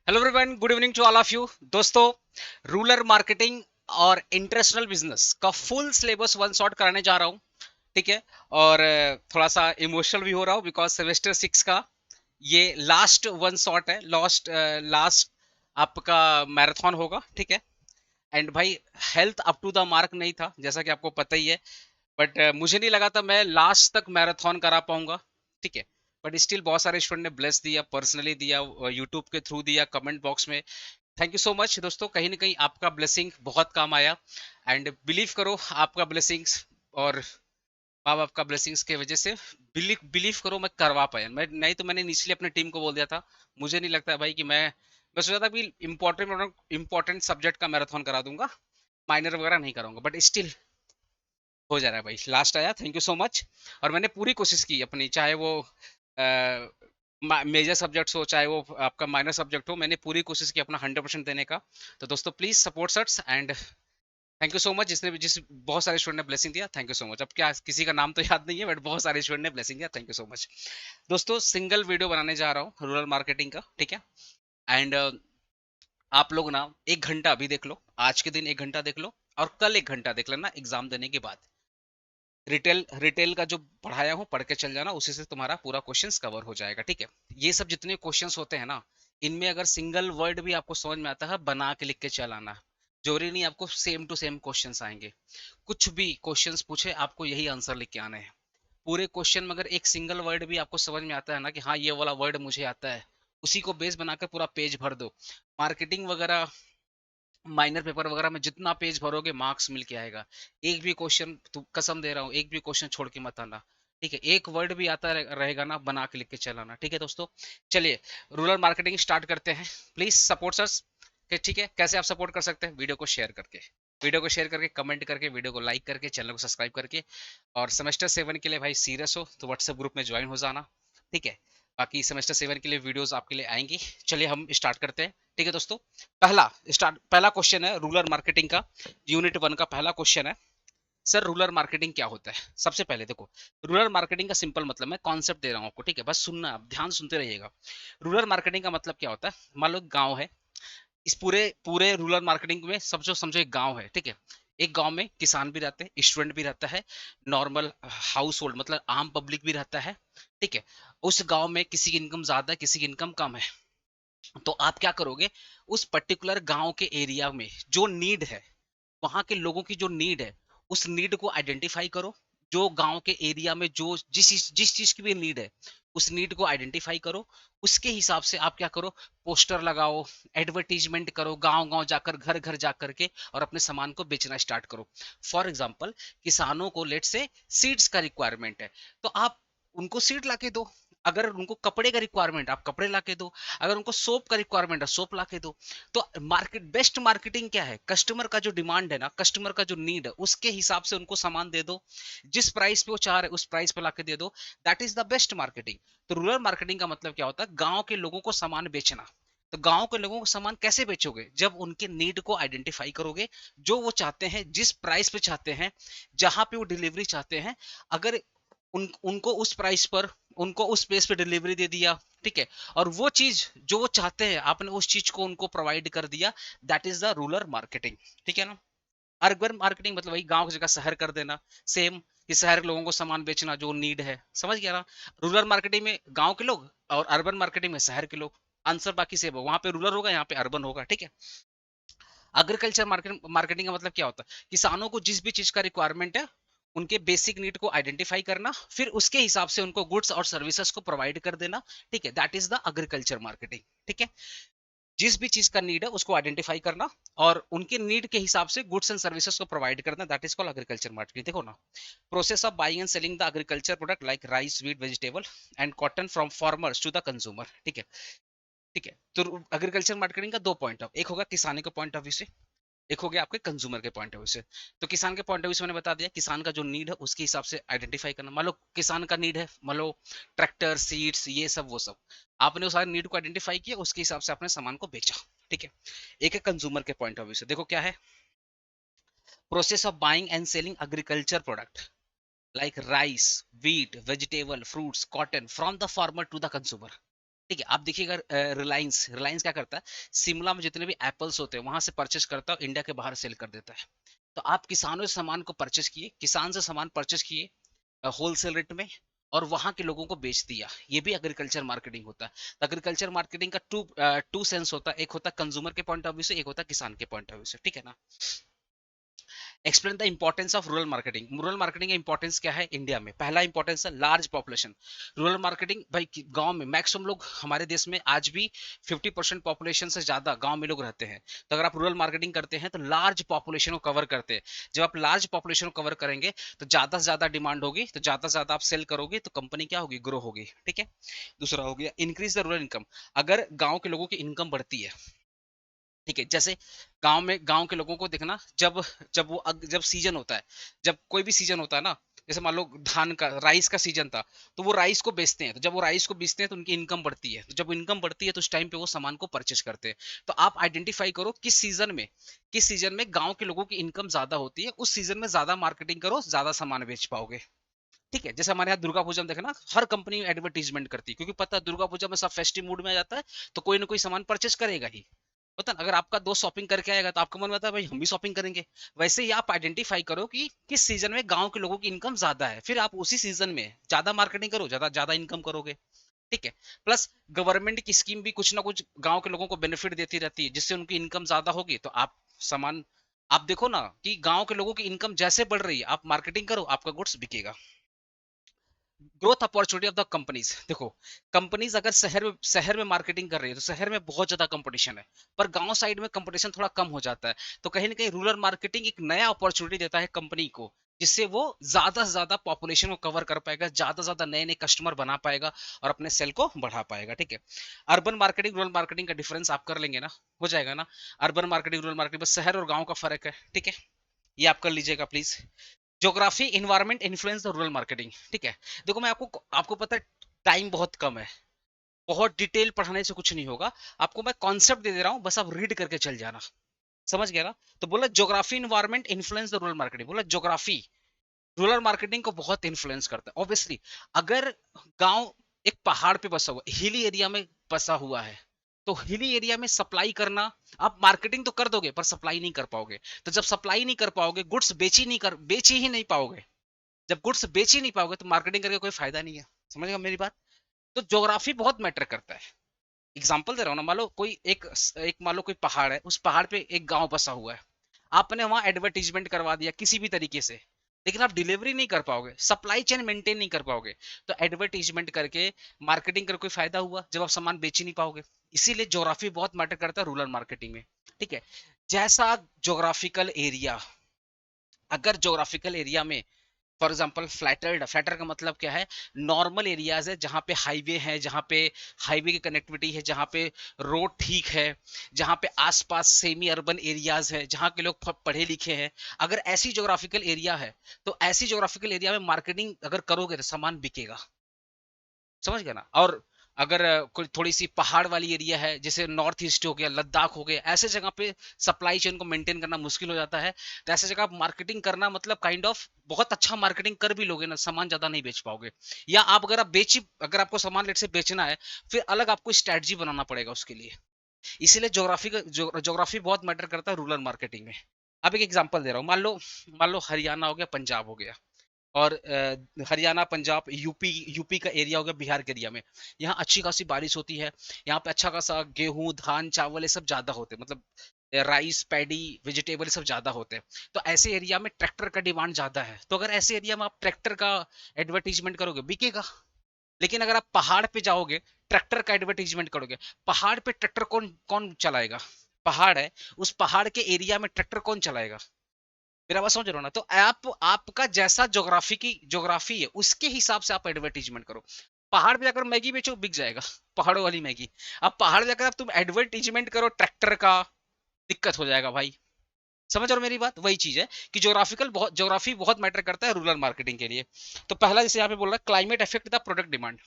Hello everyone, good evening to all of you. दोस्तों, rural marketing और international business का full syllabus one shot कराने जा रहा हूँ। ठीक है। और थोड़ा सा इमोशनल भी हो रहा हूँ बिकॉज सेमेस्टर 6 का ये लास्ट वन शॉट है। लास्ट आपका मैराथन होगा। ठीक है। एंड भाई, health up to the mark नहीं था, जैसा कि आपको पता ही है। बट मुझे नहीं लगा था मैं लास्ट तक मैराथन करा पाऊंगा। ठीक है। बट स्टिल बहुत सारे स्टूडेंट ने ब्लेस दिया, पर्सनली दिया, यूट्यूब के थ्रू दिया, कमेंट बॉक्स में। थैंक यू सो मच दोस्तों, कहीं ना कहीं आपका ब्लेसिंग बहुत काम आया। एंड बिलीव करो, आपका ब्लेसिंग्स और माँ बाप का ब्लेसिंग्स की वजह से बिलीव बिलीव करो मैं करवा पाया। मैं नहीं तो मैंने इनिशियली अपनी टीम को बोल दिया था। मुझे नहीं लगता भाई कि मैं सोचा था कि इंपॉर्टेंट सब्जेक्ट का मैराथन करा दूंगा, माइनर वगैरह नहीं कराऊंगा। बट स्टिल हो जा रहा है भाई, लास्ट आया। Thank you so much. और मैंने पूरी कोशिश की अपनी, चाहे वो मेजर सब्जेक्ट्स हो, चाहे वो आपका माइनर सब्जेक्ट हो, मैंने पूरी कोशिश की अपना 100% देने का। तो दोस्तों, please support shirts and thank you so much जिसने भी जिस बहुत सारे स्टूडेंट ने ब्लेसिंग दिया। Thank you so much. अब क्या किसी का नाम तो याद नहीं है, बट बहुत सारे स्टूडेंट ने ब्लेसिंग दिया। थैंक यू सो मच दोस्तों। सिंगल वीडियो बनाने जा रहा हूँ रूरल मार्केटिंग का। ठीक है। एंड आप लोग ना 1 घंटा अभी देख लो, आज के दिन 1 घंटा देख लो, और कल 1 घंटा देख लेना एग्जाम देने के बाद। रिटेल रिटेल का जो पढ़ाया हूँ पढ़ के चल जाना, उसी से तुम्हारा पूरा क्वेश्चंस कवर हो जाएगा। ठीक है। ये सब जितने क्वेश्चंस होते हैं ना, इनमें अगर सिंगल वर्ड भी आपको समझ में आता है, बना के लिख के चलाना। जरूरी नहीं आपको सेम टू सेम क्वेश्चंस आएंगे। कुछ भी क्वेश्चंस पूछे, आपको यही आंसर लिख के आने हैं। पूरे क्वेश्चन में अगर एक सिंगल वर्ड भी आपको समझ में आता है ना, कि हाँ ये वाला वर्ड मुझे आता है, उसी को बेस बनाकर पूरा पेज भर दो। मार्केटिंग वगैरह, माइनर पेपर वगैरह में जितना पेज भरोगे मार्क्स मिल के आएगा। एक भी क्वेश्चन, कसम दे रहा हूँ, एक भी क्वेश्चन छोड़ के मत आना। ठीक है। एक वर्ड भी आता रहेगा ना, बना के लिख के चलाना। ठीक है दोस्तों। चलिए, रूरल मार्केटिंग स्टार्ट करते हैं। Please support us. ठीक है। कैसे आप सपोर्ट कर सकते हैं? वीडियो को शेयर करके, कमेंट करके, वीडियो को लाइक करके, चैनल को सब्सक्राइब करके। और सेमेस्टर 7 के लिए भाई सीरियस हो तो व्हाट्सएप ग्रुप में ज्वाइन हो जाना। ठीक है। बाकी सेमेस्टर 7 के लिए वीडियोस आपके लिए आएंगी। चलिए हम स्टार्ट करते हैं। ठीक है दोस्तों। पहला क्वेश्चन है रूरल मार्केटिंग का। यूनिट 1 का पहला क्वेश्चन है, सर रूरल मार्केटिंग क्या होता है? सबसे पहले देखो, रूरल मार्केटिंग का सिंपल मतलब, मैं कॉन्सेप्ट दे रहा हूँ आपको। ठीक है, बस सुनना, आप ध्यान सुनते रहिएगा। रूरल मार्केटिंग का मतलब क्या होता है? मान लो गांव है। इस पूरे पूरे रूरल मार्केटिंग में सब जो समझो एक गांव है। ठीक है। एक गांव में किसान भी रहते हैं, स्टूडेंट भी रहता है, नॉर्मल हाउस होल्ड मतलब आम पब्लिक भी रहता है। ठीक है। उस गांव में किसी की इनकम ज्यादा है, किसी की इनकम कम है। तो आप क्या करोगे? उस पर्टिकुलर गांव के एरिया में जो नीड है, वहां के लोगों की जो नीड है, उस नीड को आइडेंटिफाई करो। जो गांव के एरिया में जो जिस चीज की भी नीड है, उस नीड को आइडेंटिफाई करो। उसके हिसाब से आप क्या करो? पोस्टर लगाओ, एडवर्टीजमेंट करो, गांव गांव जाकर, घर घर जाकर के, और अपने सामान को बेचना स्टार्ट करो। फॉर एग्जाम्पल, किसानों को लेट से सीड्स का रिक्वायरमेंट है, तो आप उनको सीड लाके दो। अगर उनको कपड़े का रिक्वायरमेंट, आप कपड़े लाके दो। अगर उनको सोप का रिक्वायरमेंट है, सोप लाके दो। तो बेस्ट मार्केटिंग क्या है? कस्टमर का जो डिमांड है ना, कस्टमर का जो नीड है, उसके हिसाब से उनको सामान दे दो। जिस प्राइस पे वो चाह रहे उस प्राइस पे लाके दे दो। That is the best marketing. तो रूरल मार्केटिंग का मतलब क्या होता है? गांव के लोगों को सामान बेचना। तो गांव के लोगों को सामान कैसे बेचोगे? जब उनके नीड को आइडेंटिफाई करोगे, जो वो चाहते हैं, जिस प्राइस पे चाहते हैं, जहां पे वो डिलीवरी चाहते हैं। अगर उनको उस प्राइस पर, उनको उस स्पेस पे डिलीवरी दे दिया। ठीक है। और वो चीज जो वो चाहते हैं, आपने उस चीज को उनको प्रोवाइड कर दिया। That is the rural marketing. ठीक है ना? अर्बन मार्केटिंग मतलब वही गांव की जगह शहर कर देना। सेम, कि शहर के लोगों को सामान बेचना जो नीड है। समझ गया ना? रूरल मार्केटिंग में गांव के लोग, और अर्बन मार्केटिंग में शहर के लोग। आंसर बाकी सेम हो, वहां पे रूरल होगा, यहाँ पे अर्बन होगा। ठीक है। एग्रीकल्चर मार्केटिंग का मतलब क्या होता है? किसानों को जिस भी चीज का रिक्वायरमेंट है, उनके बेसिक नीड को आइडेंटिफाई करना, फिर उसके हिसाब से उनको गुड्स और सर्विसेज को प्रोवाइड कर देना। ठीक है। That is the agriculture marketing. ठीक है। जिस भी चीज का नीड है उसको आइडेंटिफाई करना, और उनके नीड के हिसाब से गुड्स एंड सर्विसेज को प्रोवाइड करना। That is called agriculture marketing. देखो ना, process of buying and selling the agriculture product like rice, wheat, vegetable and cotton from farmers to the consumer. ठीक है। ठीक है। तो एग्रीकल्चर मार्केटिंग का दो पॉइंट ऑफ, एक होगा किसानी के पॉइंट ऑफ व्यू से, एक हो गया आपके कंज्यूमर के पॉइंट ऑफ व्यू से। तो किसान के पॉइंट ऑफ व्यू से मैंने बता दिया, किसान का जो नीड है उसके हिसाब से आइडेंटिफाई करना। मान लो किसान का नीड है, मान लो ट्रैक्टर, सीड्स, ये सब वो सब, आपने उस सारे नीड को आइडेंटिफाई किया, उसके हिसाब से आपने सामान को बेचा। ठीक है। एक है कंज्यूमर के पॉइंट ऑफ व्यू से, देखो क्या है? Process of buying and selling agriculture product like rice, wheat, vegetable, fruits, cotton from the farmer to the consumer. ठीक है। आप देखिएगा रिलायंस रिलायंस क्या करता है, शिमला में जितने भी एप्पल्स होते हैं वहां से परचेस करता है, इंडिया के बाहर सेल कर देता है। तो आप किसानों से सामान को परचेस किए, किसान से सामान परचेस किए होलसेल रेट में, और वहां के लोगों को बेच दिया। ये भी एग्रीकल्चर मार्केटिंग होता है। एग्रीकल्चर मार्केटिंग का टू सेंस होता है, एक होता है कंज्यूमर के पॉइंट ऑफ व्यू से, एक होता है किसान के पॉइंट ऑफ व्यू से, ठीक है ना। Explain the importance of rural marketing. Rural marketing का इंपॉर्टेंस क्या है इंडिया में? पहला इंपॉर्टेंस है लार्ज पॉपुलेशन। रूरल मार्केटिंग भाई गांव में मैक्सिमम लोग, हमारे देश में आज भी 50% पॉपुलेशन से ज्यादा गांव में लोग रहते हैं। तो अगर आप रूरल मार्केटिंग करते हैं तो लार्ज पॉपुलेशन को कवर करते हैं। जब आप लार्ज पॉपुलेशन को कवर करेंगे तो ज्यादा से ज्यादा डिमांड होगी, तो ज्यादा से ज्यादा आप सेल करोगे तो कंपनी क्या होगी, ग्रो होगी, ठीक है। दूसरा हो गया इंक्रीज द रूरल इनकम। अगर गांव के लोगों की इनकम बढ़ती है, ठीक है, जैसे गांव में गांव के लोगों को देखना, जब जब वो जब सीजन होता है, जब कोई भी सीजन होता है ना, जैसे मान लो धान का, राइस का सीजन था, तो वो राइस को बेचते हैं। तो जब वो राइस को बेचते हैं तो उनकी इनकम बढ़ती है। तो जब इनकम बढ़ती है तो उस टाइम पे वो सामान को परचेस करते हैं। तो आप आइडेंटिफाई करो किस सीजन में गांव के लोगों की इनकम ज्यादा होती है, उस सीजन में ज्यादा मार्केटिंग करो, ज्यादा सामान बेच पाओगे। ठीक है। जैसे हमारे यहाँ दुर्गा पूजा में देखना, हर कंपनी एडवर्टीजमेंट करती है, क्योंकि पता है दुर्गा पूजा में सब फेस्टिव मूड में आ जाता है, तो कोई ना कोई सामान परचेस करेगा ही। पता ना, अगर आपका दोस्त शॉपिंग करके आएगा तो आपका मन में आता है भाई हम भी शॉपिंग करेंगे। वैसे ही आप आइडेंटिफाई करो कि किस सीजन में गांव के लोगों की इनकम ज्यादा है, फिर आप उसी सीजन में ज्यादा मार्केटिंग करो, ज्यादा ज्यादा इनकम करोगे। ठीक है। प्लस गवर्नमेंट की स्कीम भी कुछ ना कुछ गांव के लोगों को बेनिफिट देती रहती है, जिससे उनकी इनकम ज्यादा होगी, तो आप सामान, आप देखो ना कि गांव के लोगों की इनकम जैसे बढ़ रही है, आप मार्केटिंग करो, आपका गुड्स बिकेगा। Growth opportunity of the companies. देखो, कंपनीज अगर शहर में मार्केटिंग कर रही है तो शहर में बहुत ज्यादा कंपटीशन है, पर गांव साइड में कंपटीशन थोड़ा कम हो जाता है। तो कहीं ना कहीं रूरल मार्केटिंग एक नया अपॉर्चुनिटी देता है कंपनी को, जिससे वो ज्यादा से ज्यादा पॉपुलेशन को कवर कर पाएगा, ज्यादा से ज्यादा नए नए कस्टमर बना पाएगा और अपने सेल को बढ़ा पाएगा। ठीक है। अर्बन मार्केटिंग रूरल मार्केटिंग का डिफरेंस आप कर लेंगे ना, हो जाएगा ना। अर्बन मार्केटिंग रूरल मार्केटिंग बस शहर और गांव का फर्क है, ठीक है। ये आप कर लीजिएगा please. Geography environment influence the rural marketing. ठीक है। देखो मैं आपको आपको पता है टाइम बहुत कम है, बहुत डिटेल पढ़ाने से कुछ नहीं होगा। आपको मैं कॉन्सेप्ट दे दे रहा हूँ, बस आप रीड करके चल जाना। समझ गया ना। तो बोला geography environment influence the rural marketing. बोला ज्योग्राफी रूरल मार्केटिंग को बहुत इन्फ्लुएंस करता है ऑब्वियसली। अगर गांव एक पहाड़ पे बसा हुआ, हिली एरिया में बसा हुआ है, तो हिली एरिया में सप्लाई करना, आप मार्केटिंग तो कर दोगे पर सप्लाई नहीं कर पाओगे। तो जब सप्लाई नहीं कर पाओगे, गुड्स बेच ही नहीं पाओगे। जब गुड्स बेच ही नहीं पाओगे तो मार्केटिंग करके कोई फायदा नहीं है। समझेगा मेरी बात। तो ज्योग्राफी बहुत मैटर करता है। एग्जाम्पल दे रहा हूँ ना, मान लो कोई एक मान लो कोई पहाड़ है, उस पहाड़ पे एक गांव बसा हुआ है, आपने वहां एडवर्टीजमेंट करवा दिया किसी भी तरीके से, लेकिन आप डिलीवरी नहीं कर पाओगे, सप्लाई चेन मेंटेन नहीं कर पाओगे। तो एडवर्टीजमेंट करके मार्केटिंग कर कोई फायदा हुआ जब आप सामान बेच ही नहीं पाओगे। इसीलिए ज्योग्राफी बहुत मैटर करता है रूरल मार्केटिंग में। ठीक है। जैसा ज्योग्राफिकल एरिया, अगर ज्योग्राफिकल एरिया में फॉर एग्जाम्पल फ्लैटर्ड, फ्लैटर का मतलब क्या है, नॉर्मल एरियाज है जहाँ पे हाईवे है, जहाँ पे हाईवे की कनेक्टिविटी है, जहाँ पे रोड ठीक है, जहाँ पे आसपास सेमी अर्बन एरियाज है, जहाँ के लोग पढ़े लिखे हैं, अगर ऐसी ज्योग्राफिकल एरिया है, तो ऐसी ज्योग्राफिकल एरिया में मार्केटिंग अगर करोगे तो सामान बिकेगा। समझ गया ना। और अगर कोई थोड़ी सी पहाड़ वाली एरिया है, जैसे नॉर्थ ईस्ट हो गया, लद्दाख हो गया, ऐसे जगह पे सप्लाई चेन को मेंटेन करना मुश्किल हो जाता है। तो ऐसे जगह मार्केटिंग करना मतलब काइंड ऑफ बहुत अच्छा मार्केटिंग कर भी लोगे ना, सामान ज्यादा नहीं बेच पाओगे। या आप अगर आपको सामान लेट से बेचना है, फिर अलग आपको स्ट्रेटजी बनाना पड़ेगा उसके लिए। इसीलिए ज्योग्राफी बहुत मैटर करता है रूरल मार्केटिंग में। अब एक एग्जांपल दे रहा हूँ, मान लो हरियाणा हो गया, पंजाब हो गया, और हरियाणा, पंजाब, यूपी, यूपी का एरिया हो गया, बिहार के एरिया में, यहाँ अच्छी खासी बारिश होती है। यहाँ पे अच्छा खासा गेहूं, धान, चावल ये सब ज्यादा होते हैं, मतलब राइस, पैडी, वेजिटेबल सब ज्यादा होते हैं। तो ऐसे एरिया में ट्रैक्टर का डिमांड ज्यादा है, तो अगर ऐसे एरिया में आप ट्रैक्टर का एडवर्टीजमेंट करोगे, बिकेगा। लेकिन अगर आप पहाड़ पे जाओगे, ट्रैक्टर का एडवर्टीजमेंट करोगे, पहाड़ पे ट्रैक्टर कौन कौन चलाएगा? पहाड़ है, उस पहाड़ के एरिया में ट्रैक्टर कौन चलाएगा? मेरा बात समझ रहे हो ना। तो आपका जैसा ज्योग्राफी है उसके हिसाब से आप एडवर्टीजमेंट करो। पहाड़ पे जाकर मैगी बेचो, बिक जाएगा, पहाड़ों वाली मैगी। अब पहाड़ पे जाकर आप तुम एडवर्टीजमेंट करो ट्रैक्टर का, दिक्कत हो जाएगा भाई। समझ रहे हो मेरी बात। वही चीज है कि ज्योग्राफी बहुत मैटर करता है रूरल मार्केटिंग के लिए। तो पहला जैसे यहाँ पे बोल रहा है, climate affect the product demand.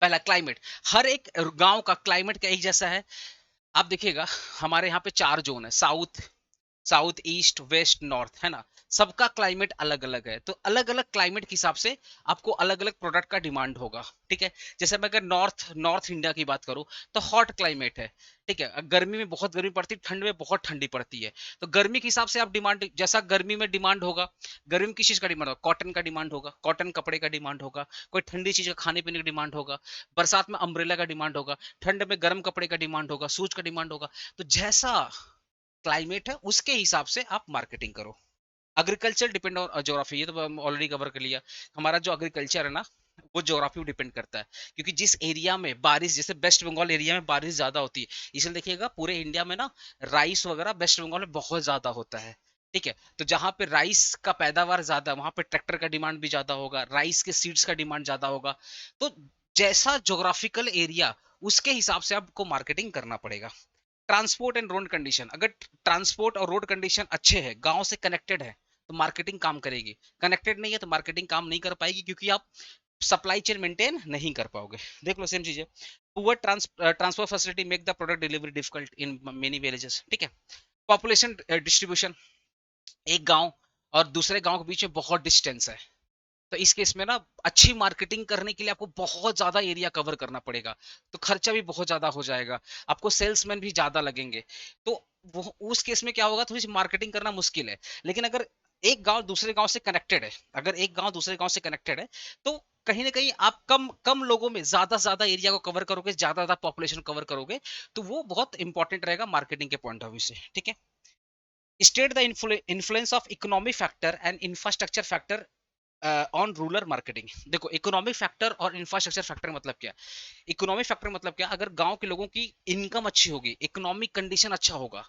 पहला क्लाइमेट, हर एक गांव का क्लाइमेट का एक जैसा है। आप देखिएगा, हमारे यहाँ पे 4 जोन है, south, south, east, west, north, है ना। सबका क्लाइमेट अलग अलग है, तो अलग अलग क्लाइमेट के हिसाब से आपको अलग अलग प्रोडक्ट का डिमांड होगा, ठीक है। जैसे मैं अगर नॉर्थ नॉर्थ इंडिया की बात करूं, तो हॉट क्लाइमेट है, ठीक है। गर्मी में बहुत गर्मी पड़ती है, ठंड में बहुत ठंडी पड़ती है। तो गर्मी के हिसाब से आप डिमांड, जैसा गर्मी में डिमांड होगा, गर्मी में किस चीज का डिमांड होगा, कॉटन का डिमांड होगा, कॉटन कपड़े का डिमांड होगा। कोई ठंडी चीज का खाने पीने का डिमांड होगा। बरसात में अम्ब्रेला का डिमांड होगा। ठंड में गर्म कपड़े का डिमांड होगा, शूज का डिमांड होगा। तो जैसा क्लाइमेट है उसके हिसाब से आप मार्केटिंग करो। एग्रीकल्चर डिपेंड ऑन ज्योग्राफी, ये तो हम ऑलरेडी कवर कर लिया। हमारा जो एग्रीकल्चर है ना, वो ज्योग्राफी डिपेंड करता है, क्योंकि जिस एरिया में बारिश, जैसे वेस्ट बंगाल एरिया में बारिश ज्यादा होती है, इसलिए देखिएगा पूरे इंडिया में ना राइस वगैरह वेस्ट बंगाल में बहुत ज्यादा होता है, ठीक है। तो जहां पे राइस का पैदावार ज्यादा, वहां पे ट्रैक्टर का डिमांड भी ज्यादा होगा, राइस के सीड्स का डिमांड ज्यादा होगा। तो जैसा ज्योग्राफिकल एरिया, उसके हिसाब से आपको मार्केटिंग करना पड़ेगा। ट्रांसपोर्ट एंड रोड कंडीशन, अगर ट्रांसपोर्ट और रोड कंडीशन अच्छे हैं, गांव से कनेक्टेड है, तो मार्केटिंग काम करेगी। कनेक्टेड नहीं है तो मार्केटिंग काम नहीं कर पाएगी, क्योंकि आप सप्लाई चेन मेंटेन नहीं कर पाओगे। देख लो सेम चीज है। Poor transfer facility make the product delivery difficult in many villages, ठीक है। पॉपुलेशन डिस्ट्रीब्यूशन, एक गांव और दूसरे गांव के बीच में बहुत डिस्टेंस है, तो इस केस में ना अच्छी मार्केटिंग करने के लिए आपको बहुत ज्यादा एरिया कवर करना पड़ेगा, तो खर्चा भी बहुत ज्यादा हो जाएगा, आपको सेल्समैन भी ज्यादा लगेंगे। तो वो उस केस में क्या होगा, थोड़ी सी मार्केटिंग करना मुश्किल है। लेकिन अगर एक गांव दूसरे गांव से कनेक्टेड है, अगर एक गांव दूसरे गांव से कनेक्टेड है, तो कहीं ना कहीं आप कम कम लोगों में ज्यादा ज्यादा एरिया को कवर करोगे, ज्यादा ज्यादा पॉपुलेशन कवर करोगे, तो वो बहुत इंपॉर्टेंट रहेगा मार्केटिंग के पॉइंट ऑफ व्यू से, ठीक है। State the influence of economic factor and infrastructure factor on rural marketing. देखो, इकोनॉमिक फैक्टर और इंफ्रास्ट्रक्चर फैक्टर मतलब क्या। इकोनॉमिक फैक्टर मतलब क्या, अगर गांव के लोगों की इनकम अच्छी होगी, इकोनॉमिक कंडीशन अच्छा होगा,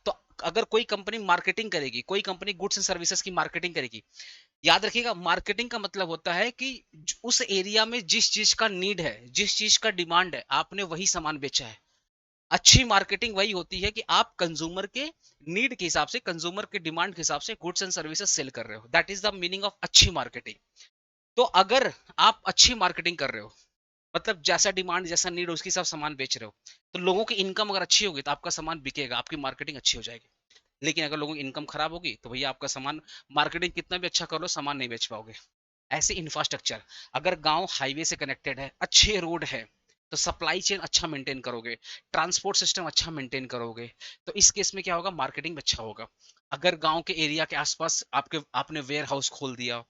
तो अगर कोई कंपनी मार्केटिंग करेगी, कोई कंपनी गुड्स एंड सर्विसेज की मार्केटिंग करेगी, याद रखिएगा मार्केटिंग का मतलब होता है कि उस एरिया में जिस चीज का नीड है, जिस चीज का डिमांड है, आपने वही सामान बेचा है। अच्छी मार्केटिंग वही होती है कि आप कंज्यूमर के नीड के हिसाब से, कंज्यूमर के डिमांड के हिसाब से गुड्स एंड सर्विसेज सेल कर रहे हो। That is the meaning of अच्छी मार्केटिंग। तो अगर आप अच्छी मार्केटिंग कर रहे हो, मतलब जैसा डिमांड जैसा नीड उसके हिसाब सामान बेच रहे हो, तो लोगों की इनकम अगर अच्छी होगी तो आपका सामान बिकेगा, आपकी मार्केटिंग अच्छी हो जाएगी। लेकिन अगर लोगों की इनकम खराब होगी, तो भैया आपका सामान, मार्केटिंग कितना भी अच्छा कर लो, सामान नहीं बेच पाओगे। ऐसे इंफ्रास्ट्रक्चर, अगर गांव हाईवे से कनेक्टेड है, अच्छे रोड है, तो सप्लाई चेन अच्छा मेंटेन करोगे, ट्रांसपोर्ट सिस्टम अच्छा मेंटेन करोगे, तो इस केस में क्या होगा, मार्केटिंग अच्छा होगा। अगर गांव के एरिया के आसपास आपने वेयर हाउस खोल दिया,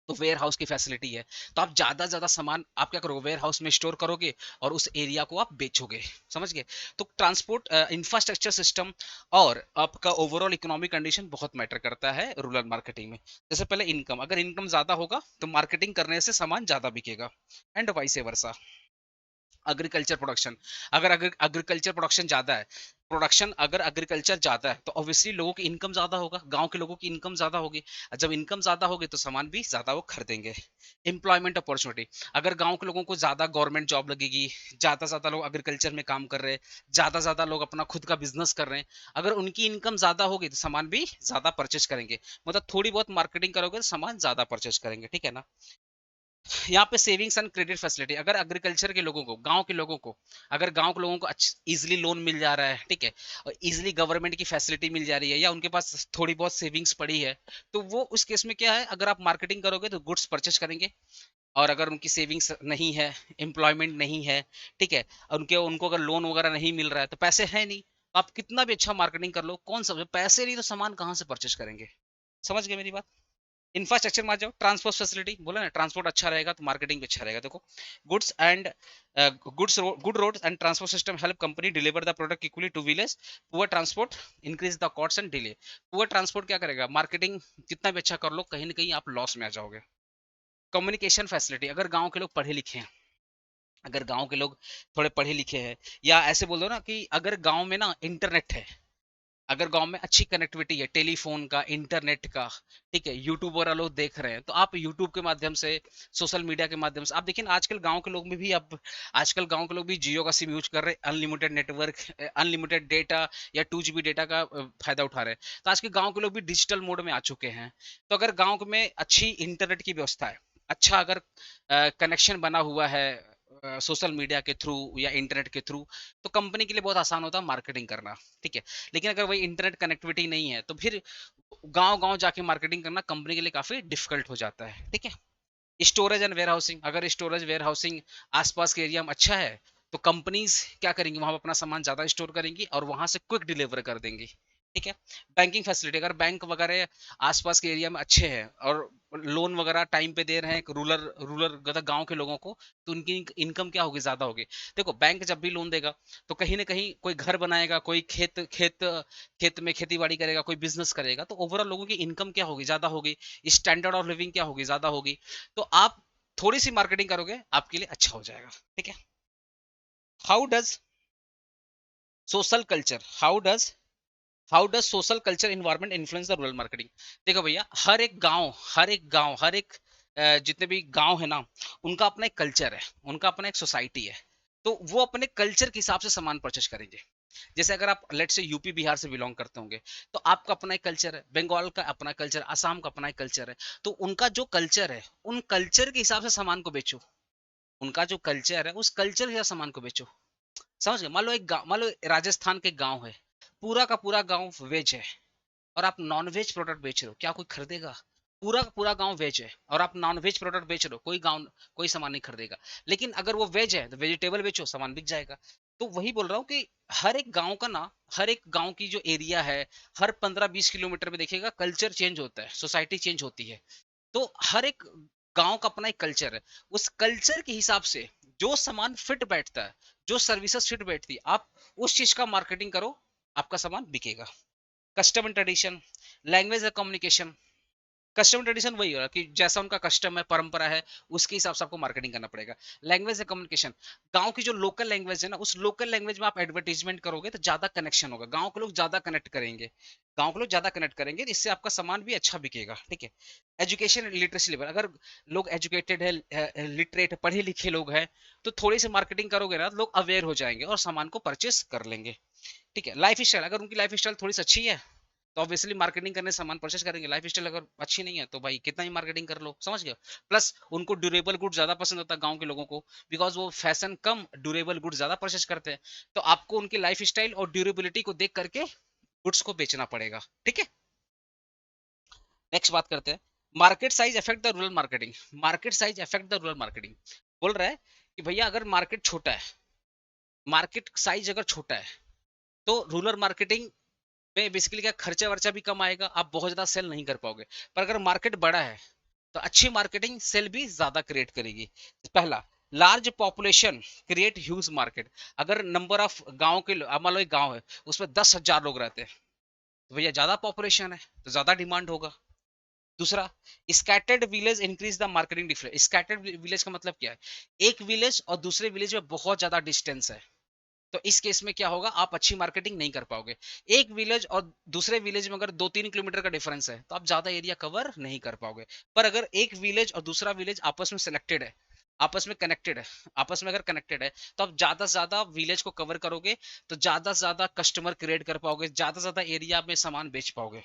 तो वेयर हाउस की फैसिलिटी है, तो आप ज्यादा ज्यादा सामान आप क्या करोगे, वेयर हाउस में स्टोर करोगे और उस एरिया को आप बेचोगे। समझ गए। तो ट्रांसपोर्ट इंफ्रास्ट्रक्चर सिस्टम और आपका ओवरऑल इकोनॉमिक कंडीशन बहुत मैटर करता है रूरल मार्केटिंग में। जैसे पहले इनकम, अगर इनकम ज्यादा होगा तो मार्केटिंग करने से सामान ज्यादा बिकेगा, and vice versa. Agriculture production, अगर एग्रीकल्चर प्रोडक्शन ज्यादा है, प्रोडक्शन अगर एग्रीकल्चर ज्यादा है, तो ऑब्वियसली लोगों की इनकम ज्यादा होगा, गांव के लोगों की इनकम ज्यादा होगी। जब इनकम ज्यादा होगी तो सामान भी ज्यादा वो खरीदेंगे। एम्प्लॉयमेंट अपॉर्चुनिटी, अगर गांव के लोगों को ज्यादा गवर्नमेंट जॉब लगेगी, ज्यादा ज्यादा लोग एग्रीकल्चर में काम कर रहे हैं, ज्यादा ज्यादा लोग अपना खुद का बिजनेस कर रहे हैं, अगर उनकी इनकम ज्यादा होगी तो सामान भी ज्यादा परचेज करेंगे। मतलब थोड़ी बहुत मार्केटिंग करोगे तो सामान ज्यादा परचेज करेंगे, ठीक है ना। यहाँ पे सेविंग्स एंड क्रेडिट फैसिलिटी, अगर एग्रीकल्चर के लोगों को, गांव के लोगों को, अगर गांव के लोगों को इजिली लोन मिल जा रहा है, ठीक है, और इजिली गवर्नमेंट की फैसिलिटी मिल जा रही है, या उनके पास थोड़ी बहुत सेविंग्स पड़ी है, तो वो उस केस में क्या है, अगर आप मार्केटिंग करोगे तो गुड्स परचेज करेंगे। और अगर उनकी सेविंग्स नहीं है, एम्प्लॉयमेंट नहीं है, ठीक है, और उनके उनको अगर लोन वगैरह नहीं मिल रहा है, तो पैसे है नहीं, तो आप कितना भी अच्छा मार्केटिंग कर लो, कौन सा पैसे नहीं तो सामान कहाँ से परचेज करेंगे। समझ गए मेरी बात। इंफ्रास्ट्रक्चर में आ जाओ, ट्रांसपोर्ट फैसिलिटी बोला ना, ट्रांसपोर्ट अच्छा रहेगा तो मार्केटिंग भी अच्छा रहेगा। देखो, goods and good roads and transport system help company deliver the product equally to village. Poor transport increase the cost and delay. Poor transport क्या करेगा, मार्केटिंग कितना भी अच्छा कर लो, कहीं ना कहीं आप लॉस में आ जाओगे। कम्युनिकेशन फैसिलिटी, अगर गांव के लोग पढ़े लिखे हैं, अगर गांव के लोग थोड़े पढ़े लिखे हैं, या ऐसे बोल दो ना कि अगर गांव में ना इंटरनेट है, अगर गांव में अच्छी कनेक्टिविटी है, टेलीफोन का, इंटरनेट का, ठीक है, यूट्यूब वगैरह लोग देख रहे हैं, तो आप यूट्यूब के माध्यम से, सोशल मीडिया के माध्यम से, आप देखिए ना, आजकल गांव के लोग में भी, अब आजकल गांव के लोग भी जियो का सिम यूज कर रहे हैं, अनलिमिटेड नेटवर्क, अनलिमिटेड डेटा या 2 GB डेटा का फायदा उठा रहे हैं। तो आज के गाँव के लोग भी डिजिटल मोड में आ चुके हैं। तो अगर गाँव में अच्छी इंटरनेट की व्यवस्था है, अच्छा अगर कनेक्शन बना हुआ है, सोशल मीडिया के थ्रू या इंटरनेट के थ्रू, तो कंपनी के लिए बहुत आसान होता है मार्केटिंग करना, ठीक है। लेकिन अगर वही इंटरनेट कनेक्टिविटी नहीं है तो फिर गांव गांव जाके मार्केटिंग करना कंपनी के लिए काफी डिफिकल्ट हो जाता है, ठीक है। स्टोरेज एंड वेयर हाउसिंग, अगर स्टोरेज वेयर हाउसिंग आसपास के एरिया में अच्छा है तो कंपनीज क्या करेंगी, वहां पर अपना सामान ज्यादा स्टोर करेंगी और वहां से क्विक डिलीवर कर देंगी, ठीक है। बैंकिंग फैसिलिटी, अगर बैंक वगैरह आसपास के एरिया में अच्छे हैं और लोन वगैरह टाइम पे दे रहे हैं रूरल रूरल मतलब गांव के लोगों को, तो उनकी इनकम क्या होगी, ज्यादा होगी। देखो बैंक जब भी लोन देगा तो कहीं ना कहीं कोई घर बनाएगा, कोई खेत खेत खेत में खेती बाड़ी करेगा, कोई बिजनेस करेगा, तो ओवरऑल लोगों की इनकम क्या होगी, ज्यादा होगी। स्टैंडर्ड ऑफ लिविंग क्या होगी, ज्यादा होगी। तो आप थोड़ी सी मार्केटिंग करोगे आपके लिए अच्छा हो जाएगा, ठीक है। How does social culture how does social culture environment influence the rural marketing. देखो भैया, हर एक जितने भी गांव है ना, उनका अपना एक कल्चर है, उनका अपना एक सोसाइटी है। तो वो अपने कल्चर के हिसाब से सामान परचेज करेंगे। जैसे अगर आप लेट से यूपी बिहार से बिलोंग करते होंगे तो आपका अपना एक कल्चर है, बंगाल का अपना कल्चर, असम का अपना एक कल्चर है। तो उनका जो कल्चर है, उन कल्चर के हिसाब से सामान को बेचो। उनका जो कल्चर है उस कल्चर के हिसाब से सामान को बेचो। समझ गए। मान लो एक गाँव, मान लो राजस्थान के गांव है, पूरा का पूरा गांव वेज है और आप नॉन वेज प्रोडक्ट बेच रहे हो, क्या कोई खरीदेगा। पूरा का पूरा गांव वेज है और आप नॉन वेज प्रोडक्ट बेच रहे हो, कोई सामान नहीं खरीदेगा। लेकिन अगर वो वेज है तो वेजिटेबल बेचो, सामान बिक जाएगा। तो वही बोल रहा हूँ कि हर एक गांव का ना, हर एक गांव की जो एरिया है, हर 15-20 किलोमीटर में देखिएगा कल्चर चेंज होता है, सोसाइटी चेंज होती है। तो हर एक गांव का अपना एक कल्चर है। उस कल्चर के हिसाब से जो सामान फिट बैठता है, जो सर्विसेज फिट बैठती है, आप उस चीज का मार्केटिंग करो, आपका सामान बिकेगा। Custom and tradition, language and communication. Custom tradition वही होगा कि जैसा उनका कस्टम है, परंपरा है, उसके हिसाब से आपको मार्केटिंग करना पड़ेगा। लैंग्वेज एंड कम्युनिकेशन, गांव की जो लोकल लैंग्वेज है ना, उस लोकल लैंग्वेज में आप एडवर्टीजमेंट करोगे तो ज्यादा कनेक्शन होगा, गांव के लोग ज्यादा कनेक्ट करेंगे, गांव के लोग ज्यादा कनेक्ट करेंगे, इससे आपका सामान भी अच्छा बिकेगा, ठीक है। एजुकेशन लिटरेसी लेवल, अगर लोग एजुकेटेड है, लिटरेट पढ़े लिखे लोग हैं, तो थोड़ी सी मार्केटिंग करोगे ना, लोग अवेयर हो जाएंगे और सामान को परचेस कर लेंगे, ठीक है। लाइफ स्टाइल, अगर उनकी लाइफ स्टाइल थोड़ी सी अच्छी है तो ऑब्वियसली मार्केटिंग करने सामान परचेस करेंगे। लाइफ स्टाइल अगर अच्छी नहीं है तो भाई कितना ही मार्केटिंग कर लो, समझ गए। प्लस उनको ड्यूरेबल गुड ज्यादा पसंद आता है गांव के लोगों को, बिकॉज वो फैशन कम ड्यूरेबल गुड ज्यादा परचेस करते हैं। तो आपको उनकी लाइफ स्टाइल और ड्यूरेबिलिटी को देख करके गुड्स को बेचना पड़ेगा, ठीक है। नेक्स्ट बात करते हैं, market size affect the rural marketing. Market size affect the rural marketing, बोल रहा है कि भैया अगर मार्केट छोटा है, मार्केट साइज अगर छोटा है तो रूरल मार्केटिंग में बेसिकली क्या, खर्चा वर्चा भी कम आएगा, आप बहुत ज्यादा सेल नहीं कर पाओगे। पर अगर मार्केट बड़ा है तो अच्छी मार्केटिंग सेल भी ज्यादा क्रिएट करेगी। पहला, large population create huge market. अगर नंबर ऑफ गांव के मान लो एक गांव है, उसमें 10,000 लोग रहते हैं, तो भैया ज्यादा पॉपुलेशन है तो ज्यादा डिमांड होगा। दूसरा, scattered village increase the marketing difference. Scattered village का मतलब क्या है, एक विलेज और दूसरे विलेज में बहुत ज्यादा डिस्टेंस है, तो इस केस में क्या होगा, आप अच्छी मार्केटिंग नहीं कर पाओगे। एक विलेज और दूसरे विलेज में अगर 2-3 किलोमीटर का डिफरेंस है तो आप ज्यादा एरिया कवर नहीं कर पाओगे। पर अगर एक विलेज और दूसरा विलेज आपस में सिलेक्टेड है, आपस में कनेक्टेड है, आपस में अगर कनेक्टेड है, तो आप ज्यादा से ज्यादा विलेज को कवर करोगे, तो ज्यादा से ज्यादा कस्टमर क्रिएट कर पाओगे, ज्यादा से ज्यादा एरिया में सामान बेच पाओगे।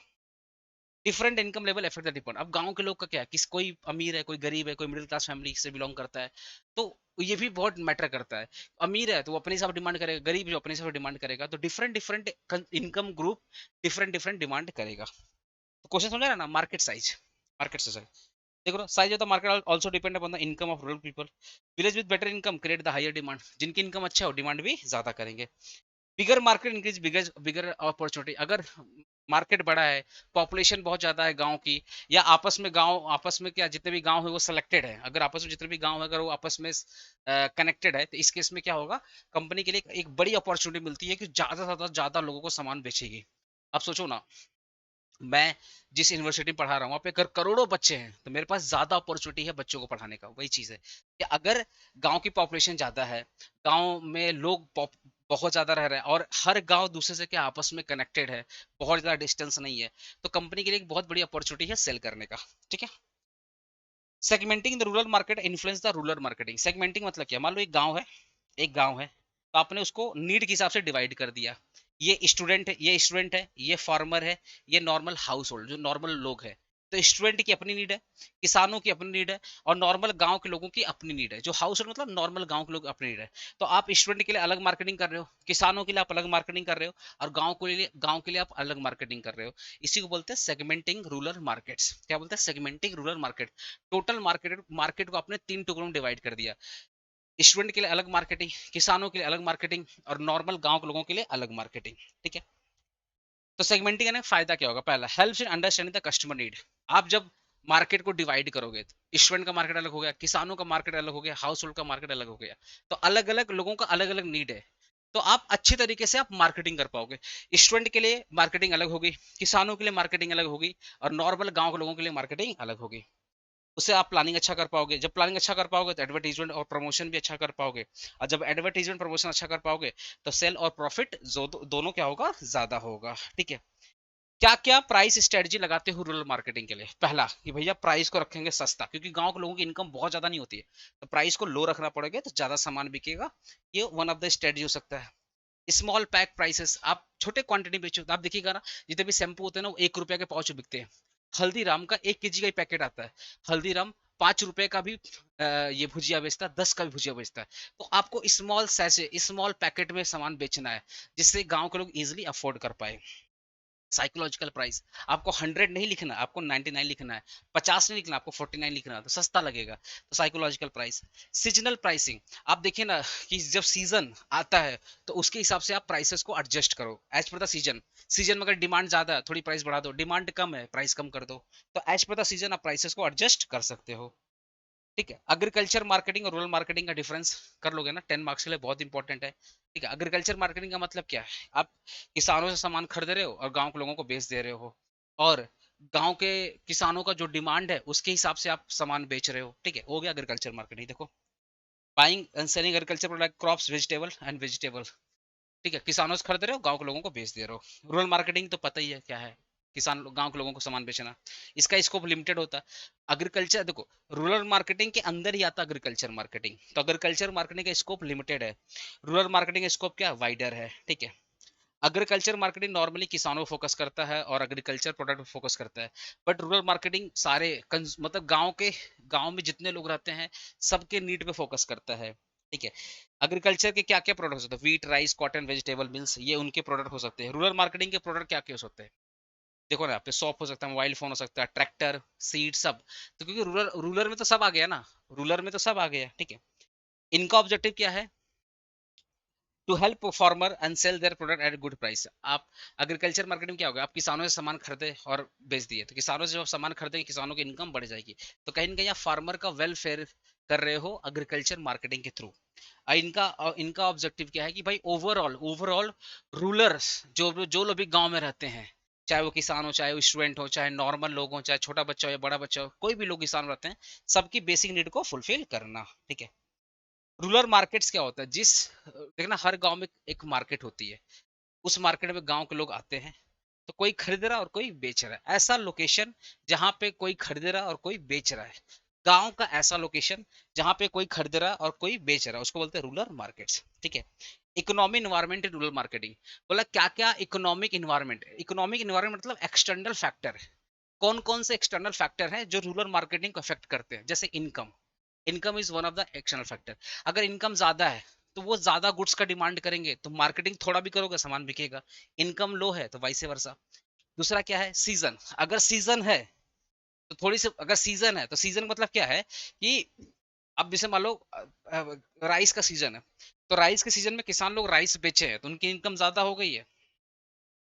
Different income level affect the depend. अब गांव के लोग का क्या है, किस कोई अमीर है, कोई गरीब है, कोई मिडिल क्लास फैमिली से बिलोंग करता है, तो ये भी बहुत मैटर करता है। अमीर है तो वो अपने हिसाब से डिमांड करेगा, गरीब जो अपने हिसाब से डिमांड करेगा, तो different different income group different different demand करेगा। तो क्वेश्चन समझ रहा है ना, मार्केट साइज, मार्केट साइज। देखो size of the market also depend upon the income of rural people. Village with better income create the higher demand, जिनकी income अच्छा हो डिमांड भी ज्यादा करेंगे। Bigger market increase bigger bigger opportunity, अगर market बड़ा है, पॉपुलेशन बहुत ज्यादा है गांव की, या आपस में क्या जितने भी गांव है वो सिलेक्टेड है, अगर आपस में जितने भी गांव है अगर वो आपस में कनेक्टेड है, तो इस केस में क्या होगा, कंपनी के लिए एक बड़ी अपॉर्चुनिटी मिलती है कि ज्यादा से ज्यादा लोगों को सामान बेचेगी। आप सोचो ना, मैं जिस यूनिवर्सिटी में पढ़ा रहा हूँ वहाँ पे अगर करोड़ों बच्चे हैं तो मेरे पास ज्यादा अपॉर्चुनिटी है बच्चों को पढ़ाने का। वही चीज है कि अगर गांव की पॉपुलेशन ज्यादा है, गांव में लोग बहुत ज्यादा रह रहे हैं और हर गांव दूसरे से क्या आपस में कनेक्टेड है, बहुत ज्यादा डिस्टेंस नहीं है, तो कंपनी के लिए एक बहुत बड़ी अपॉर्चुनिटी है सेल करने का, ठीक है। Segmenting the rural market influence the rural marketing. Segmenting मतलब क्या, मान लो एक गांव है तो आपने उसको नीड के हिसाब से डिवाइड कर दिया। ये स्टूडेंट है, ये फार्मर है, ये नॉर्मल हाउस होल्ड जो नॉर्मल लोग है, तो स्टूडेंट की अपनी नीड है, किसानों की अपनी नीड है, और नॉर्मल गांव के लोगों की अपनी नीड है। जो हाउस होल्ड मतलब नॉर्मल गांव के लोग अपनी नीड है। तो आप स्टूडेंट के लिए अलग मार्केटिंग कर रहे हो, किसानों के लिए आप अलग मार्केटिंग कर रहे हो, और गांव के लिए आप अलग मार्केटिंग कर रहे हो। इसी को बोलते हैं सेगमेंटिंग रूरल मार्केट्स। क्या बोलते हैं? Segmenting rural market. Total market market को आपने 3 टुकड़ों में डिवाइड कर दिया। स्टूडेंट के लिए अलग मार्केटिंग, किसानों के लिए अलग मार्केटिंग, और नॉर्मल गांव के लोगों के लिए अलग मार्केटिंग। ठीक है। तो सेगमेंटिंग का फायदा क्या होगा? पहला, helps in understanding the customer need. आप जब मार्केट को डिवाइड करोगे, तो स्टूडेंट का मार्केट अलग हो गया, किसानों का मार्केट अलग हो गया, हाउस होल्ड का मार्केट अलग हो गया। तो अलग अलग लोगों का अलग अलग नीड है। तो आप अच्छे तरीके से आप मार्केटिंग कर पाओगे। स्टूडेंट के लिए मार्केटिंग अलग होगी, किसानों के लिए मार्केटिंग अलग होगी, और नॉर्मल गांव के लोगों के लिए मार्केटिंग अलग होगी। उससे आप प्लानिंग अच्छा कर पाओगे। जब प्लानिंग अच्छा कर पाओगे तो एडवर्टीजमेंट और प्रमोशन भी अच्छा कर पाओगे। और जब एडवर्टीजमेंट प्रमोशन अच्छा कर पाओगे तो सेल और प्रॉफिट दोनों क्या होगा? ज्यादा होगा। ठीक है। क्या क्या प्राइस स्ट्रेटजी लगाते हो रूरल मार्केटिंग के लिए? पहला कि भैया प्राइस को रखेंगे सस्ता, क्योंकि गांव के लोगों की इनकम बहुत ज्यादा नहीं होती है, तो प्राइस को लो रखना पड़ेगा तो ज्यादा सामान बिकेगा। ये वन ऑफ द स्ट्रेटजी हो सकता है। स्मॉल पैक प्राइसेस, आप छोटे क्वांटिटी बेचो। तो आप देखिएगा ना, जितने भी शैम्पू होते हैं ना, वो 1 रुपया के पाउच बिकते हैं। हल्दीराम का 1 kg का ही पैकेट आता है। हल्दीराम 5 रुपए का भी ये भुजिया बेचता है, 10 का भी भुजिया बेचता है। तो आपको स्मॉल सैसे, स्मॉल पैकेट में सामान बेचना है, जिससे गांव के लोग इजिली अफोर्ड कर पाए। साइकोलॉजिकल प्राइस, आपको 100 नहीं लिखना, आपको 99 लिखना है। 50 नहीं लिखना, आपको 49 लिखना है, तो सस्ता लगेगा। तो साइकोलॉजिकल प्राइस। सीजनल प्राइसिंग, आप देखिए ना कि जब सीजन आता है तो उसके हिसाब से आप प्राइसेस को एडजस्ट करो as per the season. Season में अगर डिमांड ज्यादा है, थोड़ी प्राइस बढ़ा दो, डिमांड कम है, प्राइस कम कर दो। तो एज पर द सीजन आप प्राइसेस को एडजस्ट कर सकते हो। ठीक है। एग्रीकल्चर मार्केटिंग और रूरल मार्केटिंग का डिफरेंस कर लोगे ना, 10 मार्क्स के लिए बहुत इंपॉर्टेंट है। ठीक है। एग्रीकल्चर मार्केटिंग का मतलब क्या है? आप किसानों से सामान खरीद रहे हो और गांव के लोगों को बेच दे रहे हो, और गांव के किसानों का जो डिमांड है उसके हिसाब से आप सामान बेच रहे हो। ठीक है, हो गया एग्रीकल्चर मार्केटिंग। देखो, buying and selling agriculture product, crops, vegetable and vegetable. ठीक है, किसानों से खरीद रहे हो, गांव के लोगों को बेच दे रहे हो। रूरल मार्केटिंग तो पता ही है क्या है, किसान गांव के लोगों को सामान बेचना। इसका स्कोप लिमिटेड होता है। एग्रीकल्चर देखो, रूरल मार्केटिंग के अंदर ही आता है एग्रीकल्चर मार्केटिंग, तो एग्रीकल्चर मार्केटिंग का स्कोप लिमिटेड है। रूरल मार्केटिंग का स्कोप क्या? वाइडर है। ठीक है। एग्रीकल्चर मार्केटिंग नॉर्मली किसानों पर फोकस करता है और एग्रीकल्चर प्रोडक्ट पर फोकस करता है। बट रूरल मार्केटिंग सारे मतलब गांव में जितने लोग रहते हैं, सबके नीड पे फोकस करता है। ठीक है। एग्रीकल्चर के क्या क्या प्रोडक्ट्स होते हैं? Wheat, rice, cotton, vegetable, mills, ये उनके प्रोडक्ट हो सकते हैं। रूरल मार्केटिंग के प्रोडक्ट क्या क्या हो सकते हैं? देखो ना, आप पे शॉप हो सकता है, मोबाइल फोन हो सकता है, ट्रैक्टर, सीड, सब। तो क्योंकि रूरल रूरल में तो सब आ गया ना, रूरल में तो सब आ गया। ठीक है। इनका ऑब्जेक्टिव क्या है? To help farmer and sell their product at good price. आप एग्रीकल्चर मार्केट में क्या होगा? आप किसानों से सामान खरीदे और बेच दिए, तो किसानों से जब सामान खरीदेंगे, किसानों की इनकम बढ़ जाएगी। तो कहीं ना कहीं आप फार्मर का वेलफेयर कर रहे हो एग्रीकल्चर मार्केटिंग के थ्रू। इनका ऑब्जेक्टिव क्या है कि भाई ओवरऑल ओवरऑल रूलर्स, जो जो लोग भी गांव में रहते हैं, चाहे वो किसान हो, चाहे वो स्टूडेंट हो, चाहे नॉर्मल लोग हो, चाहे छोटा बच्चा हो या बड़ा बच्चा हो, कोई भी लोग किसान रहते हैं, सबकी बेसिक नीड को फुलफिल करना। ठीक है। रूरल मार्केट्स क्या होता है? देखना, हर गांव में एक मार्केट होती है। उस मार्केट में गांव के लोग आते हैं, तो कोई खरीद रहा है और कोई बेच रहा है। ऐसा लोकेशन जहां पे कोई खरीद रहा है और कोई बेच रहा है, गांव का ऐसा लोकेशन जहां पे कोई खरीद रहा है और कोई बेच रहा है, उसको बोलते हैं रूरल मार्केट्स। ठीक है। Economic environment in rural marketing, बोला क्या क्या इकोनॉमिक इन्वायरमेंट। इकोनॉमिक इन्वायरमेंट मतलब एक्सटर्नल फैक्टर। कौन कौन से एक्सटर्नल फैक्टर हैं जो रूरल मार्केटिंग को अफेक्ट करते हैं? जैसे income. Income is one of the external factor. अगर इनकम ज्यादा है तो वो ज्यादा गुड्स का डिमांड करेंगे, तो मार्केटिंग थोड़ा भी करोगे सामान बिकेगा। इनकम लो है तो वाइस वर्सा। दूसरा क्या है? सीजन। अगर सीजन है तो थोड़ी सी, अगर सीजन है तो सीजन मतलब क्या है कि अब जैसे मान लो राइस का सीजन है, तो राइस के सीजन में किसान लोग राइस बेचे हैं, तो उनकी इनकम ज्यादा हो गई है।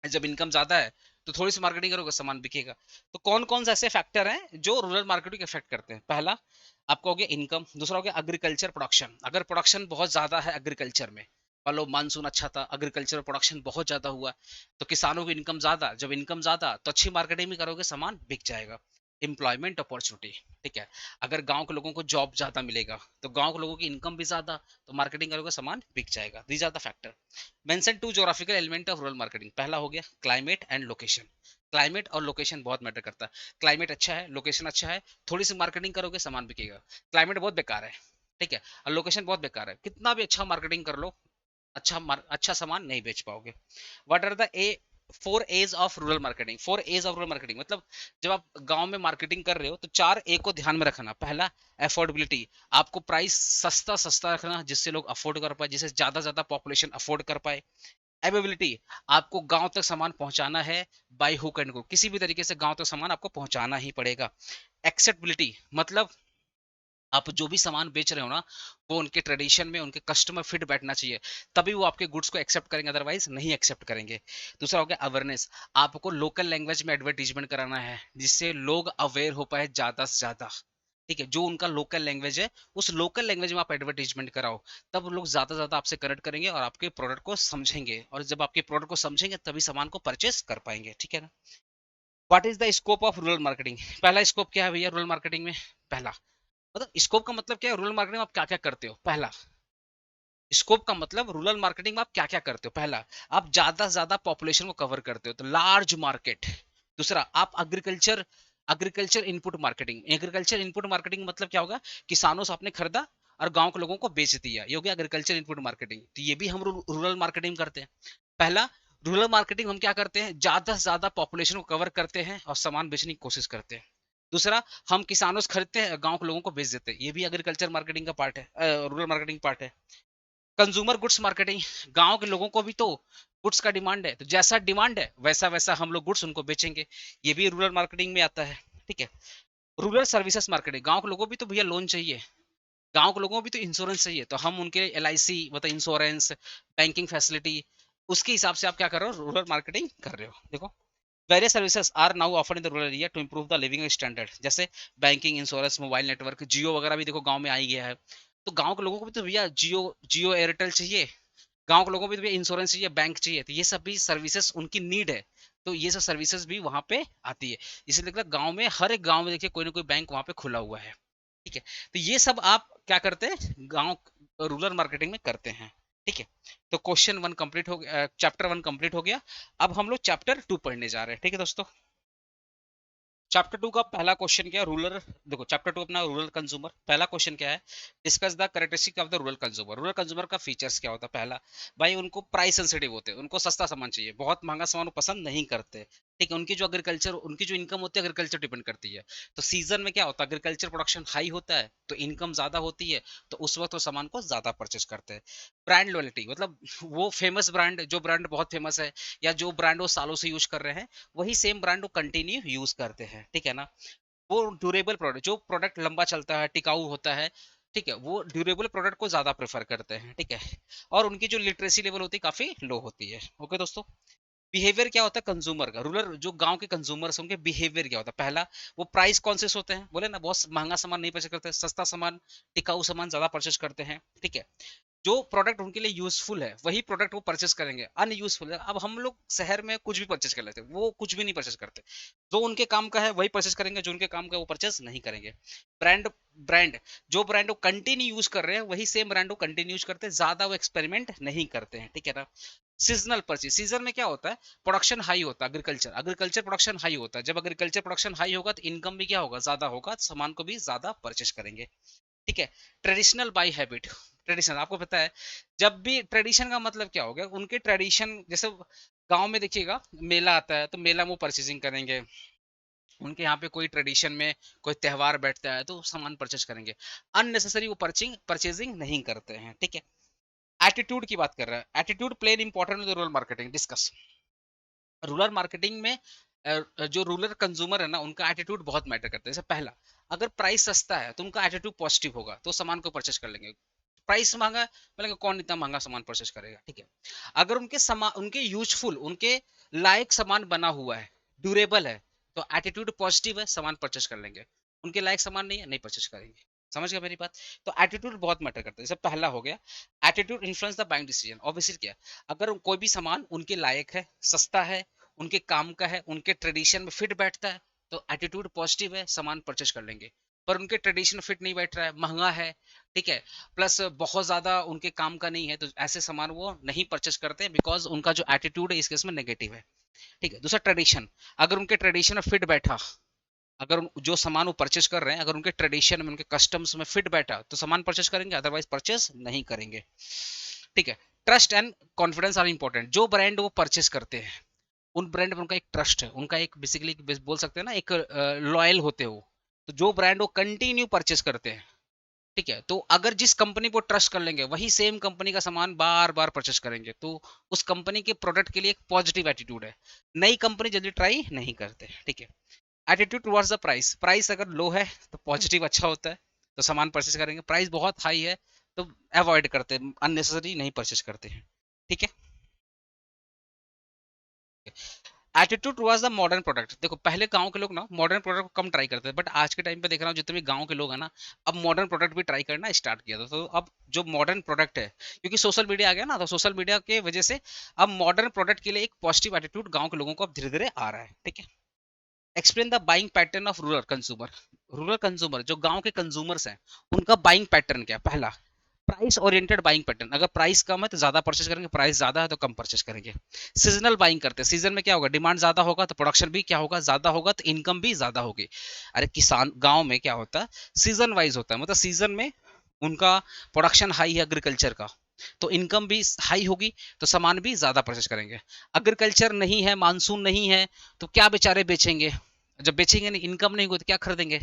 जब इनकम ज्यादा है तो थोड़ी सी मार्केटिंग करोगे, सामान बिकेगा। तो कौन कौन से ऐसे फैक्टर हैं जो रूरल मार्केटिंग को इफेक्ट करते हैं? पहला आपका हो गया इनकम। दूसरा हो गया एग्रीकल्चर प्रोडक्शन। अगर प्रोडक्शन बहुत ज्यादा है एग्रीकल्चर में, मान लो मानसून अच्छा था, एग्रीकल्चर प्रोडक्शन बहुत ज्यादा हुआ, तो किसानों की इनकम ज्यादा। जब इनकम ज्यादा तो अच्छी मार्केटिंग भी करोगे, सामान बिक जाएगा। Employment opportunity. ठीक है। अगर गांव के लोगों को जॉब ज्यादा मिलेगा, तो गांव के लोगों की इनकम भी ज्यादा, तो मार्केटिंग करोगे, सामान बिक जाएगा। These are the factor. Mention two geographical element of rural marketing. पहला हो गया क्लाइमेट एंड लोकेशन। क्लाइमेट और लोकेशन बहुत मैटर करता है। क्लाइमेट अच्छा है, लोकेशन अच्छा है, थोड़ी सी मार्केटिंग करोगे, सामान बिकेगा। क्लाइमेट बहुत बेकार है, ठीक है, और लोकेशन बहुत बेकार है, कितना भी अच्छा मार्केटिंग कर लो, अच्छा सामान नहीं बेच पाओगे। What are the four A's of rural marketing, four A's of rural marketing मतलब जब आप गांव में मार्केटिंग कर रहे हो तो चार ए को ध्यान में रखना। पहला, अफोर्डेबिलिटी, आपको प्राइस सस्ता सस्ता रखना जिससे लोग अफोर्ड कर पाए, जिससे ज्यादा ज्यादा पॉपुलेशन अफोर्ड कर पाए। अवेलेबिलिटी, आपको गांव तक सामान पहुंचाना है बाय हुक एंड क्रुक, किसी भी तरीके से गांव तक सामान आपको पहुंचाना ही पड़ेगा। एक्सेप्टेबिलिटी मतलब आप जो भी सामान बेच रहे हो ना, वो उनके ट्रेडिशन में उनके कस्टमर फिट बैठना चाहिए, तभी वो आपके गुड्स को एक्सेप्ट करेंगे, अदरवाइज नहीं एक्सेप्ट करेंगे। दूसरा हो गया अवेयरनेस, आपको लोकल लैंग्वेज में एडवर्टीजमेंट कराना है जिससे लोग अवेयर हो पाए ज्यादा से ज्यादा। ठीक है, जो उनका लोकल लैंग्वेज है उस लोकल लैंग्वेज में आप एडवर्टीजमेंट कराओ, तब लोग ज्यादा से ज्यादा आपसे कनेक्ट करेंगे और आपके प्रोडक्ट को समझेंगे, और जब आपके प्रोडक्ट को समझेंगे तभी सामान को परचेस कर पाएंगे। ठीक है ना। What is the scope of rural marketing, पहला स्कोप क्या है भैया रूरल मार्केटिंग में? पहला मतलब स्कोप का मतलब क्या है, रूरल मार्केटिंग में आप क्या क्या करते हो। पहला स्कोप का मतलब रूरल मार्केटिंग में आप क्या क्या करते हो। पहला, आप ज्यादा से ज्यादा पॉपुलेशन को कवर करते हो, तो लार्ज मार्केट। दूसरा, आप agriculture agriculture input marketing, agriculture input marketing मतलब क्या होगा, किसानों से आपने खरीदा और गांव के लोगों को बेच दिया, ये हो गया एग्रीकल्चर इनपुट मार्केटिंग। तो ये भी हम रूरल मार्केटिंग करते हैं। पहला, रूरल मार्केटिंग हम क्या करते हैं, ज्यादा से ज्यादा पॉपुलेशन को कवर करते हैं और सामान बेचने की कोशिश करते हैं। दूसरा, हम किसानों से खरीदते हैं, गांव के लोगों को बेच देते हैं, ये भी एग्रीकल्चर मार्केटिंग का पार्ट है, रूरल मार्केटिंग पार्ट है। कंज्यूमर गुड्स मार्केटिंग, गांव के लोगों को भी तो गुड्स का डिमांड है, तो जैसा डिमांड है वैसा वैसा हम लोग गुड्स उनको बेचेंगे, ये भी रूरल मार्केटिंग में आता है। ठीक है। रूरल सर्विसेज मार्केटिंग, गांव के लोगों को भी तो भैया लोन चाहिए, गांव के लोगों को भी तो इंश्योरेंस चाहिए, तो हम उनके LIC मतलब इंश्योरेंस, बैंकिंग फैसिलिटी, उसके हिसाब से आप क्या कर रहे हो, रूरल मार्केटिंग कर रहे हो। देखो, various services are now offered in the rural area to improve the living standard, जैसे banking, insurance, mobile network, Jio वगैरह भी देखो गांव में आ ही गया है। तो गांव के लोगों को भी तो भैया जियो जियो एयरटेल चाहिए, गांव के लोगों को भी तो भैया इंश्योरेंस चाहिए, बैंक चाहिए, तो ये सब भी सर्विसेज उनकी नीड है, तो ये सब सर्विसेज भी वहां पे आती है। इसलिए देखिए गांव में, हर एक गांव में देखिए कोई ना कोई बैंक वहां पे खुला हुआ है। ठीक है। तो ये सब आप क्या करते हैं, गांव रूरल मार्केटिंग में करते हैं। ठीक है। तो क्वेश्चन वन कंप्लीट हो गया, चैप्टर वन कंप्लीट हो गया। अब हम लोग चैप्टर टू पढ़ने जा रहे हैं। ठीक है दोस्तों। चैप्टर टू का पहला क्वेश्चन क्या है, रूरल, देखो चैप्टर टू अपना रूरल कंज्यूमर, पहला क्वेश्चन क्या है, discuss the characteristic of the rural consumer. Rural consumer का फीचर्स क्या होता है। पहला, भाई उनको प्राइस सेंसिटिव होते हैं, उनको सस्ता सामान चाहिए, बहुत महंगा सामान वो पसंद नहीं करते। ठीक है। उनकी जो एग्रीकल्चर, उनकी जो इनकम होती है एग्रीकल्चर डिपेंड करती है, तो सीजन में क्या होता है, एग्रीकल्चर प्रोडक्शन हाई होता है तो इनकम ज्यादा होती है, तो उस वक्त वो सामान को ज्यादा परचेस करते हैं। ब्रांड लॉयल्टी मतलब वो फेमस ब्रांड, जो ब्रांड बहुत फेमस है या जो ब्रांड वो सालों से यूज कर रहे हैं, वही सेम ब्रांड वो कंटिन्यू यूज करते हैं। ठीक है ना। वो ड्यूरेबल प्रोडक्ट, जो प्रोडक्ट लंबा चलता है, टिकाऊ होता है, ठीक है, वो ड्यूरेबल प्रोडक्ट को ज्यादा प्रेफर करते हैं। ठीक है। और उनकी जो लिटरेसी लेवल होती है काफी लो होती है। ओके दोस्तों। बिहेवियर क्या होता है कंज्यूमर का, रूरल जो गांव के कंज्यूमर्स उनके बिहेवियर क्या होता है। पहला, वो प्राइस कॉन्शियस होते हैं, बोले ना बहुत महंगा सामान नहीं परचेज करते, सस्ता सामान, टिकाऊ सामान ज्यादा परचेज करते हैं। ठीक है। जो प्रोडक्ट उनके लिए यूजफुल है वही प्रोडक्ट वो परचेस करेंगे, अनयूजफुल है, अब हम लोग शहर में कुछ भी परचेस कर लेते हैं, वो कुछ भी नहीं परचेस करते, जो उनके काम का है वही परचेस करेंगे, जो उनके काम का है वो परचेस नहीं करेंगे। ब्रांड ब्रांड जो ब्रांड वो कंटिन्यू यूज कर रहे हैं वही सेम ब्रांड वो कंटिन्यू यूज करते हैं, ज्यादा वो एक्सपेरिमेंट नहीं करते हैं। ठीक है ना। सीजनल परचेज, सीजन में क्या होता है, प्रोडक्शन हाई होता है, एग्रीकल्चर एग्रीकल्चर प्रोडक्शन हाई होता है, जब एग्रीकल्चर प्रोडक्शन हाई होगा तो इनकम भी क्या होगा, ज्यादा होगा, सामान को भी ज्यादा परचेस करेंगे। ठीक है। ट्रेडिशनल बाई हैबिट, ट्रेडिशन आपको पता है, जब भी ट्रेडिशन का मतलब क्या हो गया, उनके ट्रेडिशन जैसे गांव में देखिएगा मेला आता है तो मेला में वो परचेजिंग करेंगे, उनके यहाँ पे कोई ट्रेडिशन में कोई त्योहार बैठता है तो सामान परचेज करेंगे, अननेसेसरी वो परचिंग परचेजिंग नहीं करते हैं। ठीक है। एटीट्यूड की बात कर रहे हैं, attitude play in important rural marketing discuss. Rural marketing में जो रूरल कंज्यूमर है ना उनका एटीट्यूड बहुत मैटर करता है। जैसे पहला, अगर प्राइस सस्ता है तो उनका एटीट्यूड पॉजिटिव होगा, तो सामान को परचेज कर लेंगे। प्राइस महंगा है, बोलेंगे कौन इतना महंगा सामान परचेज करेगा। ठीक है। अगर उनके उनके यूजफुल, उनके लायक सामान बना हुआ है, ड्यूरेबल है, तो एटीट्यूड पॉजिटिव है, सामान परचेज कर लेंगे। उनके लायक सामान नहीं है, नहीं परचेज करेंगे। समझ गया मेरी बात। तो एटीट्यूड बहुत मैटर करता है। जैसे पहला हो गया, attitude influence the buying decision. Obviously क्या, अगर कोई भी सामान उनके लायक है, सस्ता है, उनके काम का है, उनके ट्रेडिशन में फिट बैठता है, तो एटीट्यूड पॉजिटिव है, सामान परचेज कर लेंगे। पर उनके ट्रेडिशन फिट नहीं बैठ रहा है, महंगा है, ठीक है, प्लस बहुत ज्यादा उनके काम का नहीं है, तो ऐसे सामान वो नहीं परचेज करते, बिकॉज उनका जो एटीट्यूड है इस केस में नेगेटिव है। ठीक है। दूसरा, ट्रेडिशन, अगर उनके ट्रेडिशन में फिट बैठा, अगर जो सामान वो परचेज कर रहे हैं अगर उनके ट्रेडिशन में, उनके कस्टम्स में फिट बैठा तो सामान परचेज करेंगे, अदरवाइज परचेज नहीं करेंगे। ठीक है। Trust and confidence are important, जो ब्रांड वो परचेज करते हैं उन ब्रांड में उनका एक ट्रस्ट है, उनका एक बेसिकली बोल सकते हैं ना एक लॉयल होते हो। तो जो ब्रांड वो कंटिन्यू परचेस करते हैं, ठीक है, तो अगर जिस कंपनी को ट्रस्ट कर लेंगे वही सेम कंपनी का सामान बार बार परचेस करेंगे, तो उस कंपनी के प्रोडक्ट के लिए एक पॉजिटिव एटीट्यूड है। नई कंपनी जल्दी ट्राई नहीं करते, ठीक है। Attitude towards the price, price अगर लो है तो पॉजिटिव अच्छा होता है, तो सामान परचेस करेंगे। प्राइस बहुत हाई है तो अवॉइड करते हैं, अननेसेसरी नहीं परचेस करते हैं, ठीक है। Attitude towards the modern product, देखो पहले गांव के लोग ना मॉडर्न प्रोडक्ट को कम ट्राई करते थे, बट आज के टाइम पे देख रहा हूँ जितने भी गांव के लोग हैं ना, अब मॉडर्न प्रोडक्ट भी ट्राई करना स्टार्ट किया था। तो अब जो मॉडर्न प्रोडक्ट है, क्योंकि सोशल मीडिया आ गया ना, तो सोशल मीडिया के वजह से अब मॉडर्न प्रोडक्ट के लिए एक पॉजिटिव एटीट्यूड गाँव के लोगों को अब धीरे धीरे आ रहा है, ठीक है। Explain the buying pattern of rural consumer, rural consumer जो गांव के कंज्यूमर्स हैं उनका बाइंग पैटर्न क्या है। पहला, प्राइस ओरिएंटेड बाइंग पैटर्न, अगर प्राइस कम है तो ज्यादा परचेस करेंगे, प्राइस ज्यादा है तो कम परचेस करेंगे। सीजनल बाइंग करते हैं, सीजन में क्या होगा, डिमांड ज्यादा होगा तो प्रोडक्शन भी क्या होगा, ज्यादा होगा तो इनकम भी ज्यादा होगी। अरे किसान गांव में क्या होता है, सीजन वाइज होता है, मतलब सीजन में उनका प्रोडक्शन हाई है एग्रीकल्चर का, तो इनकम भी हाई होगी, तो सामान भी ज्यादा परचेस करेंगे। एग्रीकल्चर नहीं है, मानसून नहीं है, तो क्या बेचारे बेचेंगे, जब बेचेंगे नहीं, इनकम नहीं होगी तो क्या खरीदेंगे।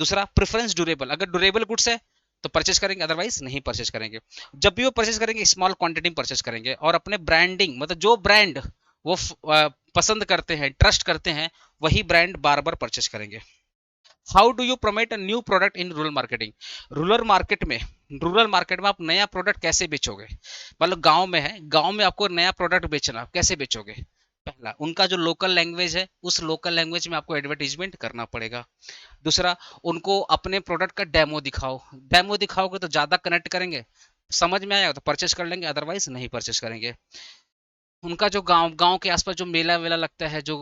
दूसरा, प्रेफरेंस ड्यूरेबल, अगर ड्यूरेबल गुड्स है तो परचेस करेंगे, अदरवाइज नहीं परचेस करेंगे। जब भी वो परचेस करेंगे स्मॉल क्वांटिटी में परचेस करेंगे, और अपने ब्रांडिंग मतलब जो ब्रांड वो पसंद करते हैं, ट्रस्ट करते हैं, वही ब्रांड बार बार परचेस करेंगे। How do you promote a new product in rural marketing, rural market में, रूरल मार्केट में आप नया प्रोडक्ट कैसे बेचोगे। मतलब गांव में है, गांव में आपको नया प्रोडक्ट बेचना, कैसे बेचोगे। पहला, उनका जो लोकल लैंग्वेज है उस लोकल लैंग्वेज में आपको एडवर्टीजमेंट करना पड़ेगा। दूसरा, उनको अपने प्रोडक्ट का डेमो दिखाओ, डेमो दिखाओगे तो ज्यादा कनेक्ट करेंगे, समझ में आएगा तो परचेस कर लेंगे, अदरवाइज नहीं परचेस करेंगे। उनका जो गांव गांव के आसपास जो मेला वेला लगता है, जो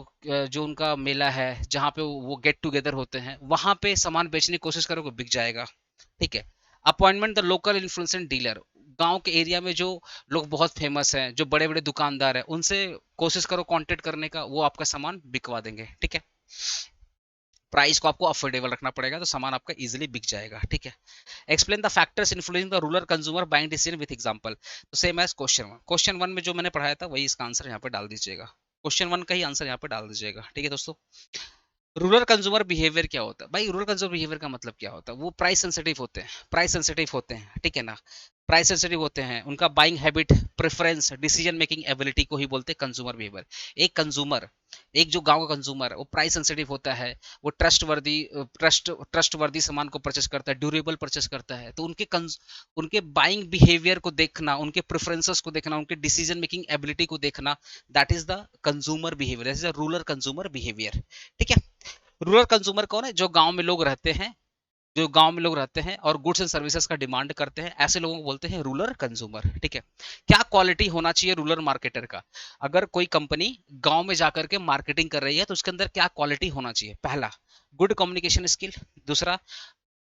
उनका मेला है जहाँ पे वो गेट टुगेदर होते हैं, वहां पे सामान बेचने की कोशिश करोगे, बिक जाएगा, ठीक है। Appointment the local influencer dealer, गांव के एरिया में जो लोग बहुत फेमस हैं, जो बड़े बड़े दुकानदार हैं, उनसे कोशिश करो कांटेक्ट करने का, वो आपका सामान बिकवा देंगे, ठीक है। प्राइस को आपको अफोर्डेबल रखना पड़ेगा तो सामान आपका इजीली बिक जाएगा, ठीक है। Explain the factors influencing the rural consumer buying decision with example, तो सेम एज क्वेश्चन वन में जो मैंने पढ़ाया था वही इसका आंसर यहाँ पे डाल दीजिएगा, क्वेश्चन वन का ही आंसर यहाँ पे डाल दीजिएगा, ठीक है दोस्तों। रूरल कंज्यूमर बिहेवियर क्या होता है भाई, रूरल कंज्यूमर बिहेवियर का मतलब क्या होता है, वो प्राइस सेंसिटिव होते हैं, प्राइस सेंसिटिव होते हैं, ठीक है ना। प्राइस सेंसिटिव होते हैं, उनका buying habit, preference, decision making ability को ही बोलते हैं कंज्यूमर बिहेवियर। एक कंज्यूमर, एक जो गांव का कंज्यूमर है वो प्राइस सेंसिटिव होता है, वो ट्रस्ट वर्दी सामान को परचेस करता है, ड्यूरेबल परचेस करता है, तो उनके बाइंग बिहेवियर को देखना, उनके प्रेफरेंसेस को देखना, उनके डिसीजन मेकिंग एबिलिटी को देखना, that is the consumer behaviour, that is the rural consumer behaviour, ठीक है। रूरल कंज्यूमर कौन है, जो गांव में लोग रहते हैं, जो गांव में लोग रहते हैं और गुड्स एंड सर्विसेज का डिमांड करते हैं, ऐसे लोगों को बोलते हैं रूरल कंज्यूमर, ठीक है। क्या क्वालिटी होना चाहिए रूरल मार्केटर का, अगर कोई कंपनी गांव में जाकर के मार्केटिंग कर रही है तो उसके अंदर क्या क्वालिटी होना चाहिए। पहला, गुड कम्युनिकेशन स्किल। दूसरा,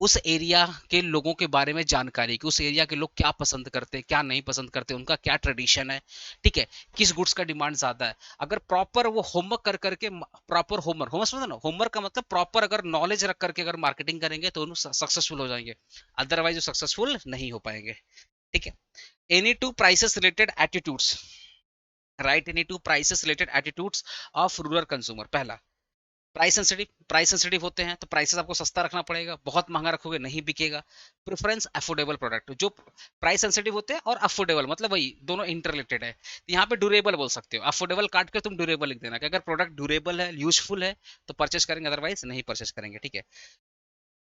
उस एरिया के लोगों के बारे में जानकारी, कि उस एरिया के लोग क्या पसंद करते हैं, क्या नहीं पसंद करते, उनका क्या ट्रेडिशन है, ठीक है, किस गुड्स का डिमांड ज्यादा है। अगर प्रॉपर वो होमवर्क कर करके, प्रॉपर होमवर्क, होमवर्क समझो ना, होमवर्क का मतलब प्रॉपर अगर नॉलेज रख करके अगर मार्केटिंग करेंगे तो उन सक्सेसफुल हो जाएंगे, अदरवाइज वो सक्सेसफुल नहीं हो पाएंगे, ठीक है। Any two prices related attitudes, right, any two prices related attitudes of rural consumer. पहला, प्राइस सेंसिटिव होते हैं तो प्राइसेस आपको सस्ता रखना पड़ेगा, बहुत महंगा रखोगे नहीं बिकेगा। प्रेफरेंस अफोर्डेबल प्रोडक्ट, जो प्राइस सेंसिटिव होते हैं और अफोर्डेबल, मतलब वही दोनों इंटर रिलेटेड है, तो यहाँ पे ड्यूरेबल बोल सकते हो, अफोर्डेबल काट के तुम ड्यूरेबल लिख देना कि अगर प्रोडक्ट ड्यूरेबल है, यूजफुल है तो परचेस करेंगे, अदरवाइज नहीं परचेस करेंगे, ठीक है।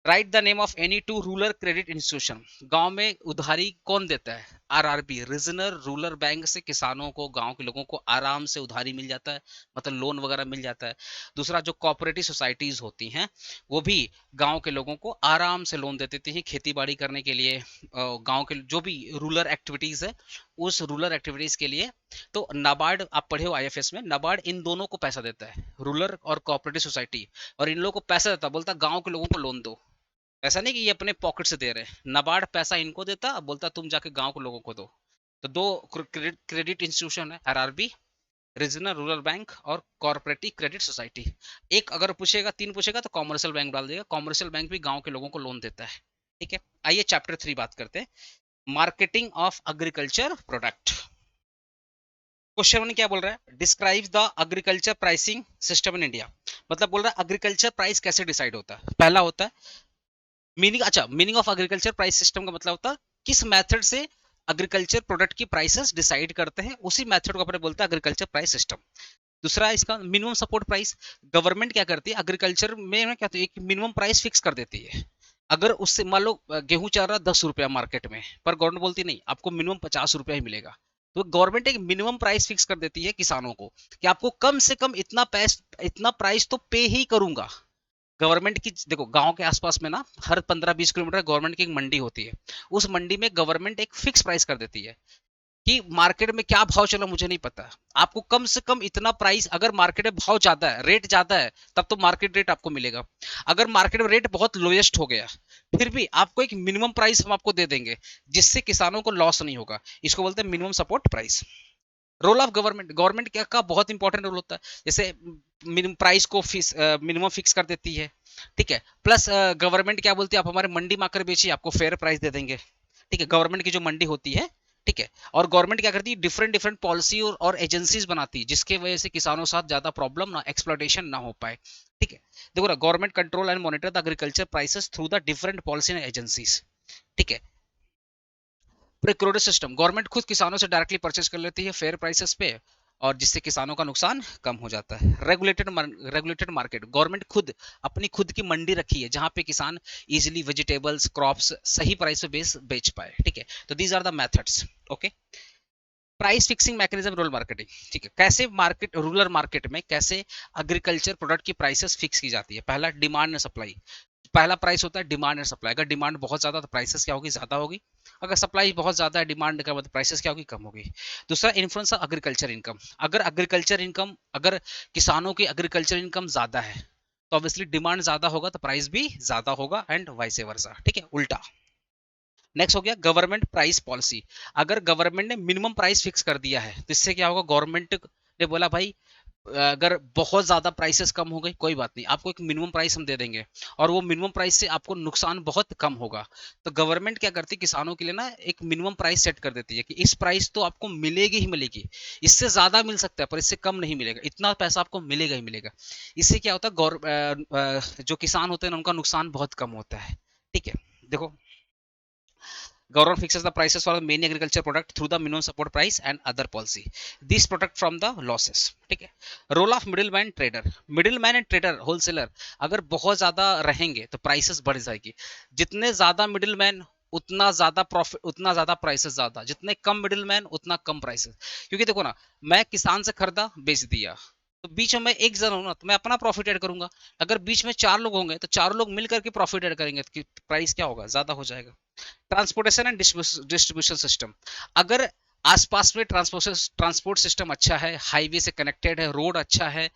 Right the name of any two rural credit institution, गांव में उधारी कौन देता है, आरआरबी, रीजनल रूरल बैंक से किसानों को, गांव के लोगों को आराम से उधारी मिल जाता है, मतलब लोन वगैरह मिल जाता है। दूसरा, जो कोऑपरेटिव सोसाइटीज होती हैं वो भी गांव के लोगों को आराम से लोन दे देती हैं खेती बाड़ी करने के लिए, गांव के जो भी रूरल एक्टिविटीज है उस रूरल एक्टिविटीज के लिए। तो नाबार्ड, आप पढ़े हो आईएफएस में, नाबार्ड इन दोनों को पैसा देता है, रूरल और कोऑपरेटिव सोसाइटी, और इन लोगों को पैसा देता है, बोलता गांव के लोगों को लोन दो। ऐसा नहीं कि ये अपने पॉकेट से दे रहे हैं, नाबार्ड पैसा इनको देता, बोलता तुम जाके गांव के लोगों को दो। तो दो क्रेडिट इंस्टीट्यूशन है, आरआरबी, रीजनल रूरल बैंक, और कॉर्पोरेटिव क्रेडिट सोसाइटी। एक अगर पूछेगा, तीन पूछेगा तो कॉमर्शियल बैंक डाल देगा, कॉमर्शियल बैंक भी गांव के लोगों को लोन देता है, ठीक है। आइए चैप्टर 3 बात करते हैं, marketing of agriculture product. Question one क्या बोल रहा है, describe the agriculture pricing system in India. मतलब बोल रहा है एग्रीकल्चर प्राइस कैसे डिसाइड होता है। पहला होता है मीनिंग, अच्छा meaning of agriculture price system का मतलब होता है किस मेथड से एग्रीकल्चर प्रोडक्ट की प्राइसेस डिसाइड करते हैं, उसी मेथड को अपने बोलते हैं एग्रीकल्चर प्राइस सिस्टम। दूसरा है इसका मिनिमम सपोर्ट प्राइस। गवर्नमेंट क्या करती है एग्रीकल्चर में ना, क्या तो एक मिनिमम प्राइस फिक्स कर देती है। अगर उससे मान लो गेहूं चल रहा है 10 रुपया मार्केट में, पर गवर्नमेंट बोलती नहीं आपको मिनिमम 50 रुपया ही मिलेगा। तो गवर्नमेंट एक मिनिमम प्राइस फिक्स कर देती है किसानों को कि आपको कम से कम इतना प्राइस तो पे ही करूंगा। गवर्नमेंट की देखो गांव के आसपास में ना हर 15-20 किलोमीटर गवर्नमेंट की एक मंडी होती है। उस मंडी में गवर्नमेंट एक फिक्स प्राइस कर देती है कि मार्केट में क्या भाव चला मुझे नहीं पता, आपको कम से कम इतना प्राइस, अगर मार्केट में भाव ज्यादा है रेट ज्यादा है तब तो मार्केट रेट आपको मिलेगा। अगर मार्केट में रेट बहुत लोएस्ट हो गया फिर भी आपको एक मिनिमम प्राइस हम आपको दे देंगे जिससे किसानों को लॉस नहीं होगा। इसको बोलते हैं minimum support price. Role of government, government क्या का बहुत इंपॉर्टेंट रोल होता है। जैसे मिनिमम प्राइस को मिनिमम फिक्स कर देती है, ठीक है। प्लस गवर्नमेंट क्या बोलती है आप हमारे मंडी में आकर बेचिए आपको फेयर प्राइस दे देंगे, ठीक है। गवर्नमेंट की जो मंडी होती है, ठीक है। और गवर्नमेंट क्या करती है डिफरेंट डिफरेंट पॉलिसी और एजेंसीज बनाती है जिसके वजह से किसानों के साथ ज्यादा प्रॉब्लम ना, एक्सप्लॉयटेशन ना हो पाए, ठीक है। देखो ना government control and monitor the agriculture prices through the different policy and agencies, ठीक है। प्रोक्योर सिस्टम, गवर्नमेंट खुद किसानों से डायरेक्टली परचेज कर लेती है फेयर प्राइसेस पे, और जिससे किसानों का नुकसान कम हो जाता है। रेगुलेटेड मार्केट, गवर्नमेंट खुद अपनी खुद की मंडी रखी है जहां पे किसान इजीली वेजिटेबल्स क्रॉप्स सही प्राइस पे बेच पाए, ठीक है। तो these are the methods, okay. Price fixing mechanism rural marketing, ठीक है। कैसे मार्केट रूरल मार्केट में कैसे एग्रीकल्चर प्रोडक्ट की प्राइसेस फिक्स की जाती है। पहला डिमांड एंड सप्लाई, पहला प्राइस होता है डिमांड एंड सप्लाई। अगर डिमांड बहुत ज्यादा तो प्राइसेस क्या होगी ज्यादा होगी, अगर सप्लाई बहुत ज्यादा है डिमांड का मतलब प्राइसेस क्या होगी कम होगी। दूसरा इन्फ्लुएंस ऑफ एग्रीकल्चर इनकम, अगर एग्रीकल्चर इनकम, अगर किसानों की एग्रीकल्चर इनकम ज्यादा है तो ऑब्वियसली डिमांड ज्यादा होगा तो प्राइस भी ज्यादा होगा एंड वाइस वर्सा, ठीक है उल्टा। नेक्स्ट हो गया गवर्नमेंट प्राइस पॉलिसी, अगर गवर्नमेंट ने मिनिमम प्राइस फिक्स कर दिया है तो इससे क्या होगा, गवर्नमेंट ने बोला भाई अगर बहुत ज्यादा प्राइसेस कम हो गई कोई बात नहीं आपको एक मिनिमम प्राइस हम दे देंगे, और वो मिनिमम प्राइस से आपको नुकसान बहुत कम होगा। तो गवर्नमेंट क्या करती है किसानों के लिए ना एक मिनिमम प्राइस सेट कर देती है कि इस प्राइस तो आपको मिलेगी ही मिलेगी, इससे ज्यादा मिल सकता है पर इससे कम नहीं मिलेगा, इतना पैसा आपको मिलेगा ही मिलेगा। इससे क्या होता है जो किसान होते हैं उनका नुकसान बहुत कम होता है, ठीक है। देखो government fixes the prices for the main agriculture product through the minimum support price and other policy, these protect from the losses, ठीक है। Role of middle man trader, middle man and trader wholesaler अगर बहुत ज्यादा रहेंगे तो prices बढ़ जाएगी। जितने ज्यादा मिडिल मैन उतना ज्यादा प्रॉफिट, उतना ज्यादा प्राइसेस ज्यादा, जितने कम मिडिल मैन उतना कम प्राइसेस। क्योंकि देखो ना मैं किसान से खरीदा बेच दिया तो बीच में मैं एक जन हूं ना तो मैं अपना प्रॉफिट ऐड करूंगा। अगर बीच में चार लोग होंगे तो चारों लोग मिल करके प्रॉफिट ऐड करेंगे तो प्राइस क्या होगा ज्यादा हो जाएगा। ट्रांसपोर्टेशन एंड डिस्ट्रीब्यूशन सिस्टम, अगर आसपास में ट्रांसपोर्ट सिस्टम अच्छा है, हाईवे से कनेक्टेड है, रोड अच्छा है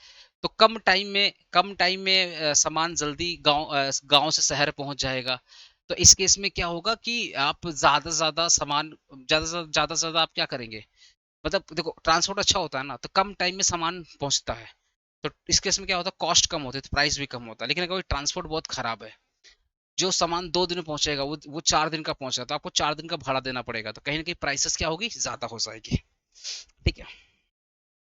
तो कम टाइम में सामान जल्दी गांव से शहर पहुंच जाएगा। तो इस केस में क्या होगा कि आप ज्यादा से ज्यादा सामान, ज्यादा आप क्या करेंगे, मतलब देखो ट्रांसपोर्ट अच्छा होता है ना तो कम टाइम में सामान पहुंचता है। तो इस केस में क्या होता है कॉस्ट कम होती है तो प्राइस भी कम होता है। लेकिन अगर ट्रांसपोर्ट बहुत खराब है, जो सामान 2 दिन में पहुंचेगा वो 4 दिन का पहुंच रहा है तो आपको 4 दिन का भाड़ा देना पड़ेगा, तो कहीं ना कहीं प्राइसेस क्या होगी ज्यादा हो जाएगी, ठीक है।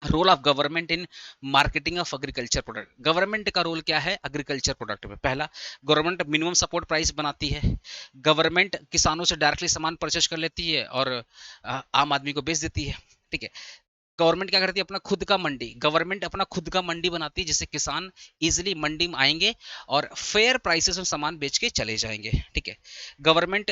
Role of government in marketing of agriculture product, government का रोल क्या है एग्रीकल्चर प्रोडक्ट में। पहला गवर्नमेंट मिनिमम सपोर्ट प्राइस बनाती है, गवर्नमेंट किसानों से डायरेक्टली सामान परचेज कर लेती है और आम आदमी को बेच देती है, ठीक है। गवर्नमेंट क्या करती है अपना खुद का मंडी, गवर्नमेंट अपना खुद का मंडी बनाती है जिससे किसान इजीली मंडी में आएंगे और फेयर प्राइसेस में सामान बेच के चले जाएंगे, ठीक है। गवर्नमेंट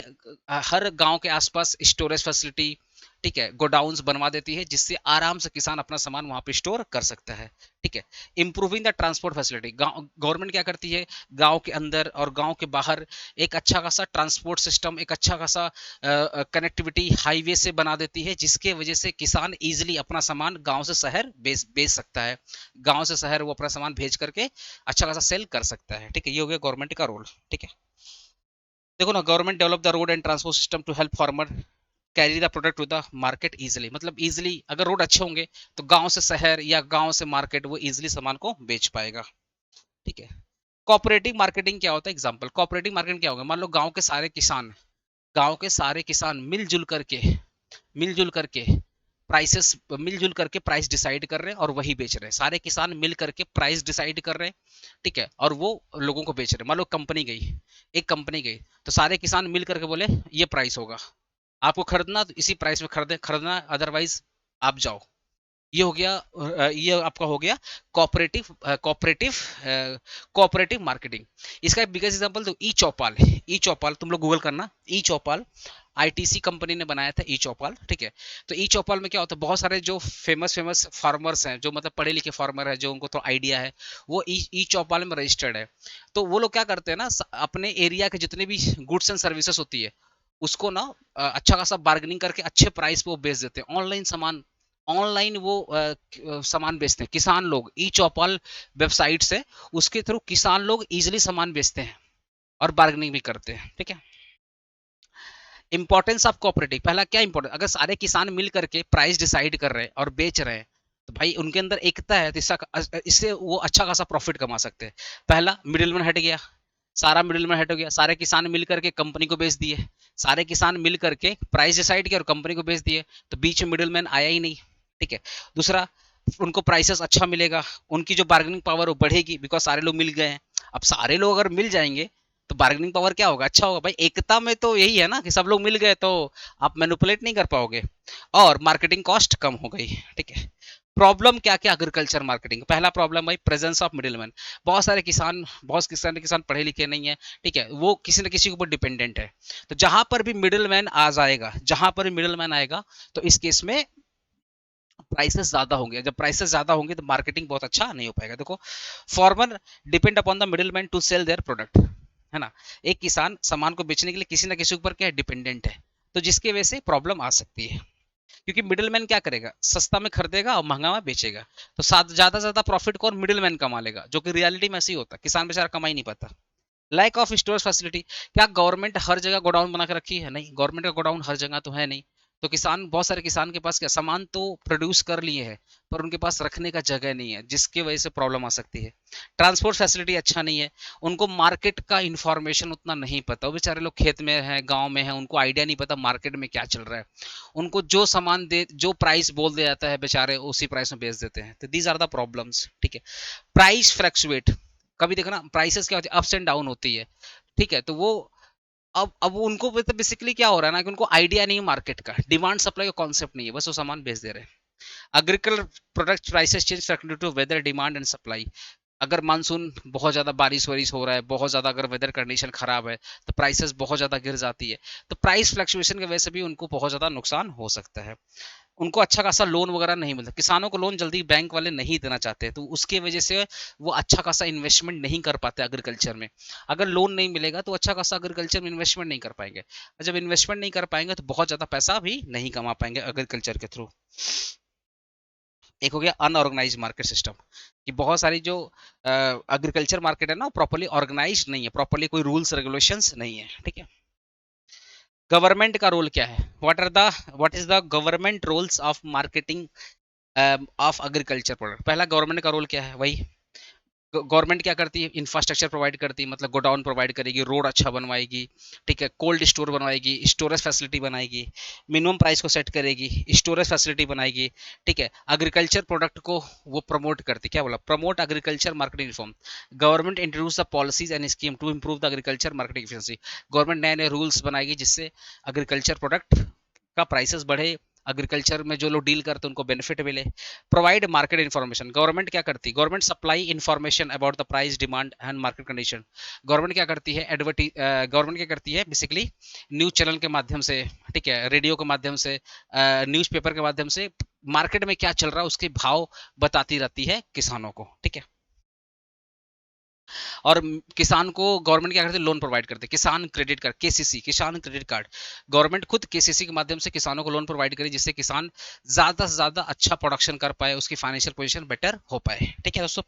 हर गांव के आसपास स्टोरेज फैसिलिटी, ठीक है, गोडाउन्स बनवा देती है जिससे आराम से किसान अपना सामान वहां पे स्टोर कर सकता है, ठीक है। Improving the transport facility, government क्या करती है गांव के अंदर और गांव के बाहर एक अच्छा खासा ट्रांसपोर्ट सिस्टम, एक अच्छा खासा कनेक्टिविटी हाईवे से बना देती है जिसके वजह से किसान इजीली अपना सामान गांव से शहर बेच सकता है, गांव से शहर वो अपना सामान भेज करके अच्छा खासा सेल कर सकता है, ठीक है। ये हो गया गवर्नमेंट का रोल, ठीक है। देखो ना government develop the road and transport system to help farmer carry the product to the market easily, मतलब इजिली अगर रोड अच्छे होंगे तो गांव से शहर या गांव से मार्केट वो इजिली सामान को बेच पाएगा, ठीक है। कोऑपरेटिव मार्केटिंग क्या होता है, एग्जांपल कोऑपरेटिव मार्केटिंग क्या होगा, मान लो गांव के सारे किसान मिलजुल करके प्राइसेस मिलजुल करके प्राइस डिसाइड कर रहे हैं और वही बेच रहे हैं, सारे किसान मिल करके प्राइस डिसाइड कर रहे हैं, ठीक है, और वो लोगों को बेच रहे हैं। मान लो कंपनी गई, एक कंपनी गई, तो सारे किसान मिल करके बोले ये प्राइस होगा, आपको खरीदना तो इसी प्राइस में खरीदना, अदरवाइज आप जाओ। ये हो गया, ये आपका हो गया कोऑपरेटिव कोऑपरेटिव कोऑपरेटिव मार्केटिंग। इसका एक बिगेस्ट एग्जांपल तो ई चौपाल है। ई चौपाल तुम लोग गूगल करना, ई चौपाल आईटीसी कंपनी ने बनाया था ई चौपाल, ठीक है। तो ई चौपाल में क्या होता है, बहुत सारे जो फेमस फेमस फार्मर्स हैं, जो मतलब पढ़े लिखे फार्मर है, जो उनको तो आइडिया है, वो ई चौपाल में रजिस्टर्ड है। तो वो लोग क्या करते हैं ना, अपने एरिया के जितने भी गुड्स एंड सर्विसेज होती है उसको ना अच्छा खासा बार्गेनिंग करके अच्छे प्राइस पे वो बेच देते हैं। ऑनलाइन सामान, ऑनलाइन वो सामान बेचते हैं किसान लोग, ई चौपाल वेबसाइट से, उसके थ्रू किसान लोग इजिली सामान बेचते हैं और बार्गेनिंग भी करते हैं, ठीक है। इंपॉर्टेंस ऑफ कोऑपरेटिव, पहला क्या इंपॉर्टेंट, अगर सारे किसान मिल करके प्राइस डिसाइड कर रहे हैं और बेच रहे हैं तो भाई उनके अंदर एकता है, तो इससे वो अच्छा खासा प्रॉफिट कमा सकते हैं। पहला मिडिलमैन हट गया, सारा मिडिलमैन हट गया, सारे किसान मिल करके कंपनी को बेच दिए, सारे किसान मिल करके प्राइस डिसाइड किया और कंपनी को बेच दिए, तो बीच में मिडिलमैन आया ही नहीं, ठीक है। दूसरा, उनको प्राइसेस अच्छा मिलेगा, उनकी जो बार्गेनिंग पावर वो बढ़ेगी, बिकॉज सारे लोग मिल गए हैं। अब सारे लोग अगर मिल जाएंगे तो बार्गेनिंग पावर क्या होगा, अच्छा होगा भाई। एकता में तो यही है ना कि सब लोग मिल गए तो आप मैनिपुलेट नहीं कर पाओगे, और मार्केटिंग कॉस्ट कम हो गई, ठीक है। प्रॉब्लम क्या क्या एग्रीकल्चर मार्केटिंग, पहला प्रॉब्लम भाई प्रेजेंस ऑफ मिडिलमैन। बहुत सारे किसान, बहुत किसान पढ़े लिखे नहीं है, ठीक है, वो किसी न किसी के ऊपर डिपेंडेंट है। तो जहां पर भी मिडिलमैन आ जाएगा, जहां पर भी मिडिलमैन आएगा, तो इस केस में प्राइसेस ज्यादा होंगे। जब प्राइसेस ज्यादा होंगे तो मार्केटिंग बहुत अच्छा नहीं हो पाएगा। देखो, farmer depend upon the middleman to sell their product, है ना। एक किसान सामान को बेचने के लिए किसी ना किसी ऊपर क्या डिपेंडेंट है, तो जिसकी वजह से प्रॉब्लम आ सकती है। क्योंकि मिडिलमैन क्या करेगा, सस्ता में खरीदेगा और महंगा में बेचेगा, तो ज्यादा से ज्यादा प्रॉफिट को और मिडिलमैन कमा लेगा, जो कि रियलिटी में ऐसे ही होता है, किसान बेचारा कमा ही नहीं पाता। लैक ऑफ स्टोर फैसिलिटी, क्या गवर्नमेंट हर जगह गोडाउन बना के रखी है, नहीं, गवर्नमेंट का गोडाउन हर जगह तो है नहीं। तो किसान, बहुत सारे किसान के पास क्या सामान तो प्रोड्यूस कर लिए हैं, पर उनके पास रखने का जगह नहीं है, जिसकी वजह से प्रॉब्लम आ सकती है। ट्रांसपोर्ट फैसिलिटी अच्छा नहीं है, उनको मार्केट का इंफॉर्मेशन उतना नहीं पता, वो बेचारे लोग खेत में हैं, गांव में हैं, उनको आइडिया नहीं पता मार्केट में क्या चल रहा है। उनको जो सामान दे, जो प्राइस बोल दिया जाता है, बेचारे उसी प्राइस में बेच देते हैं। तो दीज आर द प्रॉब्लम्स, ठीक है। प्राइस फ्लक्चुएट, कभी देखना प्राइसेस क्या होती है, अप्स एंड डाउन होती है, ठीक है। तो वो अब उनको बेसिकली क्या हो रहा है ना, कि उनको आइडिया नहीं है मार्केट का, डिमांड सप्लाई का कॉन्सेप्ट नहीं है, बस वो सामान बेच दे रहे हैं। Agriculture product prices change due to weather, demand and supply. अगर मानसून बहुत ज्यादा बारिश वारिश हो रहा है, बहुत ज्यादा अगर वेदर कंडीशन खराब है, तो प्राइसेस बहुत ज्यादा गिर जाती है। तो प्राइस फ्लक्चुएशन की वजह से भी उनको बहुत ज्यादा नुकसान हो सकता है। उनको अच्छा खासा लोन वगैरह नहीं मिलता, किसानों को लोन जल्दी बैंक वाले नहीं देना चाहते, तो उसकी वजह से वो अच्छा खासा इन्वेस्टमेंट नहीं कर पाते एग्रीकल्चर में। अगर लोन नहीं मिलेगा तो अच्छा खासा एग्रीकल्चर में इन्वेस्टमेंट नहीं कर पाएंगे, और जब इन्वेस्टमेंट नहीं कर पाएंगे तो बहुत ज्यादा पैसा भी नहीं कमा पाएंगे एग्रीकल्चर के थ्रू। एक हो गया अनऑर्गेनाइज मार्केट सिस्टम, कि बहुत सारी जो एग्रीकल्चर मार्केट है ना, प्रॉपर्ली ऑर्गेनाइज नहीं है, प्रॉपर्ली कोई रूल्स रेगुलेशंस नहीं है, ठीक है। गवर्नमेंट का रोल क्या है, what is the government roles of marketing of agriculture product. पहला, गवर्नमेंट का रोल क्या है, वही गवर्नमेंट क्या करती है, इंफ्रास्ट्रक्चर प्रोवाइड करती है, मतलब गोडाउन प्रोवाइड करेगी, रोड अच्छा बनवाएगी, ठीक है, कोल्ड स्टोर बनवाएगी, स्टोरेज फैसिलिटी बनाएगी, मिनिमम प्राइस को सेट करेगी, स्टोरेज फैसिलिटी बनाएगी, ठीक है। एग्रीकल्चर प्रोडक्ट को वो प्रमोट करती, क्या बोला, promote agriculture marketing reform. Government introduce the policies and scheme to improve the agriculture marketing efficiency. Government नए नए रूल्स बनाएगी जिससे एग्रीकल्चर प्रोडक्ट का प्राइसेस बढ़े, एग्रीकल्चर में जो लोग डील करते हैं उनको बेनिफिट मिले। प्रोवाइड मार्केट इन्फॉर्मेशन, गवर्नमेंट क्या करती है, government supply information about the price, demand and market condition. Government क्या करती है, गवर्नमेंट क्या करती है बेसिकली, न्यूज चैनल के माध्यम से, ठीक है, रेडियो के माध्यम से, न्यूज़पेपर के माध्यम से मार्केट में क्या चल रहा है उसके भाव बताती रहती है किसानों को, ठीक है। और किसान को गवर्नमेंट क्या करती है, लोन प्रोवाइड करते हैं, किसान क्रेडिट कार्ड, केसीसी, किसान क्रेडिट कार्ड। गवर्नमेंट खुद केसीसी के माध्यम से किसानों को लोन प्रोवाइड करे, जिससे किसान ज्यादा से ज्यादा अच्छा प्रोडक्शन कर पाए, उसकी फाइनेंशियल पोजीशन बेटर हो पाए, ठीक है दोस्तों।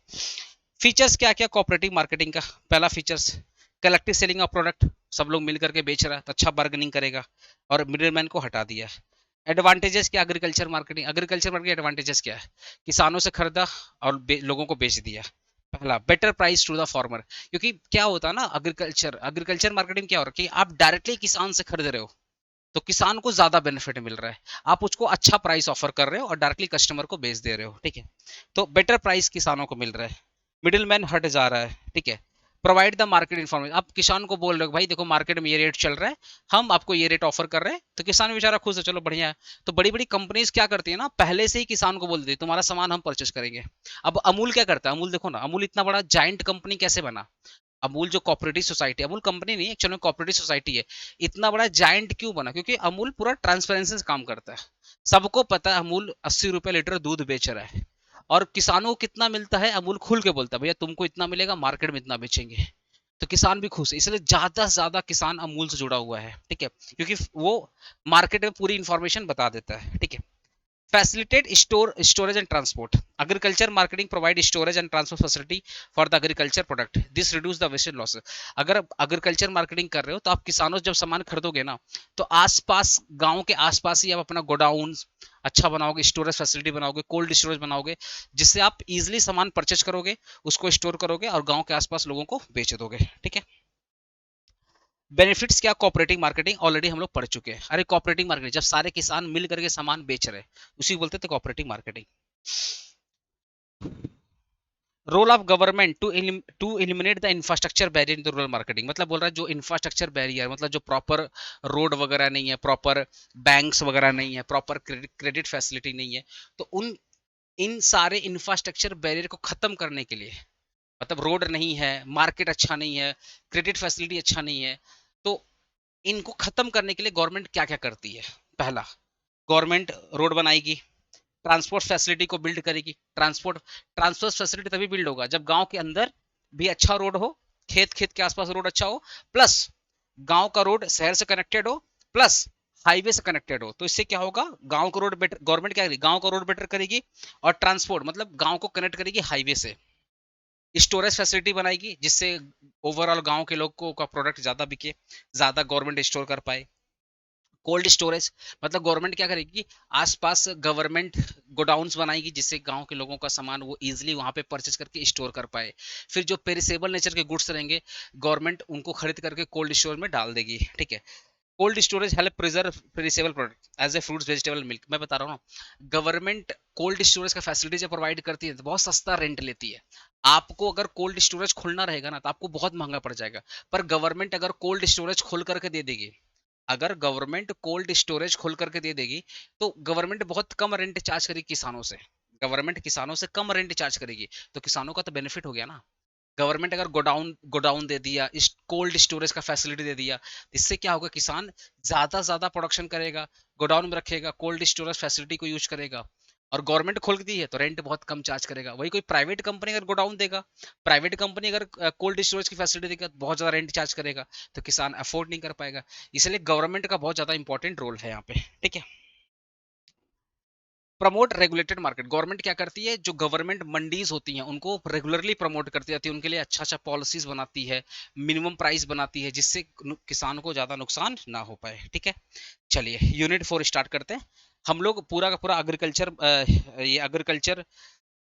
फीचर्स क्या क्या कोऑपरेटिव मार्केटिंग का, पहला features, collective selling of product, सब लोग मिल करके बेच रहा है तो अच्छा बार्गेनिंग करेगा, और मिडिलमैन को हटा दिया। एडवांटेजेस क्या, एग्रीकल्चर मार्केटिंग एडवांटेजेस क्या है, किसानों से खरीदा और लोगों को बेच दिया। पहला, better price to the farmer, क्योंकि क्या होता है ना, एग्रीकल्चर मार्केटिंग क्या हो रहा है कि आप डायरेक्टली किसान से खरीद रहे हो, तो किसान को ज्यादा बेनिफिट मिल रहा है, आप उसको अच्छा प्राइस ऑफर कर रहे हो और डायरेक्टली कस्टमर को बेच दे रहे हो, ठीक है। तो बेटर प्राइस किसानों को मिल रहा है, मिडिल मैन हट जा रहा है, ठीक है। प्रोवाइड द मार्केट इन्फॉर्मेशन, आप किसान को बोल रहे हो भाई देखो मार्केट में ये रेट चल रहा है, हम आपको ये रेट ऑफर कर रहे हैं, तो किसान बेचारा खुश है, चलो बढ़िया है। तो बड़ी बड़ी कंपनीज क्या करती है ना, पहले से ही किसान को बोल देती है तुम्हारा सामान हम परचेस करेंगे। अब अमूल क्या करता है, अमूल देखो ना, अमूल इतना बड़ा जाइंट कंपनी कैसे बना। अमूल जो कोऑपरेटिव सोसाइटी, अमूल कंपनी नहीं एक्चुअली कोऑपरेटिव सोसाइटी है, इतना बड़ा जायंट क्यों बना, क्योंकि अमूल पूरा ट्रांसपेरेंसी से काम करता है। सबको पता है अमूल 80 रुपए लीटर दूध बेच रहा है, और किसानों को कितना मिलता है, अमूल खुल के बोलता है भैया तुमको इतना मिलेगा, मार्केट में इतना बेचेंगे। तो किसान भी खुश है, इसलिए ज्यादा से ज्यादा किसान अमूल से जुड़ा हुआ है, ठीक है, क्योंकि वो मार्केट में पूरी इंफॉर्मेशन बता देता है, ठीक है। facilitate storage and transport, agriculture marketing provide storage and transport facility for the agriculture product, this reduce the wastage losses। अगर agriculture marketing कर रहे हो तो आप किसानों से जब सामान खरीदोगे ना, तो आसपास गांव के आसपास ही आप अपना गोडाउन अच्छा बनाओगे, स्टोरेज फैसिलिटी बनाओगे, कोल्ड स्टोरेज बनाओगे, जिससे आप इजिली सामान परचेज करोगे, उसको स्टोर करोगे और गांव के आसपास लोगों को बेच दोगे, ठीक है। बेनिफिट्स क्या, कोऑपरेटिव मार्केटिंग ऑलरेडी हम लोग पढ़ चुके हैं। अरे कोऑपरेटिव मार्केटिंग जब सारे किसान मिल करके सामान बेच रहे, उसी को बोलते थे cooperative marketing. Role of government to eliminate the infrastructure barrier in the rural marketing, मतलब बोल रहा है जो इंफ्रास्ट्रक्चर बैरियर, मतलब जो प्रॉपर रोड वगैरह नहीं है, प्रॉपर बैंक्स वगैरह नहीं है, प्रॉपर क्रेडिट फैसिलिटी नहीं है, तो उन इन सारे इंफ्रास्ट्रक्चर बैरियर को खत्म करने के लिए, मतलब रोड नहीं है, मार्केट अच्छा नहीं है, क्रेडिट फैसिलिटी अच्छा नहीं है, तो इनको खत्म करने के लिए गवर्नमेंट क्या क्या करती है। पहला, गवर्नमेंट रोड बनाएगी, ट्रांसपोर्ट फैसिलिटी को बिल्ड करेगी। ट्रांसपोर्ट फैसिलिटी तभी बिल्ड होगा जब गांव के अंदर भी अच्छा रोड हो, खेत खेत के आसपास रोड अच्छा हो, प्लस गांव का रोड शहर से कनेक्टेड हो, प्लस हाईवे से कनेक्टेड हो। तो इससे क्या होगा, गांव का रोड बेटर, गवर्नमेंट क्या करेगी, गांव का रोड बेटर करेगी, और ट्रांसपोर्ट मतलब गांव को कनेक्ट करेगी हाईवे से। स्टोरेज फैसिलिटी बनाएगी जिससे ओवरऑल गांव के लोग को का प्रोडक्ट ज्यादा बिके, ज्यादा गवर्नमेंट स्टोर कर पाए। कोल्ड स्टोरेज मतलब गवर्नमेंट क्या करेगी, आसपास गवर्नमेंट गोडाउन्स बनाएगी, जिससे गांव के लोगों का सामान वो इजीली वहां पे परचेज करके स्टोर कर पाए। फिर जो पेरिसेबल नेचर के गुड्स रहेंगे, गवर्नमेंट उनको खरीद करके कोल्ड स्टोर में डाल देगी, ठीक है। Cold storage help preserve perishable product as a fruits vegetable milk, मैं बता रहा हूँ ना, गवर्नमेंट कोल्ड स्टोरेज का फैसिलिटी जब प्रोवाइड करती है तो बहुत सस्ता रेंट लेती है। आपको अगर कोल्ड स्टोरेज खोलना रहेगा ना, तो आपको बहुत महंगा पड़ जाएगा, पर गवर्नमेंट अगर कोल्ड स्टोरेज खोल करके दे देगी, अगर गवर्नमेंट कोल्ड स्टोरेज खोल करके दे देगी, तो गवर्नमेंट बहुत कम रेंट चार्ज करेगी किसानों से, गवर्नमेंट किसानों से कम रेंट चार्ज करेगी, तो किसानों का तो बेनिफिट हो गया ना। गवर्नमेंट अगर गोडाउन गोडाउन दे दिया, इस कोल्ड स्टोरेज का फैसिलिटी दे दिया, इससे क्या होगा, किसान ज्यादा ज्यादा प्रोडक्शन करेगा, गोडाउन में रखेगा, कोल्ड स्टोरेज फैसिलिटी को यूज करेगा, और गवर्नमेंट खोल दी है तो रेंट बहुत कम चार्ज करेगा। वही कोई प्राइवेट कंपनी अगर गोडाउन देगा, प्राइवेट कंपनी अगर कोल्ड स्टोरेज की फैसिलिटी देगा, तो बहुत ज्यादा रेंट चार्ज करेगा, तो किसान अफोर्ड नहीं कर पाएगा। इसलिए गवर्नमेंट का बहुत ज्यादा इंपॉर्टेंट रोल है यहाँ पे, ठीक है। प्रमोट रेगुलेटेड मार्केट, गवर्नमेंट क्या करती है, जो गवर्नमेंट मंडीज होती हैं उनको रेगुलरली प्रमोट करती रहती है, उनके लिए अच्छा अच्छा पॉलिसीज बनाती है, मिनिमम प्राइस बनाती है, जिससे किसान को ज्यादा नुकसान ना हो पाए, ठीक है। चलिए यूनिट 4 स्टार्ट करते हैं। हम लोग पूरा का पूरा एग्रीकल्चर, ये एग्रीकल्चर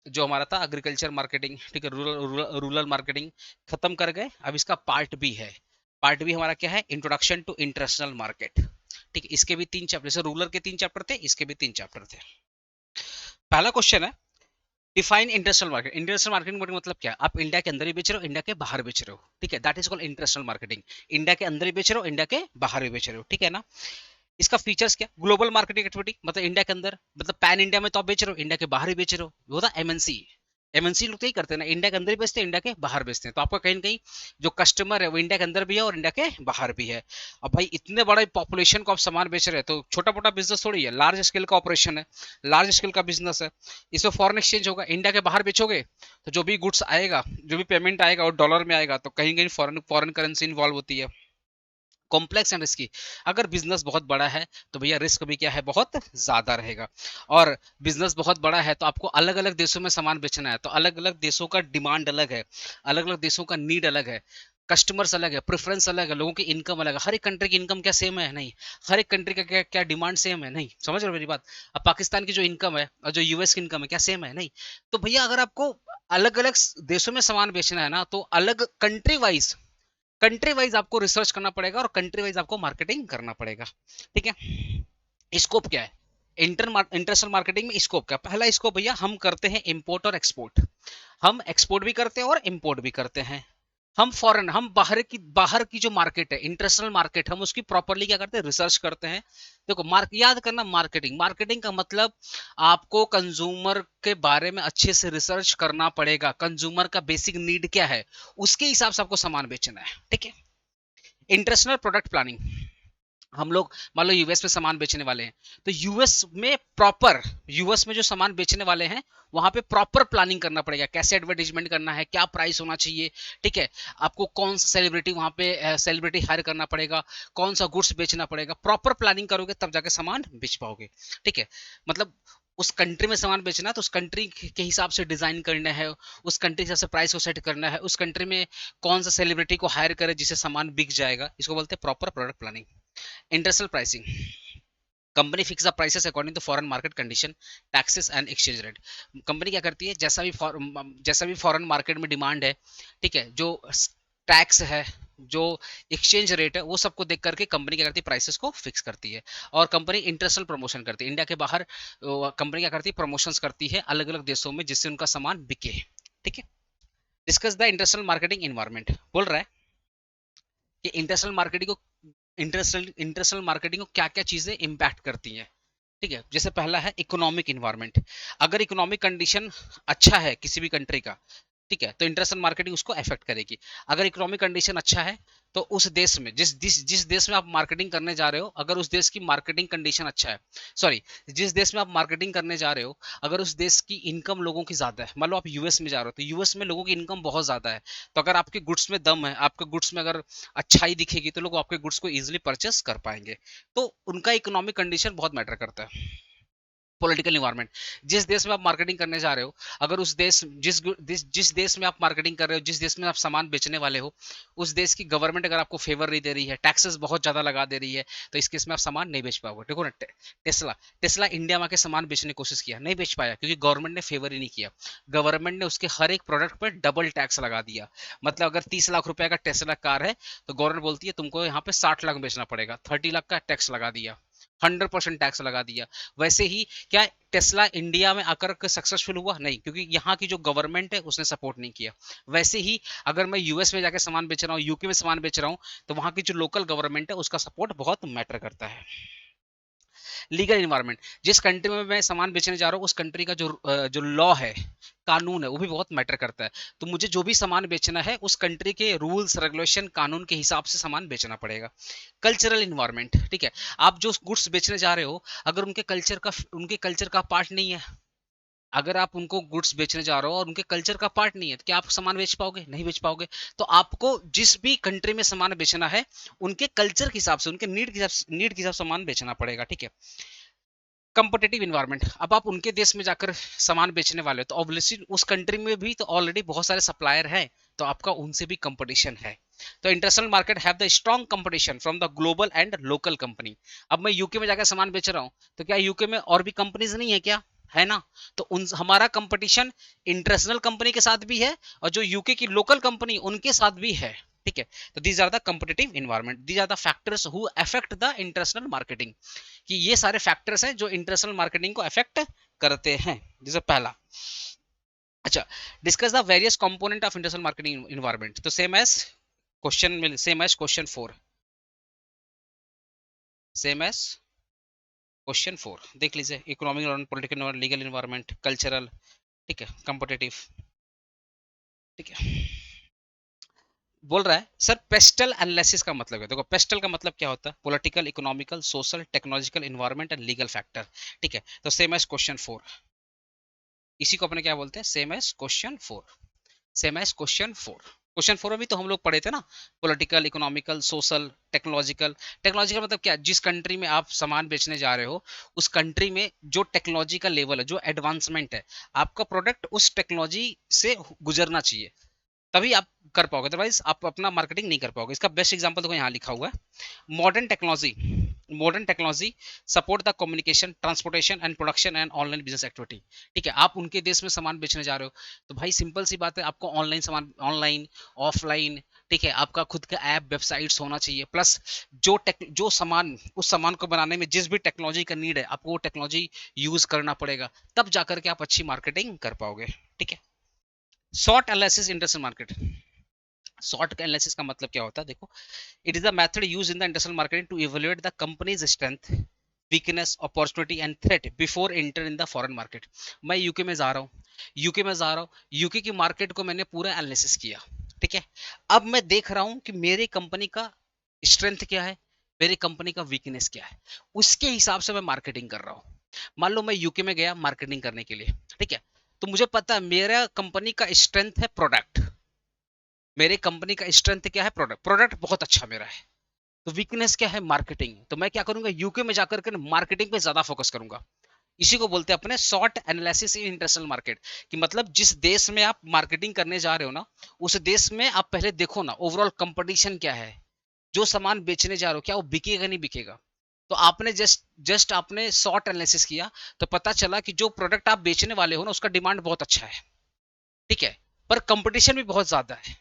जो हमारा था एग्रीकल्चर मार्केटिंग, ठीक है, रूरल मार्केटिंग खत्म कर गए। अब इसका पार्ट बी है। पार्ट बी हमारा क्या है, इंट्रोडक्शन टू इंटरनेशनल मार्केट, ठीक है। इसके भी 3 चैप्टर, जैसे रूरल के 3 चैप्टर थे, इसके भी 3 चैप्टर थे। पहला क्वेश्चन है, define international market. International marketing मतलब क्या है, आप इंडिया के अंदर भी बेच रहे हो, इंडिया के बाहर बेच रहे हो, ठीक है, that is called international marketing. India के अंदर भी बेच रहे हो, इंडिया के बाहर भी बेच रहे हो, ठीक है ना। इसका फीचर्स क्या, ग्लोबल मार्केटिंग एक्टिविटी, मतलब इंडिया के अंदर, मतलब पैन इंडिया में तो आप बेच रहे हो, इंडिया के बाहर भी बेच रहे हो, वो था एमएनसी। एमएनसी लोग तो ही करते हैं ना, इंडिया के अंदर भी बेचते हैं, इंडिया के बाहर बेचते हैं, तो आपका कहीं ना कहीं जो कस्टमर है वो इंडिया के अंदर भी है और इंडिया के बाहर भी है। अब भाई इतने बड़े पॉपुलेशन को आप सामान बेच रहे हैं, तो छोटा मोटा बिजनेस थोड़ी है, लार्ज स्केल का ऑपरेशन है, लार्ज स्केल का बिजनेस है। इसमें फॉरेन एक्सचेंज होगा, इंडिया के बाहर बेचोगे तो जो भी गुड्स आएगा, जो भी पेमेंट आएगा वो डॉलर में आएगा, तो कहीं कहीं फॉरेन फॉरेन करेंसी इन्वॉल्व होती है। कॉम्प्लेक्स एंड रिस्की, अगर बिजनेस बहुत बड़ा है तो भैया रिस्क भी क्या है, बहुत ज्यादा रहेगा। और बिजनेस बहुत बड़ा है तो आपको अलग अलग देशों में सामान बेचना है, तो अलग अलग देशों का डिमांड अलग है, अलग अलग देशों का नीड अलग है, कस्टमर्स अलग है, प्रेफरेंस अलग है, लोगों की इनकम अलग है। हर एक कंट्री की इनकम क्या सेम है, नहीं। हर एक कंट्री का क्या क्या डिमांड सेम है, नहीं। समझ रहे हो मेरी बात। अब पाकिस्तान की जो इनकम है और जो यूएस की इनकम है, क्या सेम है, नहीं। तो भैया अगर आपको अलग अलग देशों में सामान बेचना है ना, तो अलग कंट्री वाइज कंट्री वाइज आपको रिसर्च करना पड़ेगा और कंट्री वाइज आपको मार्केटिंग करना पड़ेगा, ठीक है। स्कोप क्या है इंटरनेशनल मार्केटिंग में? स्कोप क्या, पहला स्कोप भैया, हम करते हैं इंपोर्ट और एक्सपोर्ट। हम एक्सपोर्ट भी करते हैं और इंपोर्ट भी करते हैं। हम फॉरेन, हम बाहर की जो मार्केट है, इंटरनेशनल मार्केट, हम उसकी प्रॉपरली क्या करते हैं, रिसर्च करते हैं। देखो याद करना, मार्केटिंग, मार्केटिंग का मतलब आपको कंज्यूमर के बारे में अच्छे से रिसर्च करना पड़ेगा। कंज्यूमर का बेसिक नीड क्या है, उसके हिसाब से आपको सामान बेचना है, ठीक है। इंटरनेशनल प्रोडक्ट प्लानिंग, हम लोग मान लो यूएस में सामान बेचने वाले हैं, तो यूएस में जो सामान बेचने वाले हैं, वहां पे प्रॉपर प्लानिंग करना पड़ेगा, कैसे एडवर्टीजमेंट करना है, क्या प्राइस होना चाहिए, ठीक है। आपको कौन सा सेलिब्रिटी वहां पे सेलिब्रिटी हायर करना पड़ेगा, कौन सा गुड्स बेचना पड़ेगा, प्रॉपर प्लानिंग करोगे तब जाके सामान बेच पाओगे, ठीक है। मतलब उस कंट्री में सामान बेचना है तो उस कंट्री के हिसाब से डिजाइन करना है, उस कंट्री के हिसाब से प्राइस को सेट करना है, उस कंट्री में कौन सा सेलिब्रिटी को हायर करे जिससे सामान बिक जाएगा, इसको बोलते हैं proper product planning. International pricing, company fix the prices according to foreign market condition, taxes and exchange rate. Company क्या करती है, जैसा भी फॉरेन मार्केट में डिमांड है, ठीक है, जो टैक्स है, जो एक्सचेंज रेट है, वो सबको देख करके कंपनी क्या करती है, प्राइसेस को फिक्स करती है। और कंपनी इंटरनेशनल प्रमोशन करती है, इंडिया के बाहर कंपनी क्या करती है, प्रमोशंस करती है अलग अलग देशों में, जिससे उनका सामान बिके, ठीक है। Discuss the international marketing environment, बोल रहा है कि इंटरनेशनल मार्केटिंग को क्या क्या चीजें इंपैक्ट करती हैं, ठीक है। जैसे पहला है इकोनॉमिक इन्वायरमेंट, अगर इकोनॉमिक कंडीशन अच्छा है किसी भी कंट्री का, ठीक है, तो इंटरनेशनल मार्केटिंग उसको अफेक्ट करेगी। अगर इकोनॉमिक कंडीशन अच्छा है, तो उस देश में जिस देश में आप मार्केटिंग करने जा रहे हो, अगर उस देश की मार्केटिंग कंडीशन अच्छा है, सॉरी, जिस देश में आप मार्केटिंग करने जा रहे हो, अगर उस देश की इनकम लोगों की ज्यादा है, मान लो आप यूएस में जा रहे हो, तो यूएस में लोगों की इनकम बहुत ज्यादा है, तो अगर आपके गुड्स में दम है, आपके गुड्स में अगर अच्छाई दिखेगी, तो लोग आपके गुड्स को इजिली परचेस कर पाएंगे। तो उनका इकोनॉमिक कंडीशन बहुत मैटर करता है। पॉलिटिकल इन्वायरमेंट, जिस देश में आप मार्केटिंग करने जा रहे हो, अगर उस देश जिस देश में आप मार्केटिंग कर रहे हो, जिस देश में आप सामान बेचने वाले हो, उस देश की गवर्नमेंट अगर आपको फेवर नहीं दे रही है, टैक्सेस बहुत ज्यादा लगा दे रही है, तो इस केस में आप सामान नहीं बेच पाओगे। देखो ना, टेस्ला टेस्ला इंडिया में आके सामान बेचने की कोशिश किया, नहीं बेच पाया, क्योंकि गवर्नमेंट ने फेवर ही नहीं किया। गवर्नमेंट ने उसके हर एक प्रोडक्ट पर डबल टैक्स लगा दिया। मतलब अगर 30 लाख रुपए का टेस्ला कार है, तो गवर्नमेंट बोलती है तुमको यहाँ पे 60 लाख बेचना पड़ेगा, 30 लाख का टैक्स लगा दिया, 100% टैक्स लगा दिया। वैसे ही क्या टेस्ला इंडिया में आकर सक्सेसफुल हुआ? नहीं, क्योंकि यहाँ की जो गवर्नमेंट है उसने सपोर्ट नहीं किया। वैसे ही अगर मैं यूएस में जाके सामान बेच रहा हूँ, यूके में सामान बेच रहा हूँ, तो वहाँ की जो लोकल गवर्नमेंट है उसका सपोर्ट बहुत मैटर करता है। लीगल इन्वायरमेंट, जिस कंट्री में मैं सामान बेचने जा रहा हूँ, उस कंट्री का जो लॉ है, कानून है, वो भी बहुत मैटर करता है। तो मुझे जो भी सामान बेचना है, उस कंट्री के रूल्स रेगुलेशन कानून के हिसाब से सामान बेचना पड़ेगा। कल्चरल इन्वायरमेंट, ठीक है, आप जो गुड्स बेचने जा रहे हो, अगर उनके कल्चर का पार्ट नहीं है, अगर आप उनको गुड्स बेचने जा रहे हो और उनके कल्चर का पार्ट नहीं है, तो क्या आप सामान बेच पाओगे? नहीं बेच पाओगे। तो आपको जिस भी कंट्री में सामान बेचना है, उनके कल्चर के हिसाब से, उनके नीड के हिसाब से सामान बेचना पड़ेगा, ठीक है। कंपिटिटिव इन्वायरमेंट, अब आप उनके देश में जाकर सामान बेचने वाले हो, तो ऑब्वियसली उस कंट्री में भी तो ऑलरेडी बहुत सारे सप्लायर हैं, तो आपका उनसे भी कंपटीशन है। तो international market have the strong competition from the global and local company. अब मैं यूके में जाकर सामान बेच रहा हूँ, तो क्या यूके में और भी कंपनीज नहीं है क्या? है ना। तो उन हमारा कंपटीशन इंटरनेशनल कंपनी के साथ भी है, और जो यूके की लोकल कंपनी उनके साथ भी है, ठीक है। तो these are the competitive environment, these are the factors who affect the international marketing, कि ये सारे फैक्टर्स हैं जो इंटरनेशनल मार्केटिंग को अफेक्ट करते हैं। जैसे पहला, अच्छा, discuss the various component of international marketing environment, तो same as question 4, same as question 4 देख लीजिए, economic environment, political environment, legal environment, cultural, ठीक है, कंपिटिटिव, ठीक है। बोल रहा है सर पेस्टल एनालिसिस का मतलब है, देखो पेस्टल का मतलब क्या होता है, political, economical, social, technological, environment and legal factor, ठीक है। तो सेम एज क्वेश्चन 4, इसी को अपने क्या बोलते हैं, सेम एज क्वेश्चन 4। क्वेश्चन 4 में भी तो हम लोग पढ़े थे ना, political, economical, social, technological. Technological मतलब क्या, जिस कंट्री में आप सामान बेचने जा रहे हो, उस कंट्री में जो टेक्नोलॉजी का लेवल है, जो एडवांसमेंट है, आपका प्रोडक्ट उस टेक्नोलॉजी से गुजरना चाहिए, तभी आप कर पाओगे, अदरवाइज आप अपना मार्केटिंग नहीं कर पाओगे। इसका बेस्ट एग्जांपल देखो यहाँ लिखा हुआ है, modern technology, modern technology support the communication, transportation and production and online business activity. ठीक है, आप उनके देश में सामान बेचने जा रहे हो, तो भाई सिंपल सी बात है, आपको ऑनलाइन सामान, ऑनलाइन, ऑफलाइन, ठीक है, आपका खुद का ऐप, वेबसाइट्स होना चाहिए, प्लस जो सामान, उस सामान को बनाने में जिस भी टेक्नोलॉजी का नीड है, आपको वो टेक्नोलॉजी यूज करना पड़ेगा, तब जाकर के आप अच्छी मार्केटिंग कर पाओगे। ठीक है, short analysis industrial market. Short analysis का मतलब क्या होता है, देखो, it is the method used in the industrial marketing to evaluate the company's strength, weakness, opportunity and threat before enter in the foreign market. मैं यूके में जा रहा हूँ, यूके की मार्केट को मैंने पूरा एनालिसिस किया। ठीक है, अब मैं देख रहा हूँ कि मेरे कंपनी का स्ट्रेंथ क्या है, मेरी कंपनी का वीकनेस क्या है, उसके हिसाब से मैं मार्केटिंग कर रहा हूँ। मान लो मैं यूके में गया मार्केटिंग करने के लिए, ठीक है, तो मुझे पता है मेरा कंपनी का स्ट्रेंथ है प्रोडक्ट, मेरे कंपनी का स्ट्रेंथ क्या है, प्रोडक्ट, प्रोडक्ट बहुत अच्छा मेरा है। तो वीकनेस क्या है, मार्केटिंग, तो मैं क्या करूंगा, यूके में जाकर के मार्केटिंग पे ज्यादा फोकस करूंगा। इसी को बोलते हैं अपने short analysis in international market, कि मतलब जिस देश में आप मार्केटिंग करने जा रहे हो ना, उस देश में आप पहले देखो ना ओवरऑल कंपटीशन क्या है, जो सामान बेचने जा रहे हो क्या वो बिकेगा नहीं बिकेगा। तो आपने जस्ट जस्ट आपने शॉर्ट एनालिसिस किया, तो पता चला कि जो प्रोडक्ट आप बेचने वाले हो ना, उसका डिमांड बहुत अच्छा है, ठीक है, पर कंपटीशन भी बहुत ज्यादा है,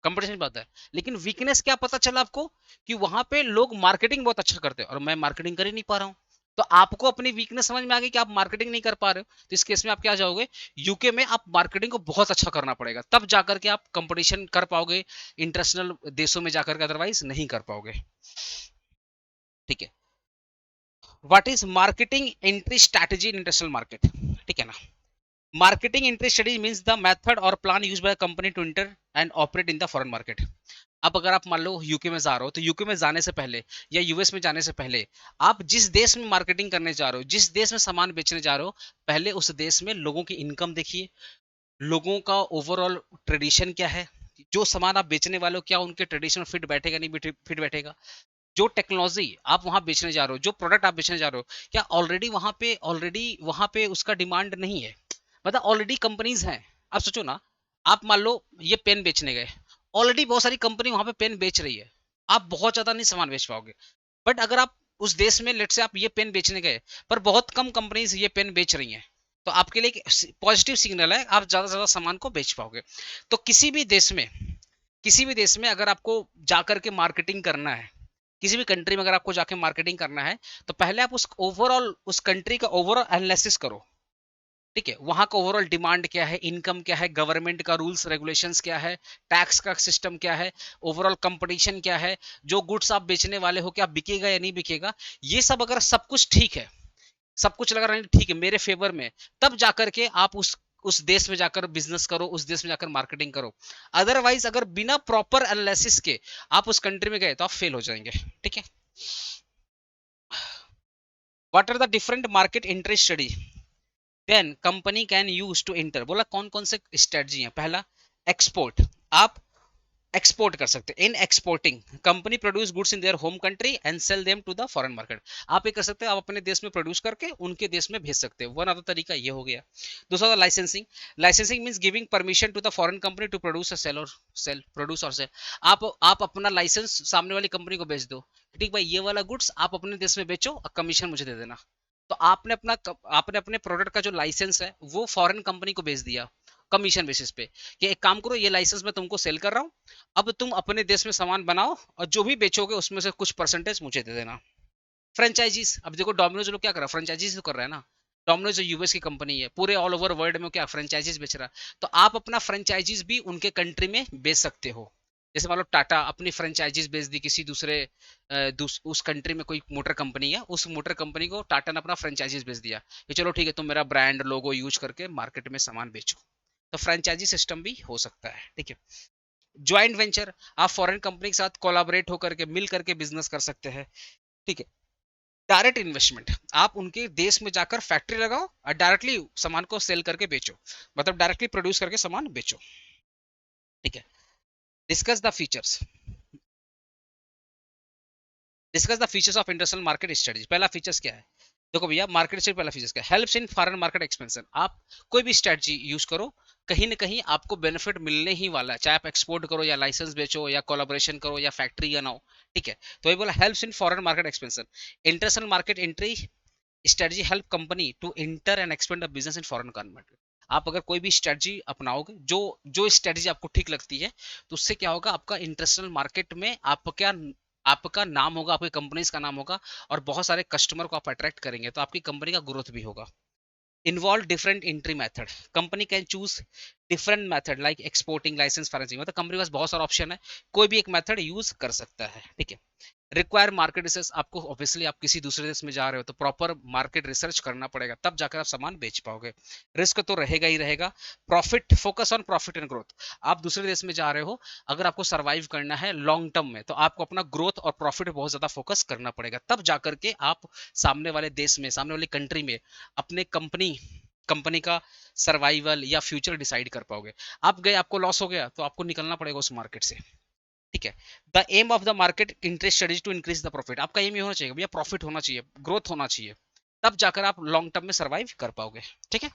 कंपटीशन बहुत है। लेकिन वीकनेस क्या पता चला आपको, कि वहां पे लोग मार्केटिंग बहुत अच्छा करते हैं और मैं मार्केटिंग कर ही नहीं पा रहा हूँ। तो आपको अपनी वीकनेस समझ में आ गई कि आप मार्केटिंग नहीं कर पा रहे हो, तो इस केस में आप क्या जाओगे, यूके में आप मार्केटिंग को बहुत अच्छा करना पड़ेगा, तब जाकर के आप कंपटीशन कर पाओगे इंटरनेशनल देशों में जाकर के, अदरवाइज नहीं कर पाओगे। ठीक है, what is marketing entry strategy in international market, ठीक है ना। Marketing entry strategy means the method or plan used by company to enter and operate in the foreign market. अब अगर आप मान लो यूके में जा रहे हो, तो यूके में जाने से पहले या यूएस में जाने से पहले, आप जिस देश में मार्केटिंग करने जा रहे हो, जिस देश में सामान बेचने जा रहे हो, पहले उस देश में लोगों की इनकम देखिए, लोगों का ओवरऑल ट्रेडिशन क्या है, जो सामान आप बेचने वाले हो क्या उनके ट्रेडिशन फिट बैठेगा नहीं फिट बैठेगा, जो टेक्नोलॉजी आप वहां बेचने जा रहे हो, जो प्रोडक्ट आप बेचने जा रहे हो, क्या ऑलरेडी वहां पे उसका डिमांड नहीं है, मतलब ऑलरेडी कंपनीज हैं। आप सोचो ना, आप मान लो ये पेन बेचने गए, ऑलरेडी बहुत सारी कंपनी वहां पे पेन बेच रही है, आप बहुत ज्यादा नहीं सामान बेच पाओगे। बट अगर आप उस देश में लेट से आप ये पेन बेचने गए, पर बहुत कम कंपनीज ये पेन बेच रही हैं, तो आपके लिए एक पॉजिटिव सिग्नल है, आप ज्यादा से ज्यादा सामान को बेच पाओगे। तो किसी भी देश में अगर आपको जाकर के मार्केटिंग करना है, किसी भी कंट्री में अगर आपको जाके मार्केटिंग करना है, तो पहले आप उस कंट्री का ओवरऑल एनालिसिस करो। ठीक है, वहां का ओवरऑल डिमांड क्या है, इनकम क्या है, गवर्नमेंट का रूल्स रेगुलेशंस क्या है, टैक्स का सिस्टम क्या है, ओवरऑल कंपटीशन क्या है, जो गुड्स आप बेचने वाले हो क्या बिकेगा या नहीं बिकेगा, ये सब अगर सब कुछ ठीक है, सब कुछ लगा रहा ठीक है मेरे फेवर में, तब जाकर के आप उस देश में जाकर बिजनेस करो, उस देश में जाकर मार्केटिंग करो। अदरवाइज अगर बिना प्रॉपर एनालिसिस के आप उस कंट्री में गए, तो आप फेल हो जाएंगे। ठीक है, what are the different market entry study then company can use to enter, बोला कौन कौन से स्ट्रेटजी है। पहला, एक्सपोर्ट, आप एक्सपोर्ट कर सकते हैं। In exporting company produce goods in their home country and sell them to the foreign market. आप ये कर सकते हैं, आप अपने देश में प्रोड्यूस करके उनके देश में भेज सकते हैं, वन ऑफ द तरीका ये हो गया। दूसरा, licensing, licensing means giving permission to the foreign company to produce sell produce और सेल। आप अपना लाइसेंस सामने वाली कंपनी को बेच दो, ठीक भाई ये वाला गुड्स आप अपने देश में बेचो और कमीशन मुझे दे देना। तो आपने अपने प्रोडक्ट का जो लाइसेंस है वो फॉरेन कंपनी को बेच दिया कमीशन बेसिस पे, कि एक काम करो, ये लाइसेंस मैं तुमको सेल कर रहा हूँ, अब तुम अपने देश में सामान बनाओ और जो भी बेचोगे उसमें से कुछ परसेंटेज मुझे दे देना। फ्रेंचाइजीज, अब देखो डोमिनोज लोग क्या कर रहा है, फ्रेंचाइजीज तो कर रहा है ना। डोमिनोज जो यूएस की कंपनी है, पूरे ऑल ओवर वर्ल्ड में क्या फ्रेंचाइजीज बेच रहा है, तो आप अपना फ्रेंचाइजीज भी उनके कंट्री में बेच सकते हो। जैसे मान लो टाटा अपनी फ्रेंचाइजीज बेच दी किसी उस कंट्री में कोई मोटर कंपनी है, उस मोटर कंपनी को टाटा ने अपना फ्रेंचाइजीज बेच दिया कि चलो ठीक है तुम मेरा ब्रांड लोगो यूज करके मार्केट में सामान बेचो। तो फ्रेंचाइजी सिस्टम भी हो सकता है। ठीक है, ज्वाइंट वेंचर, आप फॉरेन कंपनी के साथ कोलैबोरेट होकर के मिल करके बिजनेस कर सकते हैं। ठीक है, डायरेक्ट इन्वेस्टमेंट, आप उनके देश में जाकर फैक्ट्री लगाओ और डायरेक्टली सामान को सेल करके बेचो, मतलब डायरेक्टली प्रोड्यूस करके सामान बेचो। ठीक है, discuss the features, discuss the features of international market strategy. पहला फीचर्स क्या है, देखो भैया मार्केट स्ट्रेटजी पहला फीचर्स क्या है, helps in foreign market expansion. आप कोई भी स्ट्रेटजी यूज करो, कहीं ना कहीं आपको बेनिफिट मिलने ही वाला है, चाहे आप एक्सपोर्ट करो या लाइसेंस बेचो या कोलाबोरेशन करो या फैक्ट्री बनाओ। ठीक है, तो ये बोला helps in foreign market expansion. International market entry strategy help company to enter and expand a business in foreign market. आप अगर कोई भी स्ट्रेटजी अपनाओगे, जो जो स्ट्रेटजी आपको ठीक लगती है, तो उससे क्या होगा, आपका इंटरनेशनल मार्केट में आपका नाम होगा, आपकी कंपनीज का नाम होगा, और बहुत सारे कस्टमर को आप अट्रैक्ट करेंगे, तो आपकी कंपनी का ग्रोथ भी होगा। Involve different entry method, company can choose different method like exporting, license, financing, मतलब कंपनी के पास बहुत सारा ऑप्शन है, कोई भी एक मेथड यूज कर सकता है। ठीक है, रिक्वायर मार्केट रिसर्च, आपको ऑब्वियसली आप किसी दूसरे देश में जा रहे हो तो प्रॉपर मार्केट रिसर्च करना पड़ेगा, तब जाकर आप सामान बेच पाओगे। रिस्क तो रहेगा ही रहेगा। Profit, focus on profit and growth, आप दूसरे देश में जा रहे हो, अगर आपको सर्वाइव करना है लॉन्ग टर्म में, तो आपको अपना ग्रोथ और प्रॉफिट बहुत ज्यादा फोकस करना पड़ेगा, तब जाकर के आप सामने वाले देश में, सामने वाली कंट्री में अपने कंपनी कंपनी का सर्वाइवल या फ्यूचर डिसाइड कर पाओगे। आप गए, आपको लॉस हो गया, तो आपको निकलना पड़ेगा उस मार्केट से। ठीक है, the aim of the market interest studies to increase the profit, आपका एम ये होना चाहिए भैया, प्रॉफिट होना चाहिए, ग्रोथ होना चाहिए, तब जाकर आप लॉन्ग टर्म में सर्वाइव कर पाओगे। ठीक है,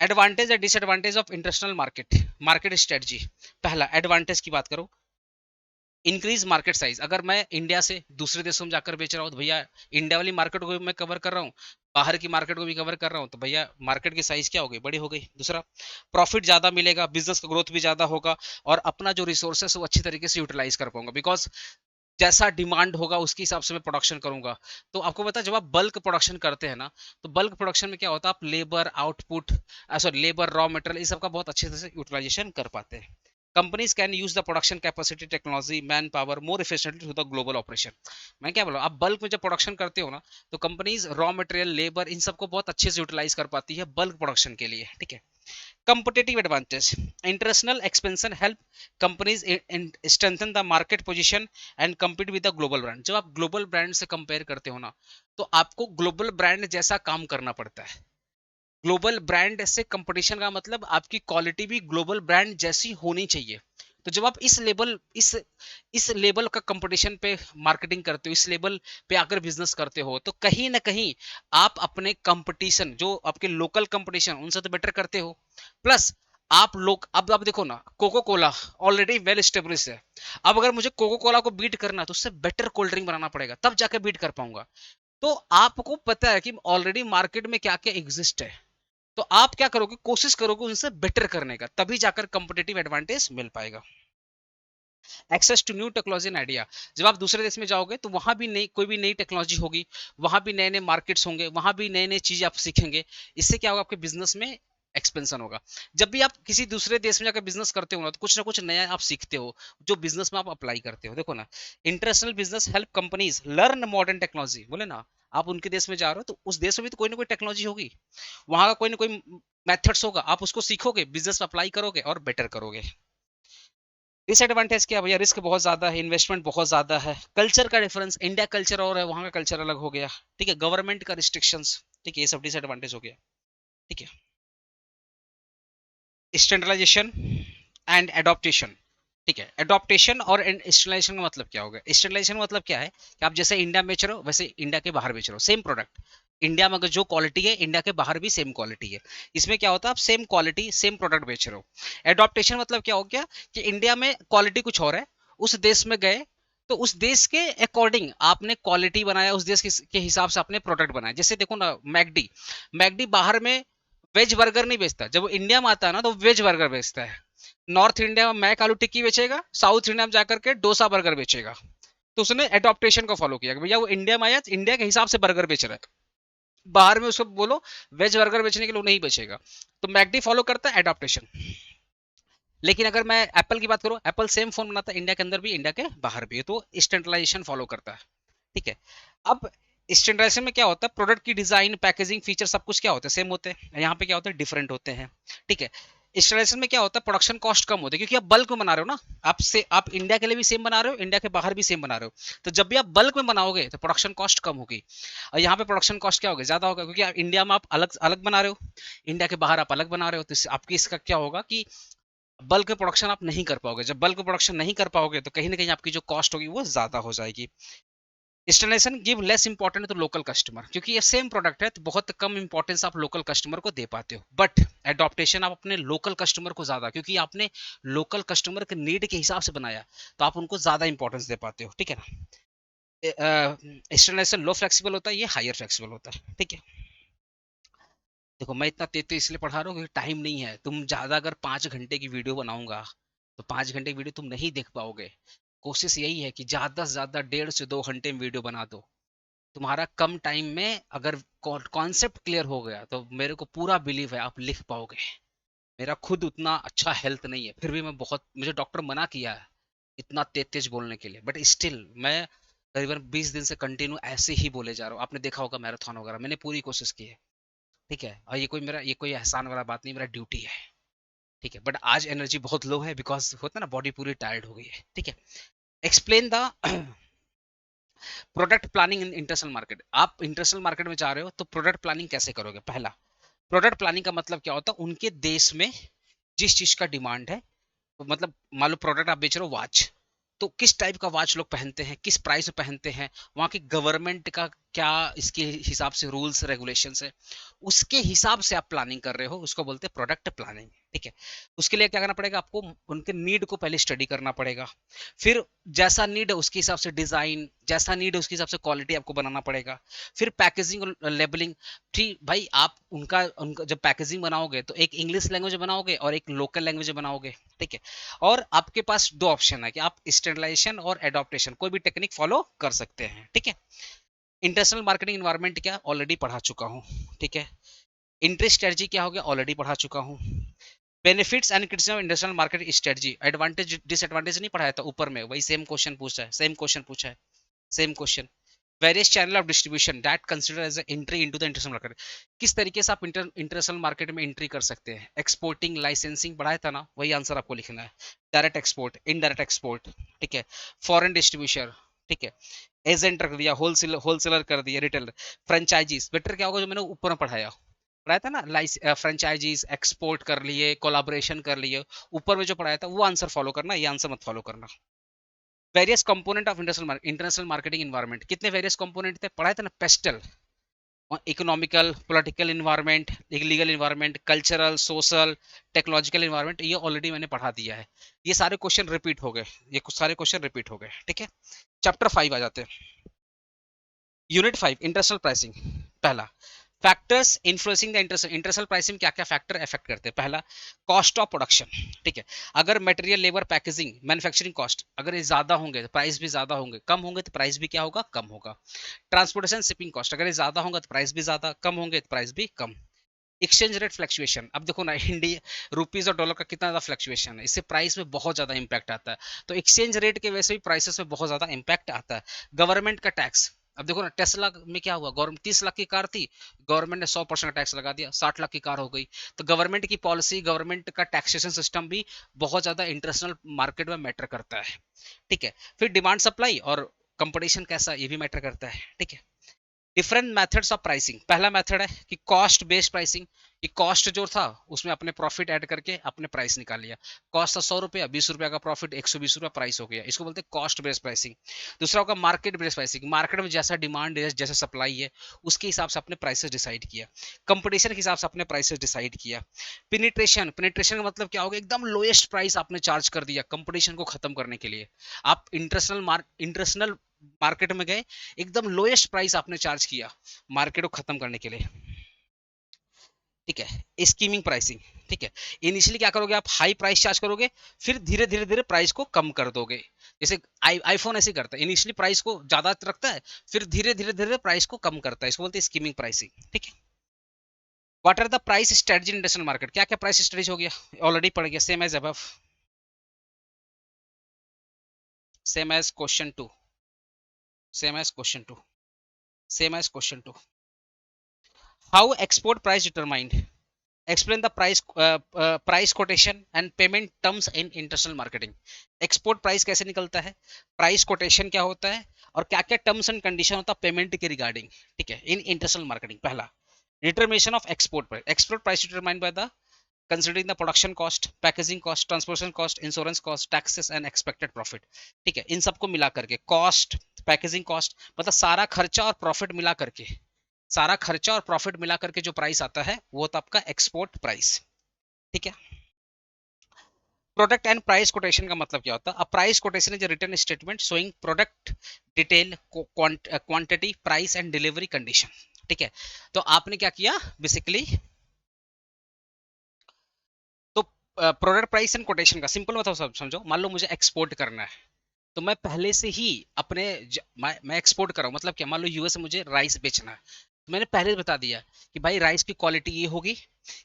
एडवांटेज या disadvantage of international market market strategy. पहला एडवांटेज की बात करो, इंक्रीज मार्केट साइज, अगर मैं इंडिया से दूसरे देशों में जाकर बेच रहा हूँ, तो भैया इंडिया वाली मार्केट को भी मैं कवर कर रहा हूँ, बाहर की मार्केट को भी कवर कर रहा हूँ, तो भैया मार्केट की साइज क्या हो गई, बड़ी हो गई। दूसरा, प्रॉफिट ज्यादा मिलेगा, बिजनेस का ग्रोथ भी ज्यादा होगा, और अपना जो रिसोर्सेस वो अच्छी तरीके से यूटिलाइज कर पाऊंगा, बिकॉज जैसा डिमांड होगा उसके हिसाब से मैं प्रोडक्शन करूंगा। तो आपको पता है, जब आप बल्क प्रोडक्शन करते हैं ना, तो बल्क प्रोडक्शन में क्या होता है, आप labour output, sorry labour, raw material, इस सब का बहुत अच्छे से यूटिलाइजेशन कर पाते हैं। Companies can use the production capacity, technology, manpower more efficiently to the global operation. मैं क्या बोला, आप बल्क में जब प्रोडक्शन करते हो ना, तो कंपनीज रॉ मटेरियल, लेबर, इन सबको बहुत अच्छे से यूटिलाइज कर पाती है बल्क प्रोडक्शन के लिए। ठीक है, competitive advantage, international expansion help companies strengthen the market position and compete with the global brand। जब आप ग्लोबल ब्रांड से कंपेयर करते हो ना, तो आपको ग्लोबल ब्रांड जैसा काम करना पड़ता है। ग्लोबल ब्रांड से कंपटीशन का मतलब आपकी क्वालिटी भी ग्लोबल ब्रांड जैसी होनी चाहिए। तो जब आप इस लेवल का कंपटीशन पे मार्केटिंग करते हो, इस लेवल पे आकर बिजनेस करते हो, तो कहीं ना कहीं आप अपने कंपटीशन, जो आपके लोकल कंपटीशन, उनसे तो बेटर करते हो। प्लस आप लोग, अब आप देखो ना, Coca Cola already well established है, अब अगर मुझे कोको कोला को बीट करना है, तो उससे बेटर कोल्ड ड्रिंक बनाना पड़ेगा, तब जाकर बीट कर पाऊंगा। तो आपको पता है कि ऑलरेडी मार्केट में क्या क्या एग्जिस्ट है, तो आप क्या करोगे, कोशिश करोगे उनसे बेटर करने का, तभी जाकर कंपटीटिव एडवांटेज मिल पाएगा। Access to new technology and idea, जब आप दूसरे देश में जाओगे, तो वहां भी नई, कोई भी नई टेक्नोलॉजी होगी, वहां भी नए नए मार्केट्स होंगे, वहां भी नए नए चीजें आप सीखेंगे, इससे क्या होगा, आपके बिजनेस में एक्सपेंशन होगा। जब भी आप किसी दूसरे देश में जाकर बिजनेस करते हो ना, तो कुछ ना कुछ नया आप सीखते हो, जो बिजनेस में आप अप्लाई करते हो। देखो ना, international business help companies learn modern technology, बोले ना, आप उनके देश में जा रहे हो, तो उस देश में भी तो कोई ना कोई टेक्नोलॉजी होगी, वहां का कोई ना कोई मेथड्स होगा, आप उसको सीखोगे, बिजनेस में अप्लाई करोगे और बेटर करोगे। डिसएडवांटेज क्या भैया, रिस्क बहुत ज्यादा है, इन्वेस्टमेंट बहुत ज्यादा है, कल्चर का डिफरेंस, इंडिया कल्चर और है, वहां का कल्चर अलग हो गया। ठीक है, गवर्नमेंट का रिस्ट्रिक्शंस, ठीक है, ये सब डिसएडवांटेज हो गया। ठीक है, स्टैंडर्डाइजेशन एंड एडॉप्टेशन। ठीक है, एडॉप्टेशन और स्टैंडर्डाइजेशन का मतलब क्या होगा, स्टैंडर्डाइजेशन का मतलब क्या है, कि आप जैसे इंडिया में बेच रहे हो, वैसे इंडिया के बाहर बेच रहे हो, सेम प्रोडक्ट, इंडिया में अगर जो क्वालिटी है, इंडिया के बाहर भी सेम क्वालिटी है। इसमें क्या होता है, आप सेम क्वालिटी सेम प्रोडक्ट बेच रहे हो। एडॉप्टेशन मतलब क्या हो गया, कि इंडिया में क्वालिटी कुछ और है, उस देश में गए, तो उस देश के अकॉर्डिंग आपने क्वालिटी बनाया, उस देश के हिसाब से आपने प्रोडक्ट बनाया। जैसे देखो ना, मैकडी, मैकडी बाहर में वेज बर्गर नहीं बेचता, जब वो इंडिया में आता है ना, तो वेज बर्गर बेचता है। नॉर्थ इंडिया में मैक आलू टिक्की बेचेगा, साउथ इंडिया में जाकर के डोसा बर्गर बेचेगा। तो उसने एडॉप्टेशन को फॉलो किया कि भैया वो इंडिया में आया, इंडिया के हिसाब से बर्गर बेच रहा है, बाहर में उसको बोलो वेज बर्गर बेचने के लिए नहीं बेचेगा। तो मैकडी फॉलो करता है एडॉप्टेशन। लेकिन अगर मैं एप्पल की बात करूं, एप्पल सेम फोन बनाता है, इंडिया के अंदर भी इंडिया के बाहर भी, तो स्टैंडर्डाइजेशन फॉलो करता है। ठीक है, अब स्टैंडर्डाइजेशन में क्या होता है, प्रोडक्ट की डिजाइन, पैकेजिंग, फीचर, सब कुछ क्या होता है, सेम होते हैं, यहाँ पे क्या होता है, डिफरेंट होते हैं। ठीक है, स्टैंडर्डाइजेशन में क्या होता है, प्रोडक्शन कॉस्ट कम होती है, क्योंकि आप बल्क में बना रहे हो ना, आप इंडिया के लिए भी सेम बना रहे हो, इंडिया के बाहर भी सेम बना रहे हो, तो जब भी आप बल्क में बनाओगे, तो प्रोडक्शन कॉस्ट कम होगी। और यहाँ पे प्रोडक्शन कॉस्ट क्या होगा, ज्यादा होगा, क्योंकि आप इंडिया में आप अलग अलग बना रहे हो, इंडिया के बाहर आप अलग बना रहे हो, तो आपकी इसका क्या होगा कि बल्क प्रोडक्शन आप नहीं कर पाओगे। जब बल्क प्रोडक्शन नहीं कर पाओगे, तो कहीं ना कहीं आपकी जो कॉस्ट होगी वो ज्यादा हो जाएगी। Externalization give less important to local customer, क्योंकि ये सेम प्रोडक्ट है तो बहुत कम इंपॉर्टेंस आप लोकल कस्टमर को दे पाते हो। बट एडॉप्टेशन आप अपने लोकल कस्टमर को ज्यादा, क्योंकि आपने लोकल कस्टमर के नीड के हिसाब से बनाया तो आप उनको ज्यादा इंपॉर्टेंस दे पाते हो, ठीक है ना। एक्सटर्नलाइजेशन लो फ्लेक्सिबल होता है, ये हायर फ्लेक्सिबल होता है, ठीक है। देखो मैं इतना तेज तेज इसलिए पढ़ा रहा हूँ क्योंकि टाइम नहीं है। तुम ज्यादा अगर 5 घंटे की वीडियो बनाऊंगा तो 5 घंटे की वीडियो तुम नहीं देख पाओगे। कोशिश यही है कि ज्यादा से ज्यादा 1.5 से 2 घंटे में वीडियो बना दो। तुम्हारा कम टाइम में अगर कॉन्सेप्ट क्लियर हो गया तो मेरे को पूरा बिलीव है आप लिख पाओगे। मेरा खुद उतना अच्छा हेल्थ नहीं है, फिर भी मैं बहुत, मुझे डॉक्टर मना किया है इतना तेज तेज बोलने के लिए, बट स्टिल मैं करीबन 20 दिन से कंटिन्यू ऐसे ही बोले जा रहा हूँ। आपने देखा होगा मैराथन वगैरह, मैंने पूरी कोशिश की है, ठीक है। और ये कोई एहसान वाला बात नहीं, मेरा ड्यूटी है, ठीक है। बट आज एनर्जी बहुत लो है बिकॉज होता है ना, बॉडी पूरी टायर्ड हो गई है, ठीक है। Explain the product planning in international market. आप इंटरनेशनल मार्केट में जा रहे हो तो प्रोडक्ट प्लानिंग कैसे करोगे। पहला, प्रोडक्ट प्लानिंग का मतलब क्या होता है, उनके देश में जिस चीज का डिमांड है, तो मतलब मान लो प्रोडक्ट आप बेच रहे हो वॉच, तो किस टाइप का वॉच लोग पहनते हैं, किस प्राइस में पहनते हैं, वहाँ की गवर्नमेंट का क्या इसके हिसाब से रूल्स रेगुलेशंस है, उसके हिसाब से आप प्लानिंग कर रहे हो, उसको बोलते हैं प्रोडक्ट प्लानिंग, ठीक है। उसके लिए क्या करना पड़ेगा आपको, उनके नीड को पहले स्टडी करना पड़ेगा। फिर जैसा नीड है उसके हिसाब से डिजाइन, जैसा नीड है उसके हिसाब से क्वालिटी आपको बनाना पड़ेगा। फिर पैकेजिंग और लेबलिंग, ठीक भाई। आप उनका उनका जब पैकेजिंग बनाओगे तो एक इंग्लिश लैंग्वेज बनाओगे और एक लोकल लैंग्वेज बनाओगे, ठीक है। और आपके पास दो ऑप्शन है कि आप स्टैंडर्डाइजेशन और एडॉप्टेशन कोई भी टेक्निक फॉलो कर सकते हैं, ठीक है। इंटरनेशनल मार्केटिंग इन्वायरमेंट क्या, ऑलरेडी पढ़ा चुका हूँ, ठीक है। इंट्री स्ट्रेटजी क्या हो गया, ऑलरेडी पढ़ा चुका हूँ। Benefits and criticism of international market strategy, advantage disadvantage नहीं पढ़ाया था ऊपर में, वही सेम क्वेश्चन पूछा है, सेम क्वेश्चन पूछा है, same question. Various channel of distribution that consider as entry into the international market, किस तरीके से आप इंटरनेशनल मार्केट में एंट्री कर सकते हैं। एक्सपोर्टिंग, लाइसेंसिंग पढ़ाया था ना, वही आंसर आपको लिखना है। डायरेक्ट एक्सपोर्ट, इनडायरेक्ट एक्सपोर्ट, ठीक है। फॉरेन डिस्ट्रीब्यूशन, ठीक है। एजेंट रख दिया, होलसेलर कर दिया, रिटेलर। फ्रेंचाइजीज बेटर क्या होगा, जो मैंने ऊपर में पढ़ाया पढ़ाया था ना, फ्रेंचाइजीज एक्सपोर्ट कर लिए, कोलाबोरेशन कर लिए, ऊपर में जो पढ़ाया था वो आंसर फॉलो करना, ये आंसर मत फॉलो करना। Various component of international marketing environment, कितने वेरियस कंपोनेंट थे पढ़ाए थे ना, pastel, economical, political environment, legal environment, cultural, social, technological environment, ये ऑलरेडी मैंने पढ़ा दिया है। ये सारे क्वेश्चन रिपीट हो गए, ये कुछ सारे क्वेश्चन रिपीट हो गए, ठीक है। चैप्टर 5 आ जाते हैं। Unit 5 international pricing. पहला, factors influencing the international pricing, क्या क्या फैक्टर इफेक्ट करते हैं। पहला, कॉस्ट ऑफ प्रोडक्शन, ठीक है। अगर material, labour, packaging, manufacturing cost अगर ये ज्यादा होंगे तो प्राइस भी ज्यादा होंगे, कम होंगे तो प्राइस भी क्या होगा, कम होगा। ट्रांसपोर्टेशन, शिपिंग कॉस्ट अगर ये ज्यादा होगा तो प्राइस भी ज्यादा, कम होंगे तो प्राइस भी कम। एक्सचेंज रेट फ्लक्चुएशन, अब देखो ना इंडिया रुपीज और डॉलर का कितना ज्यादा फ्लक्चुएशन है, इससे प्राइस में बहुत ज्यादा इंपैक्ट आता है। तो एक्सचेंज रेट के वजह से भी प्राइसेस में बहुत ज्यादा इंपैक्ट आता है। गवर्नमेंट का टैक्स, अब देखो ना टेस्ला में क्या हुआ, गवर्नमेंट 30 लाख की कार थी, गवर्नमेंट ने 100% टैक्स लगा दिया, 60 लाख की कार हो गई। तो गवर्नमेंट की पॉलिसी, गवर्नमेंट का टैक्सेशन सिस्टम भी बहुत ज्यादा इंटरनेशनल मार्केट में मैटर करता है, ठीक है। फिर डिमांड सप्लाई और कंपटीशन कैसा, ये भी मैटर करता है, ठीक है। डिफरेंट मेथड्स ऑफ प्राइसिंग, पहला मेथड है कि कॉस्ट बेस्ड प्राइसिंग, कि कॉस्ट जो था उसमें अपने प्रॉफिट ऐड करके अपने प्राइस निकाल लिया। कॉस्ट था 100 रुपया, 20 रुपया का प्रॉफिट, 120 रुपया प्राइस हो गया, इसको बोलते हैं कॉस्ट बेस्ड प्राइसिंग। दूसरा होगा मार्केट बेस्ड प्राइसिंग, मार्केट में जैसा डिमांड है, जैसा सप्लाई है, उसके हिसाब से अपने प्राइसेस डिसाइड किया। कंपटीशन के हिसाब से अपने प्राइसेस डिसाइड किया। पेनिट्रेशन, पेनिट्रेशन का मतलब क्या होगा, एकदम लोएस्ट प्राइस आपने चार्ज कर दिया कंपटीशन को खत्म करने के लिए। आप इंटरनेशनल मार्केट में गए, एकदम लोएस्ट प्राइस आपने चार्ज किया मार्केट को खत्म करने के लिए, ठीक है। स्कीमिंग प्राइसिंग, ठीक है। इनिशियली क्या करोगे, आप हाई प्राइस चार्ज करोगे, फिर धीरे धीरे धीरे प्राइस को कम कर दोगे। जैसे आईफोन ऐसे करता है, इनिशियली प्राइस को ज्यादा रखता है, फिर धीरे धीरे धीरे प्राइस को कम करता है, इसको बोलते हैं स्कीमिंग प्राइसिंग, ठीक है। What are the price strategy in international market, क्या क्या प्राइस स्ट्रेटजी हो गया, ऑलरेडी पढ़ गया, same as above, same as question 2, same as question 2, same as question 2। How export price determined, explain the price quotation and payment terms in international marketing। Export price कैसे निकलता है, price quotation क्या होता है, और क्या क्या टर्म्स एंड कंडीशन होता है पेमेंट के रिगार्डिंग, ठीक है, इन इंटरनेशनल मार्केटिंग। पहला, determination of export price, export price determined by the considering the production cost, packaging cost, transportation cost, insurance cost, taxes and expected profit, ठीक है। इन सबको मिला करके कॉस्ट, पैकेजिंग कॉस्ट, मतलब सारा खर्चा और प्रॉफिट मिला करके, सारा खर्चा और प्रॉफिट मिला करके जो प्राइस आता है वो तो आपका एक्सपोर्ट प्राइस। ठीक है। प्रोडक्ट एंड प्राइस कोटेशन का मतलब क्या होता है? Price quotation is written statement showing product detail, quantity, price and delivery condition. ठीक है। तो आपने क्या किया बेसिकली, तो प्रोडक्ट प्राइस एंड कोटेशन का सिंपल मतलब समझो, मान लो मुझे एक्सपोर्ट करना है, तो मैं पहले से ही अपने मैं एक्सपोर्ट कर रहा हूँ, मतलब क्या, मान लो यूएस से मुझे राइस बेचना है, तो मैंने पहले बता दिया कि भाई राइस की क्वालिटी ये होगी,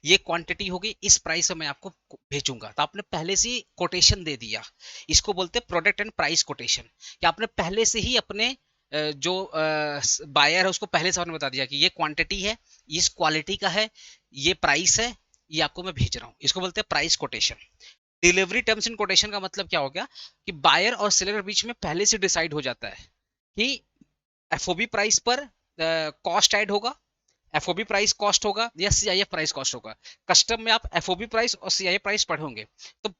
ये क्वांटिटी होगी, इस प्राइस में मैं आपको भेजूंगा, तो आपने पहले से ही कोटेशन दे दिया। इसको बोलते हैं प्रोडक्ट एंड प्राइस कोटेशन, कि आपने पहले से ही अपने जो बायर है उसको पहले से आपने बता दिया कि ये क्वांटिटी है, इस क्वालिटी का है, ये प्राइस है, ये आपको मैं भेज रहा हूँ, इसको बोलते हैं price quotation. Delivery terms and quotation का मतलब क्या हो गया कि बायर और सेलर के बीच में पहले से डिसाइड हो जाता है कि एफओबी प्राइस पर कॉस्ट ऐड होगा, एफओबी प्राइस कॉस्ट होगा या सीआईएफ प्राइस कॉस्ट होगा। कस्टम में आप एफओबी प्राइस और सीआईएफ प्राइस पढ़ोगे, तो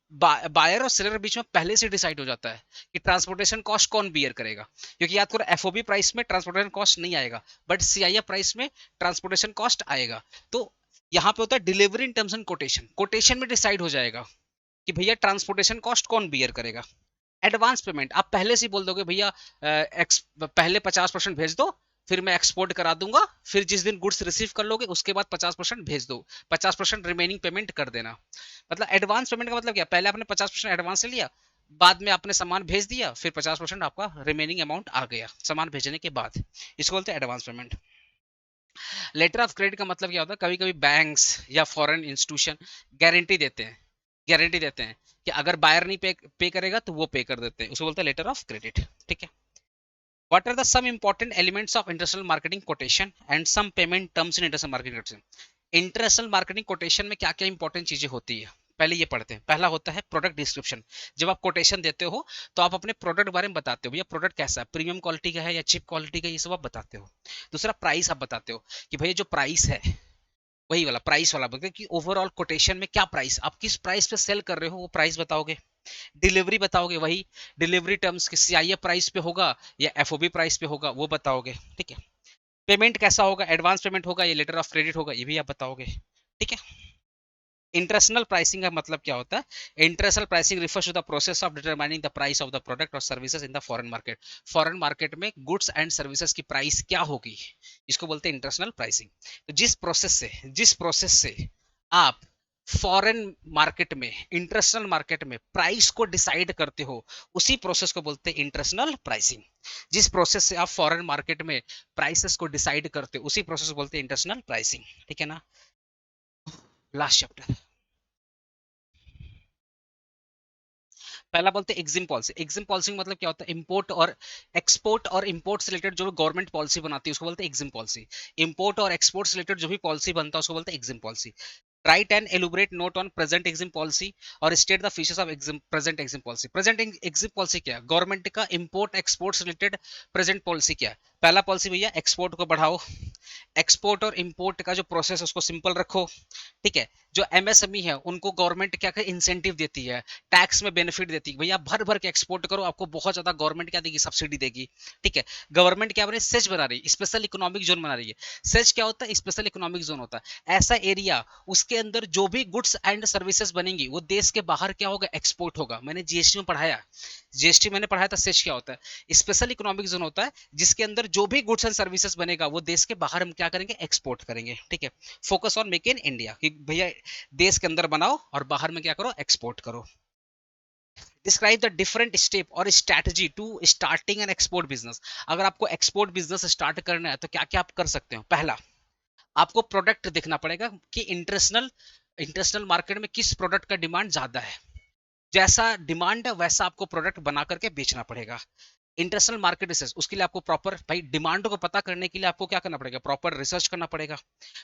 बायर और सेलर के बीच में पहले से डिसाइड हो जाता है कि ट्रांसपोर्टेशन कॉस्ट कौन बियर करेगा, क्योंकि याद करो एफओबी प्राइस में ट्रांसपोर्टेशन कॉस्ट नहीं आएगा, बट सीआईएफ प्राइस में ट्रांसपोर्टेशन कॉस्ट आएगा। तो यहाँ पे होता है delivery in terms and quotation, quotation में डिसाइड हो जाएगा कि भैया ट्रांसपोर्टेशन कॉस्ट कौन बियर करेगा। एडवांस पेमेंट आप पहले से ही बोल दोगे भैया पहले 50% भेज दो, फिर मैं एक्सपोर्ट करा दूंगा, फिर जिस दिन गुड्स रिसीव कर लोगे उसके बाद 50% भेज दो, 50% रिमेनिंग पेमेंट कर देना। मतलब एडवांस पेमेंट का मतलब क्या, पहले आपने 50% एडवांस ले लिया, बाद में आपने सामान भेज दिया, फिर 50% आपका रिमेनिंग अमाउंट आ गया सामान भेजने के बाद, इसको बोलते हैं advance payment. Letter of credit का मतलब क्या होता है, कभी कभी बैंक्स या फॉरेन इंस्टीट्यूशन गारंटी देते हैं, गारंटी देते हैं कि अगर बायर नहीं पे करेगा तो वो पे कर देते हैं, उसको बोलते हैं लेटर ऑफ क्रेडिट। ठीक है। What are the some important elements of international marketing quotation and some payment terms in international marketing quotation? International marketing quotation में क्या क्या इंपॉर्टेंट चीजें होती है, पहले ये पढ़ते हैं। पहला होता है प्रोडक्ट डिस्क्रिप्शन। जब आप कोटेशन देते हो तो आप अपने प्रोडक्ट बारे में बताते हो, भैया प्रोडक्ट कैसा है, प्रीमियम क्वालिटी का है या चीप क्वालिटी का, ये सब आप बताते हो। दूसरा प्राइस आप बताते हो कि भैया जो प्राइस है, वही वाला प्राइस वाला बोलते हैं कि ओवरऑल कोटेशन में क्या प्राइस, आप किस प्राइस पे सेल कर रहे हो वो प्राइस बताओगे। डिलीवरी बताओगे, वही डिलीवरी टर्म्स की सीआईएफ प्राइस पे होगा या एफओबी प्राइस पे होगा वो बताओगे। ठीक है। पेमेंट कैसा होगा, एडवांस पेमेंट होगा या लेटर ऑफ क्रेडिट होगा, ये भी आप बताओगे। ठीक है। इंटरनेशनल प्राइसिंग का मतलब क्या होता है, international pricing refers to the process of determining the price of the product or services in the foreign market. Foreign market में गुड्स एंड सर्विसेज की प्राइस क्या होगी, इसको बोलते हैं इंटरनेशनल प्राइसिंग। तो जिस प्रोसेस से आप फॉरेन मार्केट में, इंटरनेशनल मार्केट में प्राइस को डिसाइड करते हो, उसी प्रोसेस को बोलते हैं इंटरनेशनल प्राइसिंग। जिस प्रोसेस से आप फॉरेन मार्केट में प्राइसेस को डिसाइड करते हो उसी प्रोसेस को बोलते हैं इंटरनेशनल प्राइसिंग। ठीक है ना। लास्ट चैप्टर, पहला बोलते हैं एग्जिम पॉलिसी। एग्जिम पॉलिसी मतलब क्या होता है, इंपोर्ट और एक्सपोर्ट और इंपोर्ट से रिलेटेड जो गवर्नमेंट पॉलिसी बनाती है उसको बोलते हैं एग्जिम पॉलिसी। इंपोर्ट और एक्सपोर्ट से रिलेटेड जो भी पॉलिसी बनता है उसको बोलते हैं EXIM policy. Write and elaborate note on present EXIM policy और state the features of EXIM present EXIM policy. Present EXIM policy क्या है, गवर्नमेंट का इंपोर्ट एक्सपोर्ट से रिलेटेड प्रेजेंट पॉलिसी क्या है। पहला पॉलिसी भैया एक्सपोर्ट को बढ़ाओ, एक्सपोर्ट और इंपोर्ट का जो प्रोसेस है उसको सिंपल रखो। ठीक है। जो एमएसएमई है उनको गवर्नमेंट क्या इंसेंटिव देती है, टैक्स में बेनिफिट देती है, भैया भर भर के एक्सपोर्ट करो, आपको बहुत ज्यादा गवर्नमेंट क्या देगी, सब्सिडी देगी। ठीक है। गवर्नमेंट क्या बना रही है, सेज बना रही है, स्पेशल इकोनॉमिक जोन बना रही है। सेज क्या होता है, स्पेशल इकोनॉमिक जोन होता है ऐसा एरिया, उसके अंदर जो भी गुड्स एंड सर्विसेज बनेंगी वो देश के बाहर क्या होगा, एक्सपोर्ट होगा। मैंने जीएसटी में पढ़ाया, जीएसटी मैंने पढ़ाया था, सेज क्या होता है, स्पेशल इकोनॉमिक जोन होता है जिसके अंदर जो भी गुड्स एंड सर्विसेज बनेगा वो देश के बाहर हम क्या करेंगे, एक्सपोर्ट करेंगे। ठीक है। Focus on make in India, कि भैया देश के अंदर बनाओ और बाहर में क्या करो, एक्सपोर्ट करो। डिस्क्राइब द डिफरेंट स्टेप और strategy to starting an export business. अगर आपको एक्सपोर्ट बिजनेस स्टार्ट करना है तो क्या क्या आप कर सकते हो। पहला, आपको प्रोडक्ट देखना पड़ेगा कि इंटरनेशनल इंटरनेशनल मार्केट में किस प्रोडक्ट का डिमांड ज्यादा है, जैसा डिमांड है वैसा आपको प्रोडक्ट बना करके बेचना पड़ेगा। इंटरनेशनल मार्केट रिसर्च, उसके लिए आपको प्रॉपर भाई डिमांड को पता करने के लिए आपको क्या करना पड़ेगा, प्रॉपर रिसर्च करना पड़ेगा।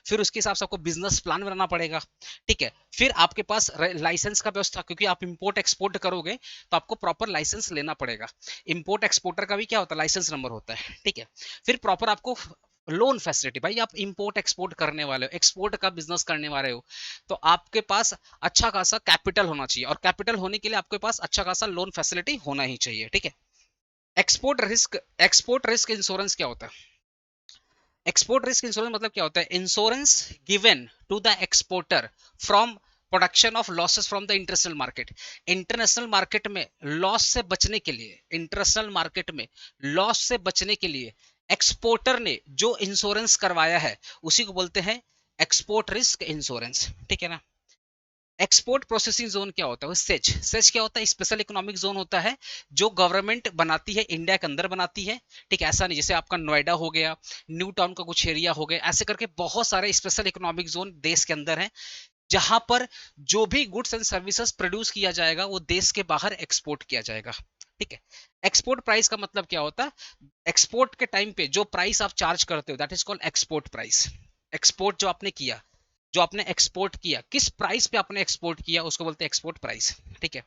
फिर उसके हिसाब से आपको बिजनेस प्लान बनाना पड़ेगा। ठीक है। फिर आपके पास लाइसेंस का व्यवस्था, क्योंकि आप इंपोर्ट एक्सपोर्ट करोगे तो आपको प्रॉपर लाइसेंस लेना पड़ेगा। इंपोर्ट एक्सपोर्टर का भी क्या होता है, लाइसेंस नंबर होता है। ठीक है। फिर प्रॉपर आपको लोन फैसिलिटी, भाई आप इंपोर्ट एक्सपोर्ट करने वाले हो, एक्सपोर्ट का बिजनेस करने वाले हो, तो आपके पास अच्छा खासा कैपिटल होना चाहिए, और कैपिटल होने के लिए आपके पास अच्छा खासा लोन फैसिलिटी होना ही चाहिए। ठीक है। एक्सपोर्ट रिस्क इंश्योरेंस क्या होता है? एक्सपोर्ट रिस्क इंश्योरेंस मतलब क्या होता है? Insurance given to the exporter from production of losses from the international market. International market में लॉस से बचने के लिए, इंटरनेशनल मार्केट में लॉस से बचने के लिए एक्सपोर्टर ने जो इंश्योरेंस करवाया है उसी को बोलते हैं एक्सपोर्ट रिस्क इंश्योरेंस। ठीक है ना? एक्सपोर्ट प्रोसेसिंग जोन क्या होता है? सेज। सेज क्या होता है? स्पेशल इकोनॉमिक जोन होता है जो गवर्नमेंट बनाती है, इंडिया के अंदर बनाती है। ठीक है, ऐसा नहीं जैसे आपका नोएडा हो गया, न्यू टाउन का कुछ एरिया हो गया, ऐसे करके बहुत सारे स्पेशल इकोनॉमिक जोन देश के अंदर है, जहां पर जो भी गुड्स एंड सर्विसेज प्रोड्यूस किया जाएगा वो देश के बाहर एक्सपोर्ट किया जाएगा। ठीक है। एक्सपोर्ट प्राइस का मतलब क्या होता है? एक्सपोर्ट के टाइम पे जो प्राइस आप चार्ज करते हो that is called export price. Export जो आपने किया, जो आपने एक्सपोर्ट किया, किस प्राइस पे आपने एक्सपोर्ट किया उसको बोलते हैं एक्सपोर्ट प्राइस। ठीक है।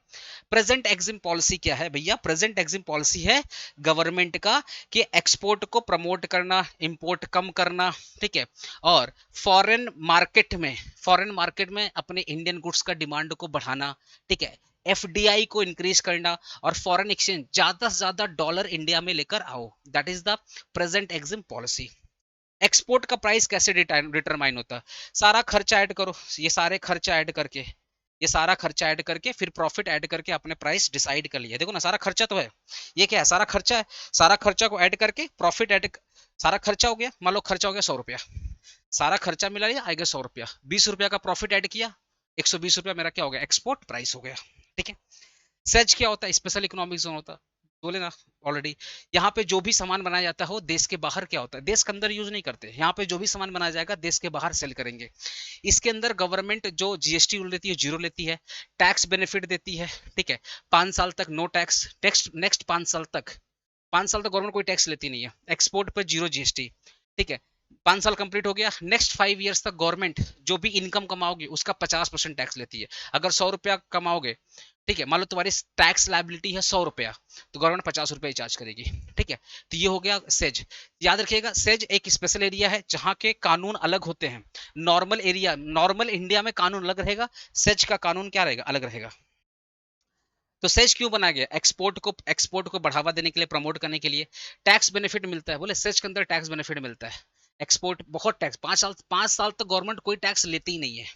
प्रेजेंट एग्जिम पॉलिसी क्या है भैया? प्रेजेंट एग्जिम पॉलिसी है गवर्नमेंट का कि एक्सपोर्ट को प्रमोट करना, इंपोर्ट कम करना। ठीक है। और फॉरेन मार्केट में अपने इंडियन गुड्स का डिमांड को बढ़ाना। ठीक है। एफडीआई को इंक्रीज करना और फॉरेन एक्सचेंज ज्यादा से ज्यादा डॉलर इंडिया में लेकर आओ। That is the present EXIM policy. Export का प्राइस कैसे डिटरमाइन होता है? सारा खर्चा ऐड करो, ये सारे खर्चा ऐड करके, ये सारा खर्चा ऐड करके फिर प्रॉफिट ऐड करके आपने प्राइस डिसाइड कर लिया। देखो ना, सारा खर्चा तो है, ये क्या है? सारा खर्चा है। सारा खर्चा को ऐड करके प्रॉफिट ऐड, सारा खर्चा हो गया, मान लो खर्चा हो गया 100 रुपया, सारा खर्चा मिला लिया आएगा 100 रुपया, 20 रुपया का प्रॉफिट ऐड किया, 120 रुपया मेरा क्या हो गया? एक्सपोर्ट प्राइस हो गया। ठीक है। सेज क्या होता है? स्पेशल इकोनॉमिक जोन होता है, बोले ना ऑलरेडी। यहाँ पे जो भी सामान बनाया जाता हो देश के बाहर क्या होता है? देश के अंदर यूज नहीं करते, यहाँ पे जो भी सामान बनाया जाएगा देश के बाहर सेल करेंगे। इसके अंदर गवर्नमेंट जो जीएसटी लेती है, जीरो लेती है, टैक्स बेनिफिट देती है। ठीक है। 5 साल तक नो टैक्स, टैक्स नेक्स्ट 5 साल तक, 5 साल तक गवर्नमेंट कोई टैक्स लेती नहीं है, एक्सपोर्ट पर जीरो जीएसटी। ठीक है। 5 साल कंप्लीट हो गया, नेक्स्ट 5 ईयर्स तक गवर्नमेंट जो भी इनकम कमाओगे उसका 50% टैक्स लेती है। अगर 100 रुपया कमाओगे, ठीक है, मान लो तुम्हारी टैक्स लाइबिलिटी है 100 रुपया, तो गवर्नमेंट 50 रुपया चार्ज करेगी। ठीक है। तो ये हो गया सेज। याद रखिएगा, सेज एक स्पेशल एरिया है जहां के कानून अलग होते हैं। नॉर्मल एरिया, नॉर्मल इंडिया में कानून अलग रहेगा, सेज का कानून क्या रहेगा? अलग रहेगा। तो सेज क्यों बनाया गया? एक्सपोर्ट को बढ़ावा देने के लिए, प्रमोट करने के लिए। टैक्स बेनिफिट मिलता है, बोले सेज के अंदर टैक्स बेनिफिट मिलता है। एक्सपोर्ट बहुत टैक्स, 5 साल तक गवर्नमेंट कोई टैक्स लेती ही नहीं है।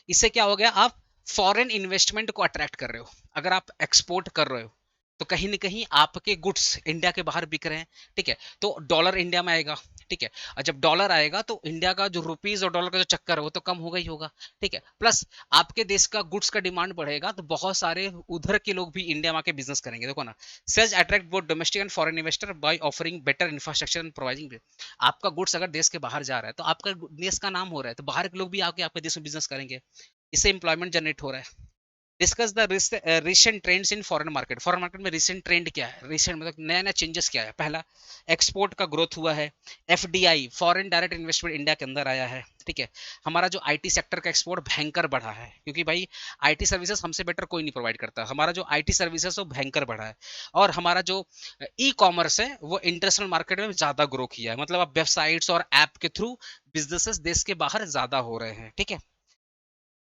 इससे क्या हो गया? आप फॉरेन इन्वेस्टमेंट को अट्रैक्ट कर रहे हो। अगर आप एक्सपोर्ट कर रहे हो तो कहीं ना कहीं आपके गुड्स इंडिया के बाहर बिक रहे हैं। ठीक है। तो डॉलर इंडिया में आएगा। ठीक है। और जब डॉलर आएगा तो इंडिया का जो रुपीज और डॉलर का जो चक्कर है वो तो कम होगा ही होगा। ठीक है। प्लस आपके देश का गुड्स का डिमांड बढ़ेगा तो बहुत सारे उधर के लोग भी इंडिया में आके बिजनेस करेंगे। देखो ना, says attract both domestic and foreign investor by offering better infrastructure and providing. आपका गुड्स अगर देश के बाहर जा रहा है तो आपका देश का नाम हो रहा है, तो बाहर के लोग भी आके आपके देश में बिजनेस करेंगे, इससे एम्प्लॉयमेंट जनरेट हो रहा है। Discuss the recent trends in foreign market. Foreign market में रिसेंट ट्रेंड क्या है? रिसेंट मतलब नया नया चेंजेस क्या है? पहला, एक्सपोर्ट का ग्रोथ हुआ है। FDI, foreign direct investment India के अंदर आया है। ठीक है। हमारा जो आईटी सेक्टर का एक्सपोर्ट भयंकर बढ़ा है, क्योंकि भाई आईटी सर्विसेज हमसे बेटर कोई नहीं प्रोवाइड करता। हमारा जो आईटी सर्विसेज है वो भयंकर बढ़ा है। और हमारा जो ई कॉमर्स है वो इंटरनेशनल मार्केट में ज्यादा ग्रो किया है, मतलब अब वेबसाइट्स और ऐप के थ्रू बिजनेसेस देश के बाहर ज्यादा हो रहे हैं। ठीक है।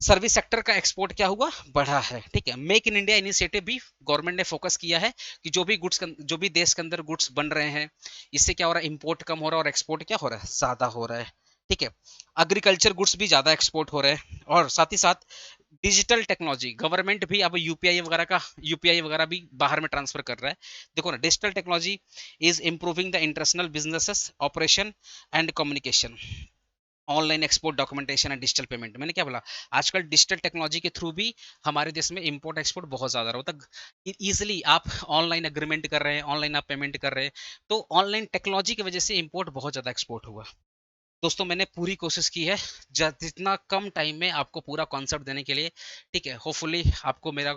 सर्विस सेक्टर का एक्सपोर्ट क्या हुआ? बढ़ा है। ठीक है। मेक इन इंडिया इनिशिएटिव भी गवर्नमेंट ने फोकस किया है कि जो भी देश के अंदर गुड्स बन रहे हैं, इससे क्या हो रहा है? इंपोर्ट कम हो रहा है और एक्सपोर्ट क्या हो रहा है? ज्यादा हो रहा है। ठीक है। एग्रीकल्चर गुड्स भी ज्यादा एक्सपोर्ट हो रहे हैं। और साथ ही साथ डिजिटल टेक्नोलॉजी, गवर्नमेंट भी अब यूपीआई वगैरह भी बाहर में ट्रांसफर कर रहा है। देखो ना, digital technology is improving the international businesses operation and communication, online export documentation and digital payment. मैंने क्या बोला? आजकल डिजिटल टेक्नोलॉजी के थ्रू भी हमारे देश में इंपोर्ट एक्सपोर्ट बहुत ज्यादा रहा होता है। इजिली आप ऑनलाइन एग्रीमेंट कर रहे हैं, ऑनलाइन आप पेमेंट कर रहे हैं, तो ऑनलाइन टेक्नोलॉजी की वजह से इंपोर्ट बहुत ज्यादा एक्सपोर्ट हुआ। दोस्तों, मैंने पूरी कोशिश की है जितना कम टाइम में आपको पूरा कॉन्सेप्ट देने के लिए। ठीक है। होपफुली आपको मेरा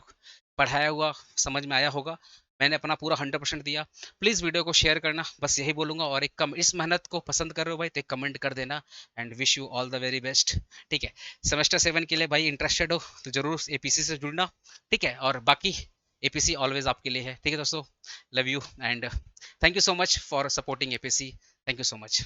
पढ़ाया हुआ समझ में आया होगा। मैंने अपना पूरा 100% दिया। प्लीज़ वीडियो को शेयर करना, बस यही बोलूँगा। और एक कम, इस मेहनत को पसंद कर रहे हो भाई तो एक कमेंट कर देना। And wish you all the very best. ठीक है। सेमेस्टर 7 के लिए भाई इंटरेस्टेड हो तो जरूर एपीसी से जुड़ना। ठीक है। और बाकी एपीसी ऑलवेज आपके लिए है। ठीक है दोस्तों, love you and thank you so much for supporting APC. Thank you so much.